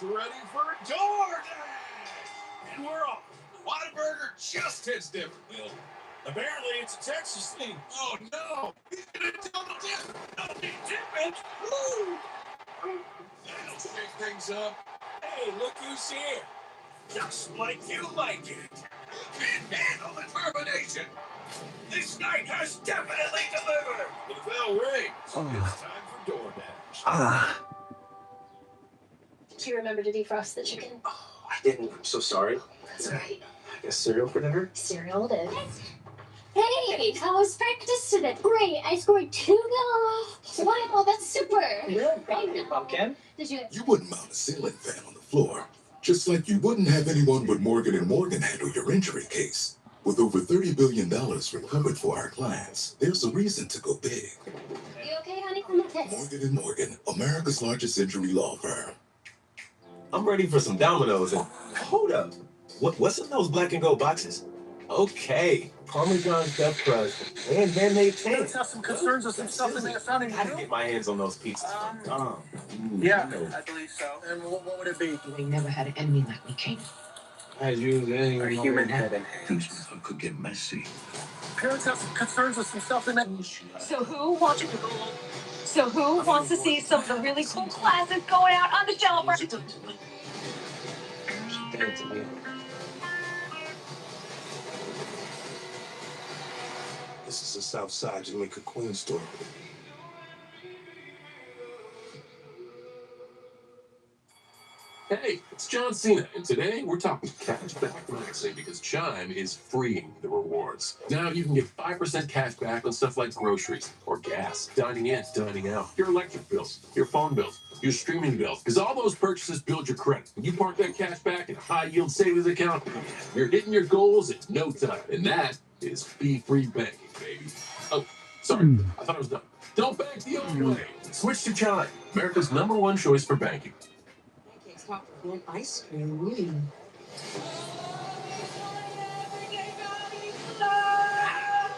Who's ready for DoorDash? And we're off. Whataburger just hits Different. Apparently, it's a Texas thing. Oh no! He's gonna double dip! Double dip it! Woo! That'll shake things up. Hey, look who's here! Just like you like it. You can't handle the termination. This night has definitely delivered. The bell rings. It's time for DoorDash. Do you remember to defrost the chicken? I didn't. I'm so sorry. That's all right. I guess cereal for dinner? Cereal it is. Hey, how was practice today? Great, I scored 2 goals. Wow, that's super. Pumpkin? Did you? You wouldn't mount a ceiling fan on the floor, just like you wouldn't have anyone but Morgan & Morgan handle your injury case. With over $30 billion recovered for our clients, there's a reason to go big. You okay, honey? Morgan & Morgan, America's largest injury law firm. I'm ready for some Domino's and hold up. What's in those black and gold boxes? Okay, Parmesan stuffed crust and handmade pancakes. Have some concerns with some stuff in there sounding. I can get my hands on those pizzas. Yeah, I believe so. And what would it be? We never had an enemy like we came. As usual, Our human head. Things could get messy. Parents have some concerns with some stuff in there. So who wants to see some of the really cool classics going out on the shelf? This is the South Side Jamaica Queen story. Hey, it's John Cena, and today we're talking cash back financing because Chime is freeing the rewards. Now you can get 5% cash back on stuff like groceries or gas, dining in, dining out, your electric bills, your phone bills, your streaming bills, because all those purchases build your credit. When you park that cash back in a high-yield savings account, you're hitting your goals in no time, and that is fee-free banking, baby. Oh, sorry, I thought I was done. Don't bank the old way. Switch to Chime, America's #1 choice for banking. And ice cream.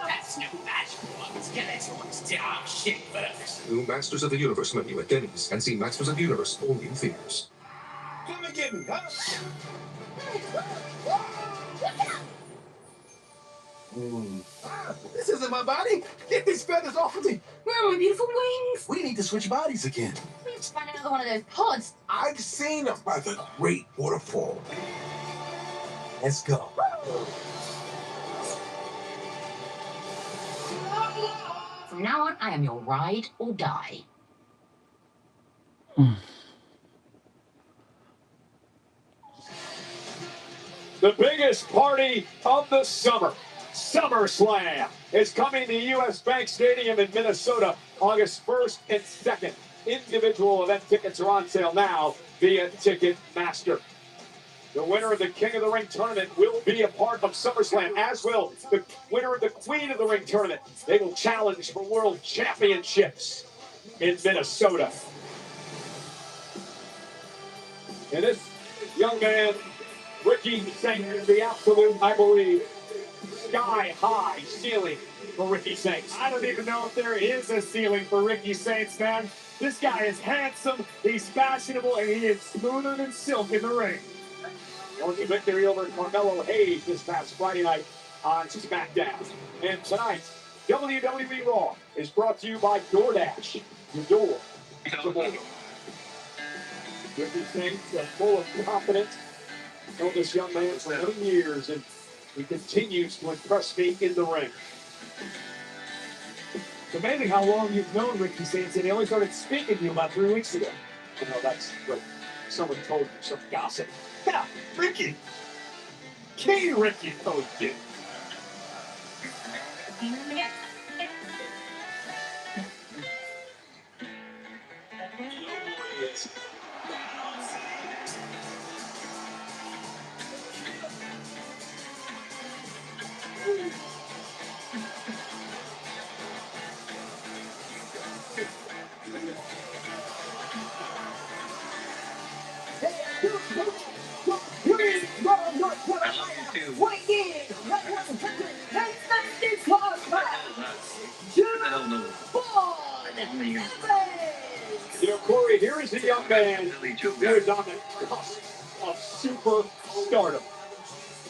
That's no match. Let's get into what's down shit first. New Masters of the Universe menu at Denny's and see Masters of the Universe only in theaters. Come and get me, huh? This isn't my body. Get these feathers off of me. Where are my beautiful wings? We need to switch bodies again. Let's find another one of those pods. I've seen them by the great waterfall. Let's go. From now on, I am your ride or die. The biggest party of the summer, SummerSlam, is coming to U.S. Bank Stadium in Minnesota August 1st and 2nd. Individual event tickets are on sale now via Ticketmaster. The winner of the King of the Ring tournament will be a part of SummerSlam, as will the winner of the Queen of the Ring tournament. They will challenge for world championships in Minnesota. And this young man, Ricky Saints, is the absolute, I believe, sky-high ceiling for Ricky Saints. I don't even know if there is a ceiling for Ricky Saints, man. This guy is handsome, he's fashionable, and he is smoother than silk in the ring. Won the victory over Carmelo Hayes this past Friday night on SmackDown. And tonight, WWE Raw is brought to you by DoorDash. Your door to more. Ricky Saints, full of confidence. I know this young man for many years, and he continues to impress me in the ring. It's amazing how long you've known Ricky Saints, and he only started speaking to you about 3 weeks ago. You know, that's what someone told you, some gossip. Yeah, Ricky. King Ricky told you. You know, Corey, here is a young man who is on the cusp of superstardom.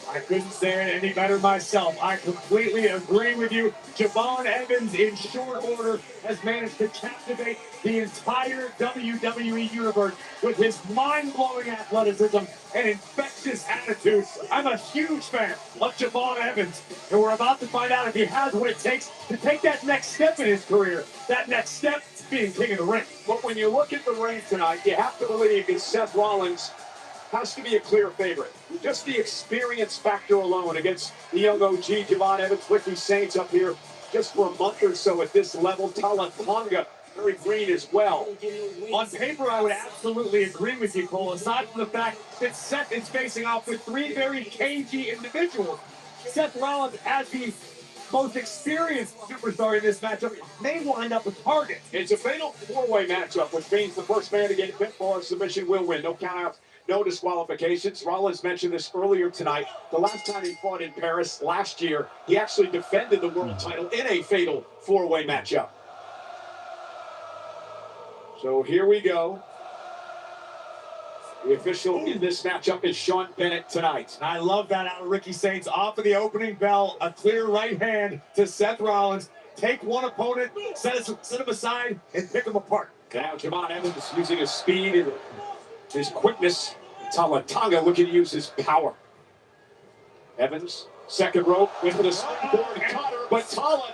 I couldn't say it any better myself. I completely agree with you. Javon Evans, in short order, has managed to captivate the entire WWE universe with his mind-blowing athleticism and infectious attitude. I'm a huge fan of Javon Evans, and we're about to find out if he has what it takes to take that next step in his career. That next step being King of the Ring. But when you look at the ring tonight, you have to believe that Seth Rollins has to be a clear favorite. Just the experience factor alone against the young OG Javon Evans, Ricky Saints up here just for a month or so at this level. Tonga, very green as well. On paper, I would absolutely agree with you, Cole, aside from the fact that Seth is facing off with 3 very cagey individuals. Seth Rollins, as the most experienced superstar in this matchup, may wind up a target. It's a fatal 4-way matchup, which means the first man to get hit for a submission will win. No countouts, no disqualifications. Rollins mentioned this earlier tonight. The last time he fought in Paris last year, he actually defended the world title in a fatal 4-way matchup. So here we go. The official in this matchup is Sean Bennett tonight. I love that out of Ricky Saints. Off of the opening bell, a clear right hand to Seth Rollins. Take one opponent, set him aside, and pick him apart. Now Javon Evans using his speed and his quickness. Tonga looking to use his power. Evans, second rope, with the springboard cutter, but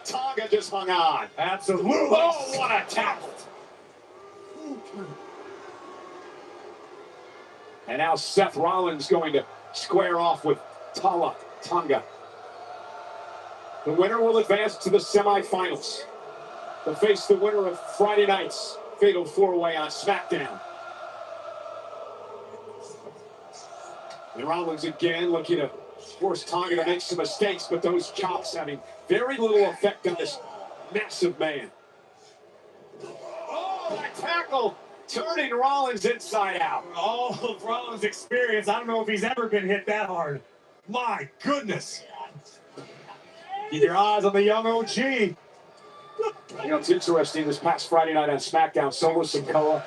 Tonga just hung on. Absolutely. Oh, what a tackle. And now Seth Rollins going to square off with Tonga. The winner will advance to the semifinals to face the winner of Friday night's fatal 4-way on SmackDown. And Rollins again looking to force Tonga to make some mistakes, but those chops having very little effect on this massive man. Oh, that tackle turning Rollins inside out. All of Rollins' experience, I don't know if he's ever been hit that hard. My goodness. Keep your eyes on the young OG. You know, it's interesting, this past Friday night on SmackDown, Solo Sikoa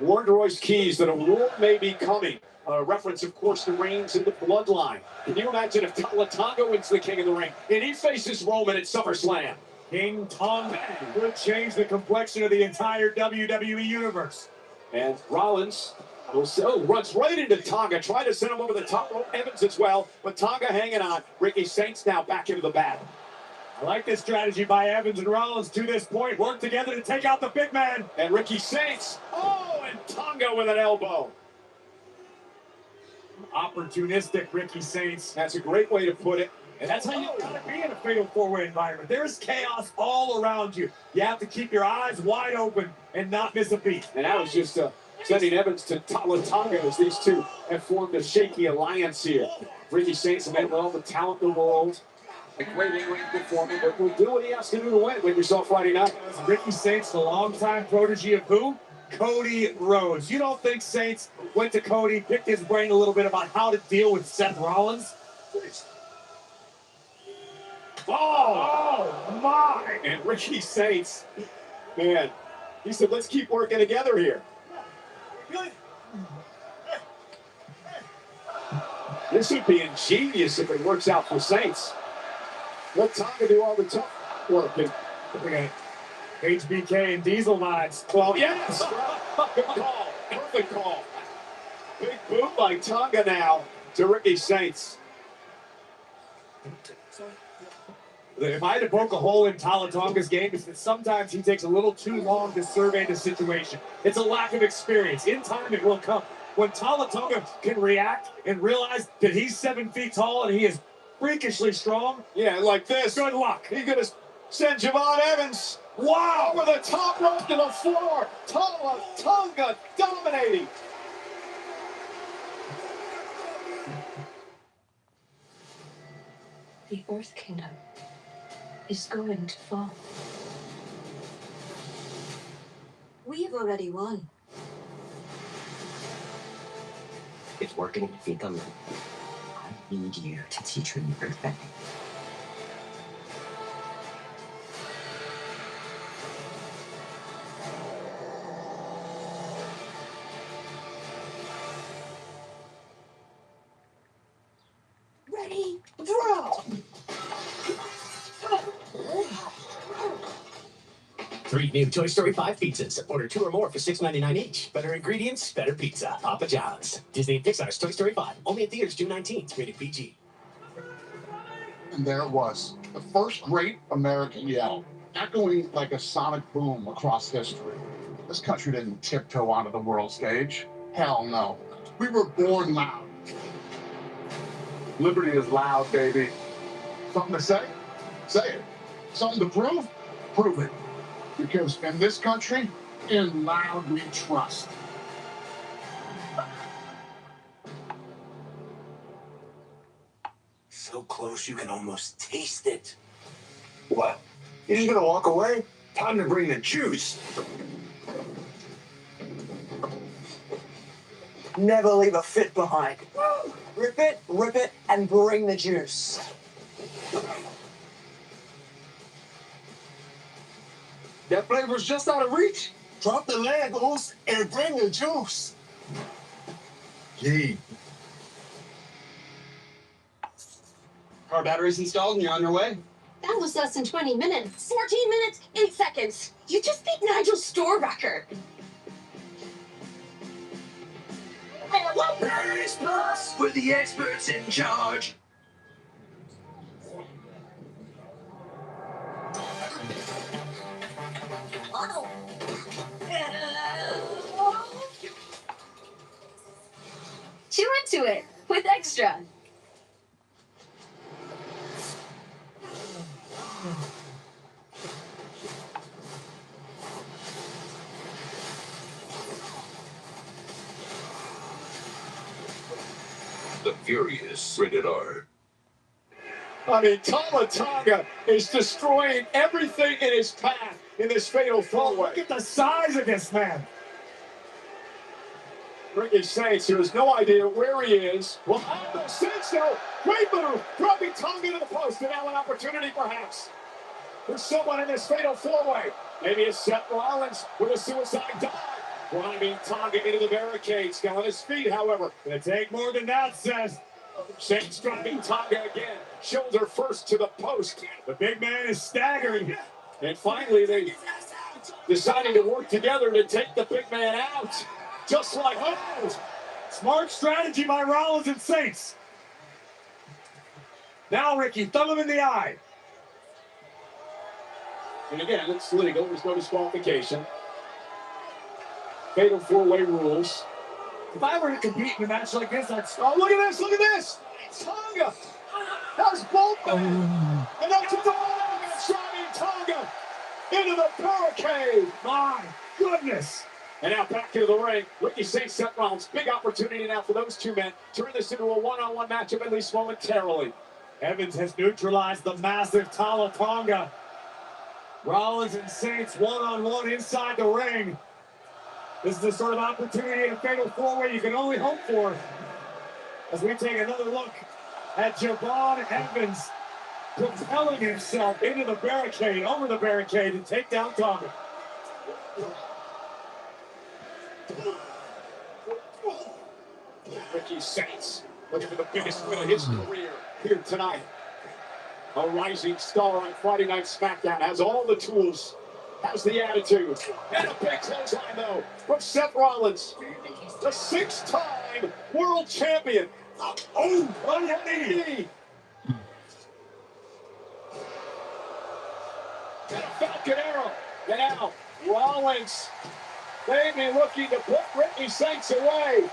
warned Royce Keys that a war may be coming. A reference, of course, to Reigns and the Bloodline. Can you imagine if Tonga wins the King of the Ring and he faces Roman at SummerSlam? King Tonga would change the complexion of the entire WWE universe. And Rollins runs right into Tonga, trying to send him over the top rope. Evans as well, but Tonga hanging on. Ricky Saints now back into the battle. I like this strategy by Evans and Rollins to this point. Work together to take out the big man. And Ricky Saints, and Tonga with an elbow. Opportunistic Ricky Saints. That's a great way to put it. And that's how you gotta be in a fatal four-way environment. There's chaos all around you. You have to keep your eyes wide open and not miss a beat. And that was just sending Evans to Tonga as these two have formed a shaky alliance here. Ricky Saints, a man with all the talent in the world. A great in-ring performer, but will do what he has to do to win, like we saw Friday night. Ricky Saints, the longtime protege of who? Cody Rhodes. You don't think Saints went to Cody, picked his brain a little bit about how to deal with Seth Rollins? Oh my! And Ricky Saints, man, he said, let's keep working together here. This would be ingenious if it works out for Saints. Let Tonga do all the tough work. And HBK and Diesel vibes. Well, yes! Good call. Perfect call. Big boot by Tonga now to Ricky Saints. If I had to poke a hole in Tala Tonga's game, it's that sometimes he takes a little too long to survey the situation. It's a lack of experience. In time, it will come. When Tala Tonga can react and realize that he's 7 feet tall and he is freakishly strong. Yeah, like this. Good luck. He's going to send Javon Evans. Wow! Over the top rope to the floor. Tala Tonga dominating. The Earth Kingdom is going to fall. We've already won. If we're gonna defeat them, I need you to teach me everything. Ready, draw! 3 new Toy Story 5 pizzas. Order 2 or more for $6.99 each. Better ingredients, better pizza. Papa John's. Disney and Pixar's Toy Story 5. Only in theaters June 19th. Rated PG. And there it was. The first great American yell. Echoing like a sonic boom across history. This country didn't tiptoe onto the world stage. Hell no. We were born loud. Liberty is loud, baby. Something to say? Say it. Something to prove? Prove it. Because in this country, in loud we trust. So close you can almost taste it. What? You're just gonna walk away? Time to bring the juice. Never leave a fit behind. Rip it, and bring the juice. That flavor's just out of reach. Drop the Legos and bring the juice. Gee. Car batteries installed and you're on your way. That was less than 20 minutes. 14 minutes, 8 seconds. You just beat Nigel's store record. Paradise Plus, we're the experts in charge. Chew into it with extra. The Furious, rated R. I mean, Tala Tonga is destroying everything in his path in this fatal four-way. Look at the size of this man. Ricky Saints, who has no idea where he is. Well, Saints, though, great move, dropping Tonga to the post, and now an opportunity, perhaps, for someone in this fatal four-way. Maybe it's Seth Rollins with a suicide dive. Climbing Tonga into the barricades, still on his feet, however. Gonna take more than that, Seth. Saints dropping Tonga again. Shoulder first to the post. The big man is staggering. And finally, they deciding to work together to take the big man out. Just like that. Smart strategy by Rollins and Saints. Now, Ricky, thumb him in the eye. And again, it's legal. There's no disqualification. Fatal four-way rules. If I were to compete in a match like this, I'd... Oh, look at this, look at this! Tonga! That's both men! And that's the driving Tonga into the barricade! My goodness! And now back into the ring. Ricky St. Seth Rollins. Big opportunity now for those two men. Turn this into a one-on-one matchup at least momentarily. Evans has neutralized the massive Tonga. Rollins and Saints one-on-one inside the ring. This is the sort of opportunity in a fatal four-way you can only hope for. As we take another look at Javon Evans propelling himself into the barricade, over the barricade, to take down Tonga. Ricky Saints looking for the biggest win of his career here tonight. A rising star on Friday Night SmackDown, has all the tools, has the attitude, and a big clothesline though from Seth Rollins, the 6-time world champion. Oh, what a knee! And a Falcon Arrow. And now Rollins, maybe looking to put Ricky Saints away.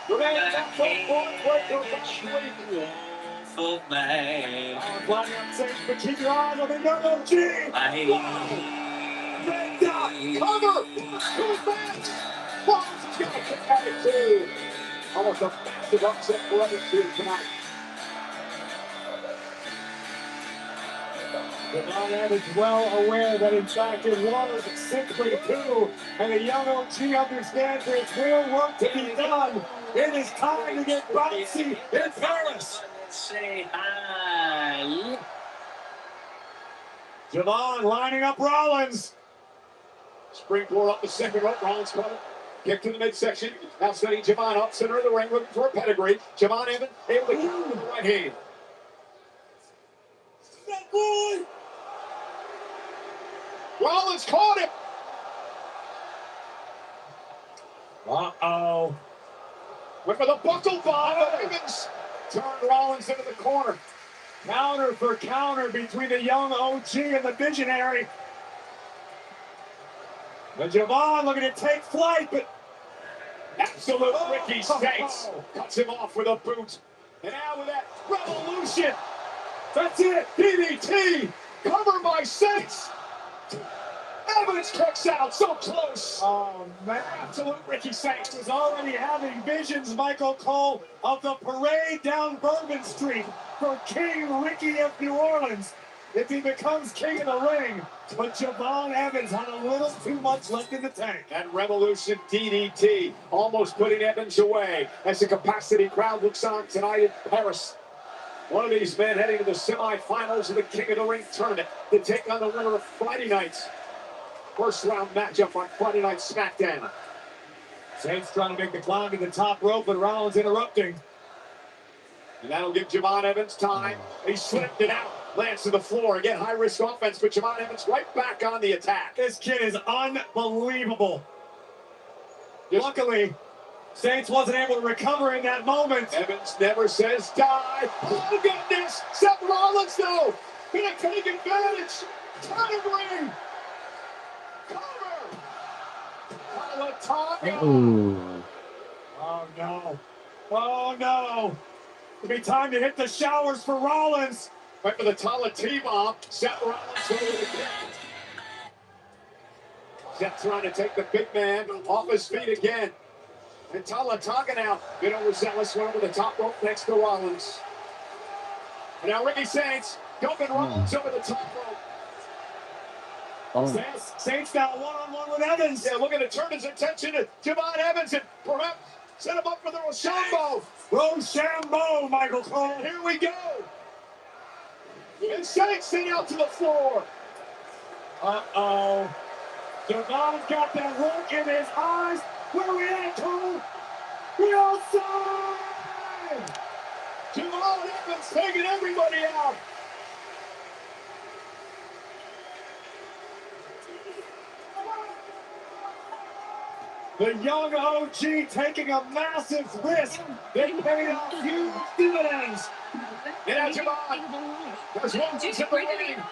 The man is up front for Man. Flying on Saints, but keep your eyes on the WG. Cover! Who's that? Rollins has got a kick at it too. Almost a massive upset for others here tonight. Javon Evans well aware that in fact it was simply two, and the young OG understands there's real work to be done. It is time to get bouncy in Paris. Say hi. Javon lining up Rollins. Springboard up the second rope. Rollins caught it. Kick to the midsection. Now setting Javon up center of the ring, looking for a pedigree. Javon Evans able to counter with the right hand. That boy! Rollins caught him. Uh-oh. Went for the buckle bomb. Evans turned Rollins into the corner. Counter for counter between the young OG and the visionary. And Javon looking to take flight, but absolute Ricky Saints cuts him off with a boot. And now with that revolution. That's it. DDT. Covered by Saints. Evans kicks out. So close. Oh, man. Absolute Ricky Saints was already having visions, Michael Cole, of the parade down Bourbon Street for King Ricky of New Orleans if he becomes king of the ring. But Javon Evans had a little too much left in the tank. And Revolution DDT almost putting Evans away as the capacity crowd looks on tonight in Paris. One of these men heading to the semifinals of the King of the Ring tournament to take on the winner of Friday night's first round matchup on Friday Night SmackDown. Saints trying to make the climb to the top rope, but Rollins interrupting. And that'll give Javon Evans time. He slipped it out. Lands to the floor. Again, high-risk offense, but Javon Evans right back on the attack. This kid is unbelievable. Luckily, Saints wasn't able to recover in that moment. Evans never says die. Oh, goodness. Seth Rollins, though, gonna take advantage. Turn of ring. Cover. Oh, no. Oh, no. It'll be time to hit the showers for Rollins. Went for the Tala T-bomb. Seth Rollins over the kick. Seth trying to take the big man off his feet again. And Tala now, been overzealous, went over the top rope next to Rollins. And now Ricky Saints dumping Rollins over the top rope. Saints now one-on-one with Evans. Yeah, looking to turn his attention to Javon Evans and perhaps set him up for the Rochambeau. Rochambeau, Michael Cole. And here we go. And Saints sent out to the floor. Uh-oh. Javon's got that look in his eyes. Where are we at, Cole? We outside! Javon Evans taking everybody out. The young OG taking a massive risk. They paid off huge dividends. And now Javon has one in the ring.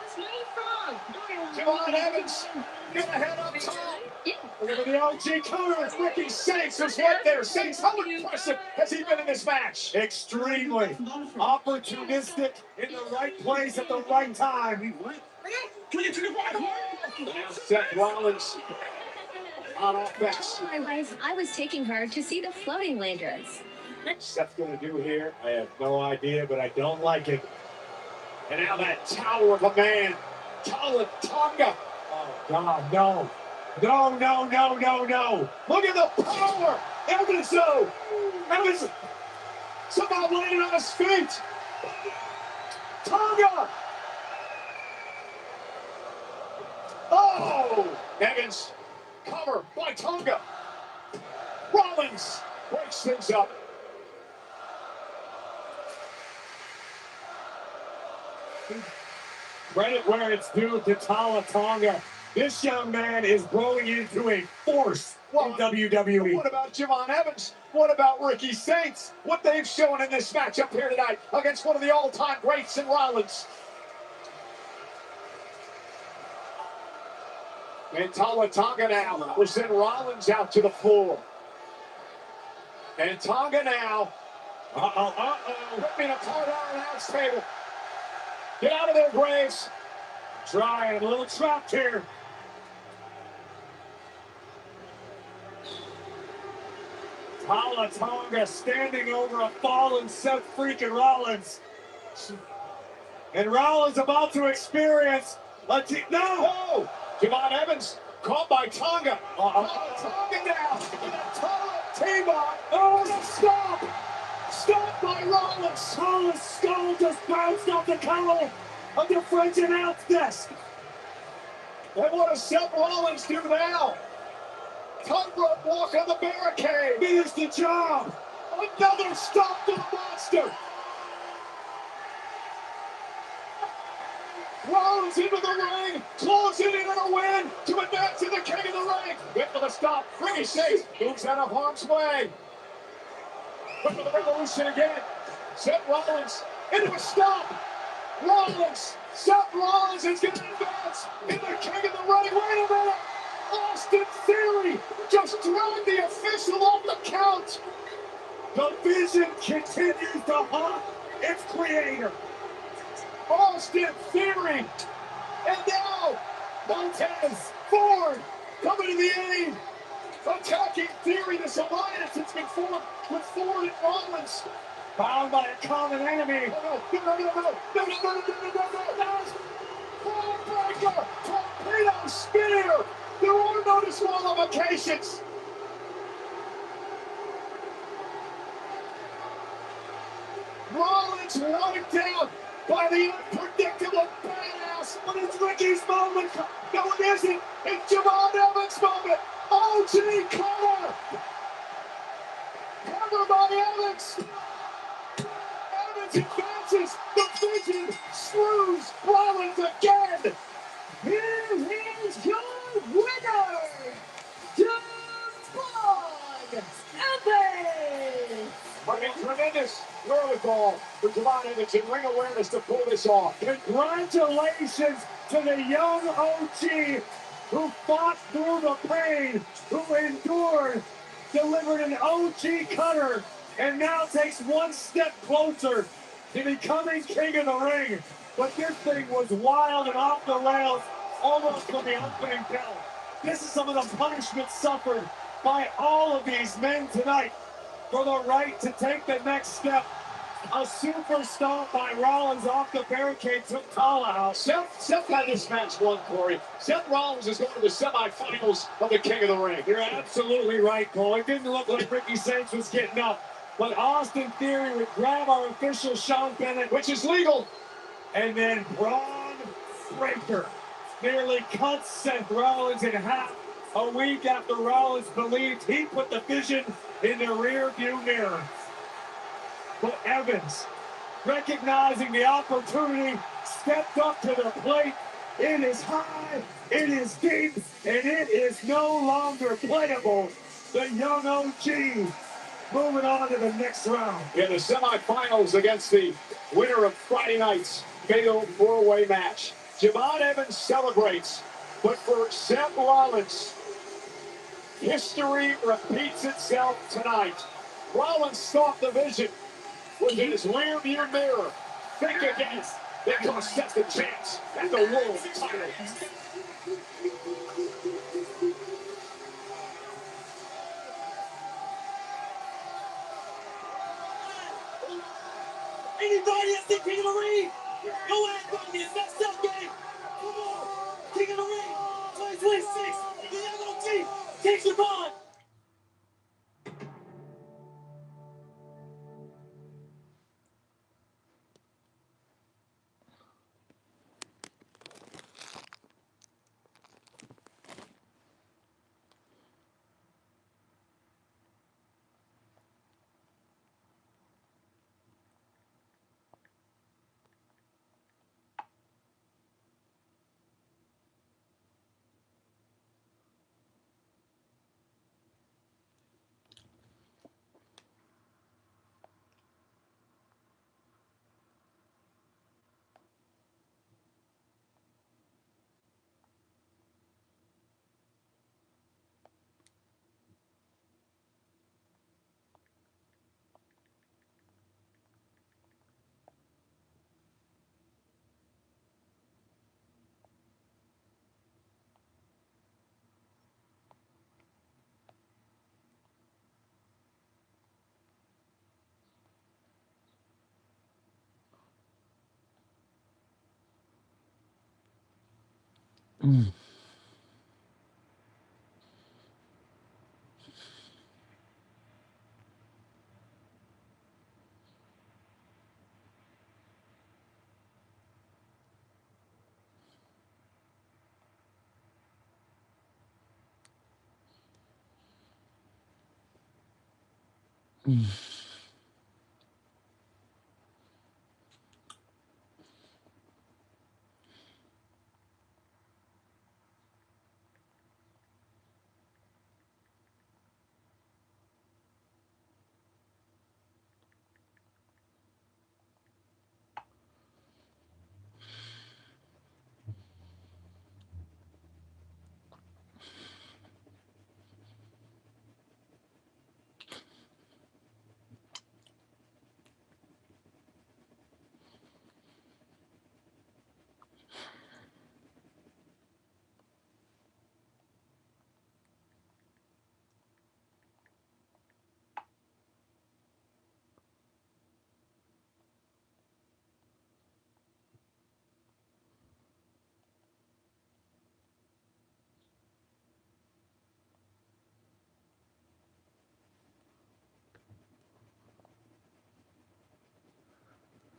Javon Evans gonna head up top. Look at the OG cover. Ricky Saints is right there. Saints, how impressive has he been in this match? Extremely opportunistic in the right place at the right time. Seth Rollins on offense. I was taking her to see the floating lanterns. What's Seth gonna do here? I have no idea, but I don't like it. And now that tower of a man, Tonga. Oh, God, no. No, no, no, no, no. Look at the power. Evans, though. Evans somehow landed on his feet. Tonga. Oh, Evans cover by Tonga. Rollins breaks things up. Credit where it's due to Tonga. This young man is growing into a force in WWE. What about Javon Evans? What about Ricky Saints? What they've shown in this matchup here tonight against one of the all-time greats in Rollins. And Tonga now will send Rollins out to the floor. And Tonga now. Ripping apart our announce table. Get out of there, Graves. Trying a little trapped here. Tonga standing over a fallen Seth freaking Rollins. And Rollins about to experience a no! Javon Evans caught by Tonga. Tonga down. T-Bar. Oh, stop! Stop by Rollins. Rollins' skull just bounced off the collar of the French announce desk. And what does Seth Rollins do now? Tightrope walk on the barricade. Finish the job. Another stop to the monster. Rollins into the ring, closing in on a win to advance to the king of the ring. Wait for the stop. Ricky Saints moves out of harm's way. Look for the revolution again. Seth Rollins into a stop. Seth Rollins is going to advance in the king of the ring. Wait a minute. Austin Theory just dragged the official off the count. The vision continues to haunt its creator. Austin Theory. And now, Montez Ford coming to the aid. Attacking Theory, this alliance that's been formed with Ford and Rollins. Bound by a common enemy. No. Clawbreaker, torpedo spear. There are no disqualifications. Rollins wiped out by the unpredictable badass. But it's Ricky's moment. No, it isn't. It's Javon Evans' moment. OG cover. Cover by Evans. Evans advances. The vision screws Rollins again. Here is your winner, Javon Evans. I mean, tremendous wherewithal for Javon Evans and ring awareness to pull this off. Congratulations to the young OG who fought through the pain, who endured, delivered an OG cutter, and now takes one step closer to becoming king of the ring. But this thing was wild and off the rails, almost from the opening bell. This is some of the punishment suffered by all of these men tonight for the right to take the next step. A super stomp by Rollins off the barricade took Tala out. Seth had this match won, Corey. Seth Rollins is going to the semifinals of the King of the Ring. You're absolutely right, Cole. It didn't look like Ricky Saints was getting up. But Austin Theory would grab our official Sean Bennett, which is legal. And then Braun Breaker nearly cuts Seth Rollins in half a week after Rollins believed he put the vision in the rear view mirror. But Evans, recognizing the opportunity, stepped up to the plate. It is high, it is deep, and it is no longer playable. The young OG moving on to the next round. In the semifinals against the winner of Friday night's fatal four-way match. Javon Evans celebrates But for Seth Rollins, history repeats itself tonight. Rollins thought the vision was in his rearview mirror. Think again. That comes Seth a chance at the world title. Anybody that's the King of the Ring? Go ahead, buddy. It's that stuff game. Come on. King of the Ring 2026. The MLG takes it on.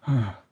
Huh.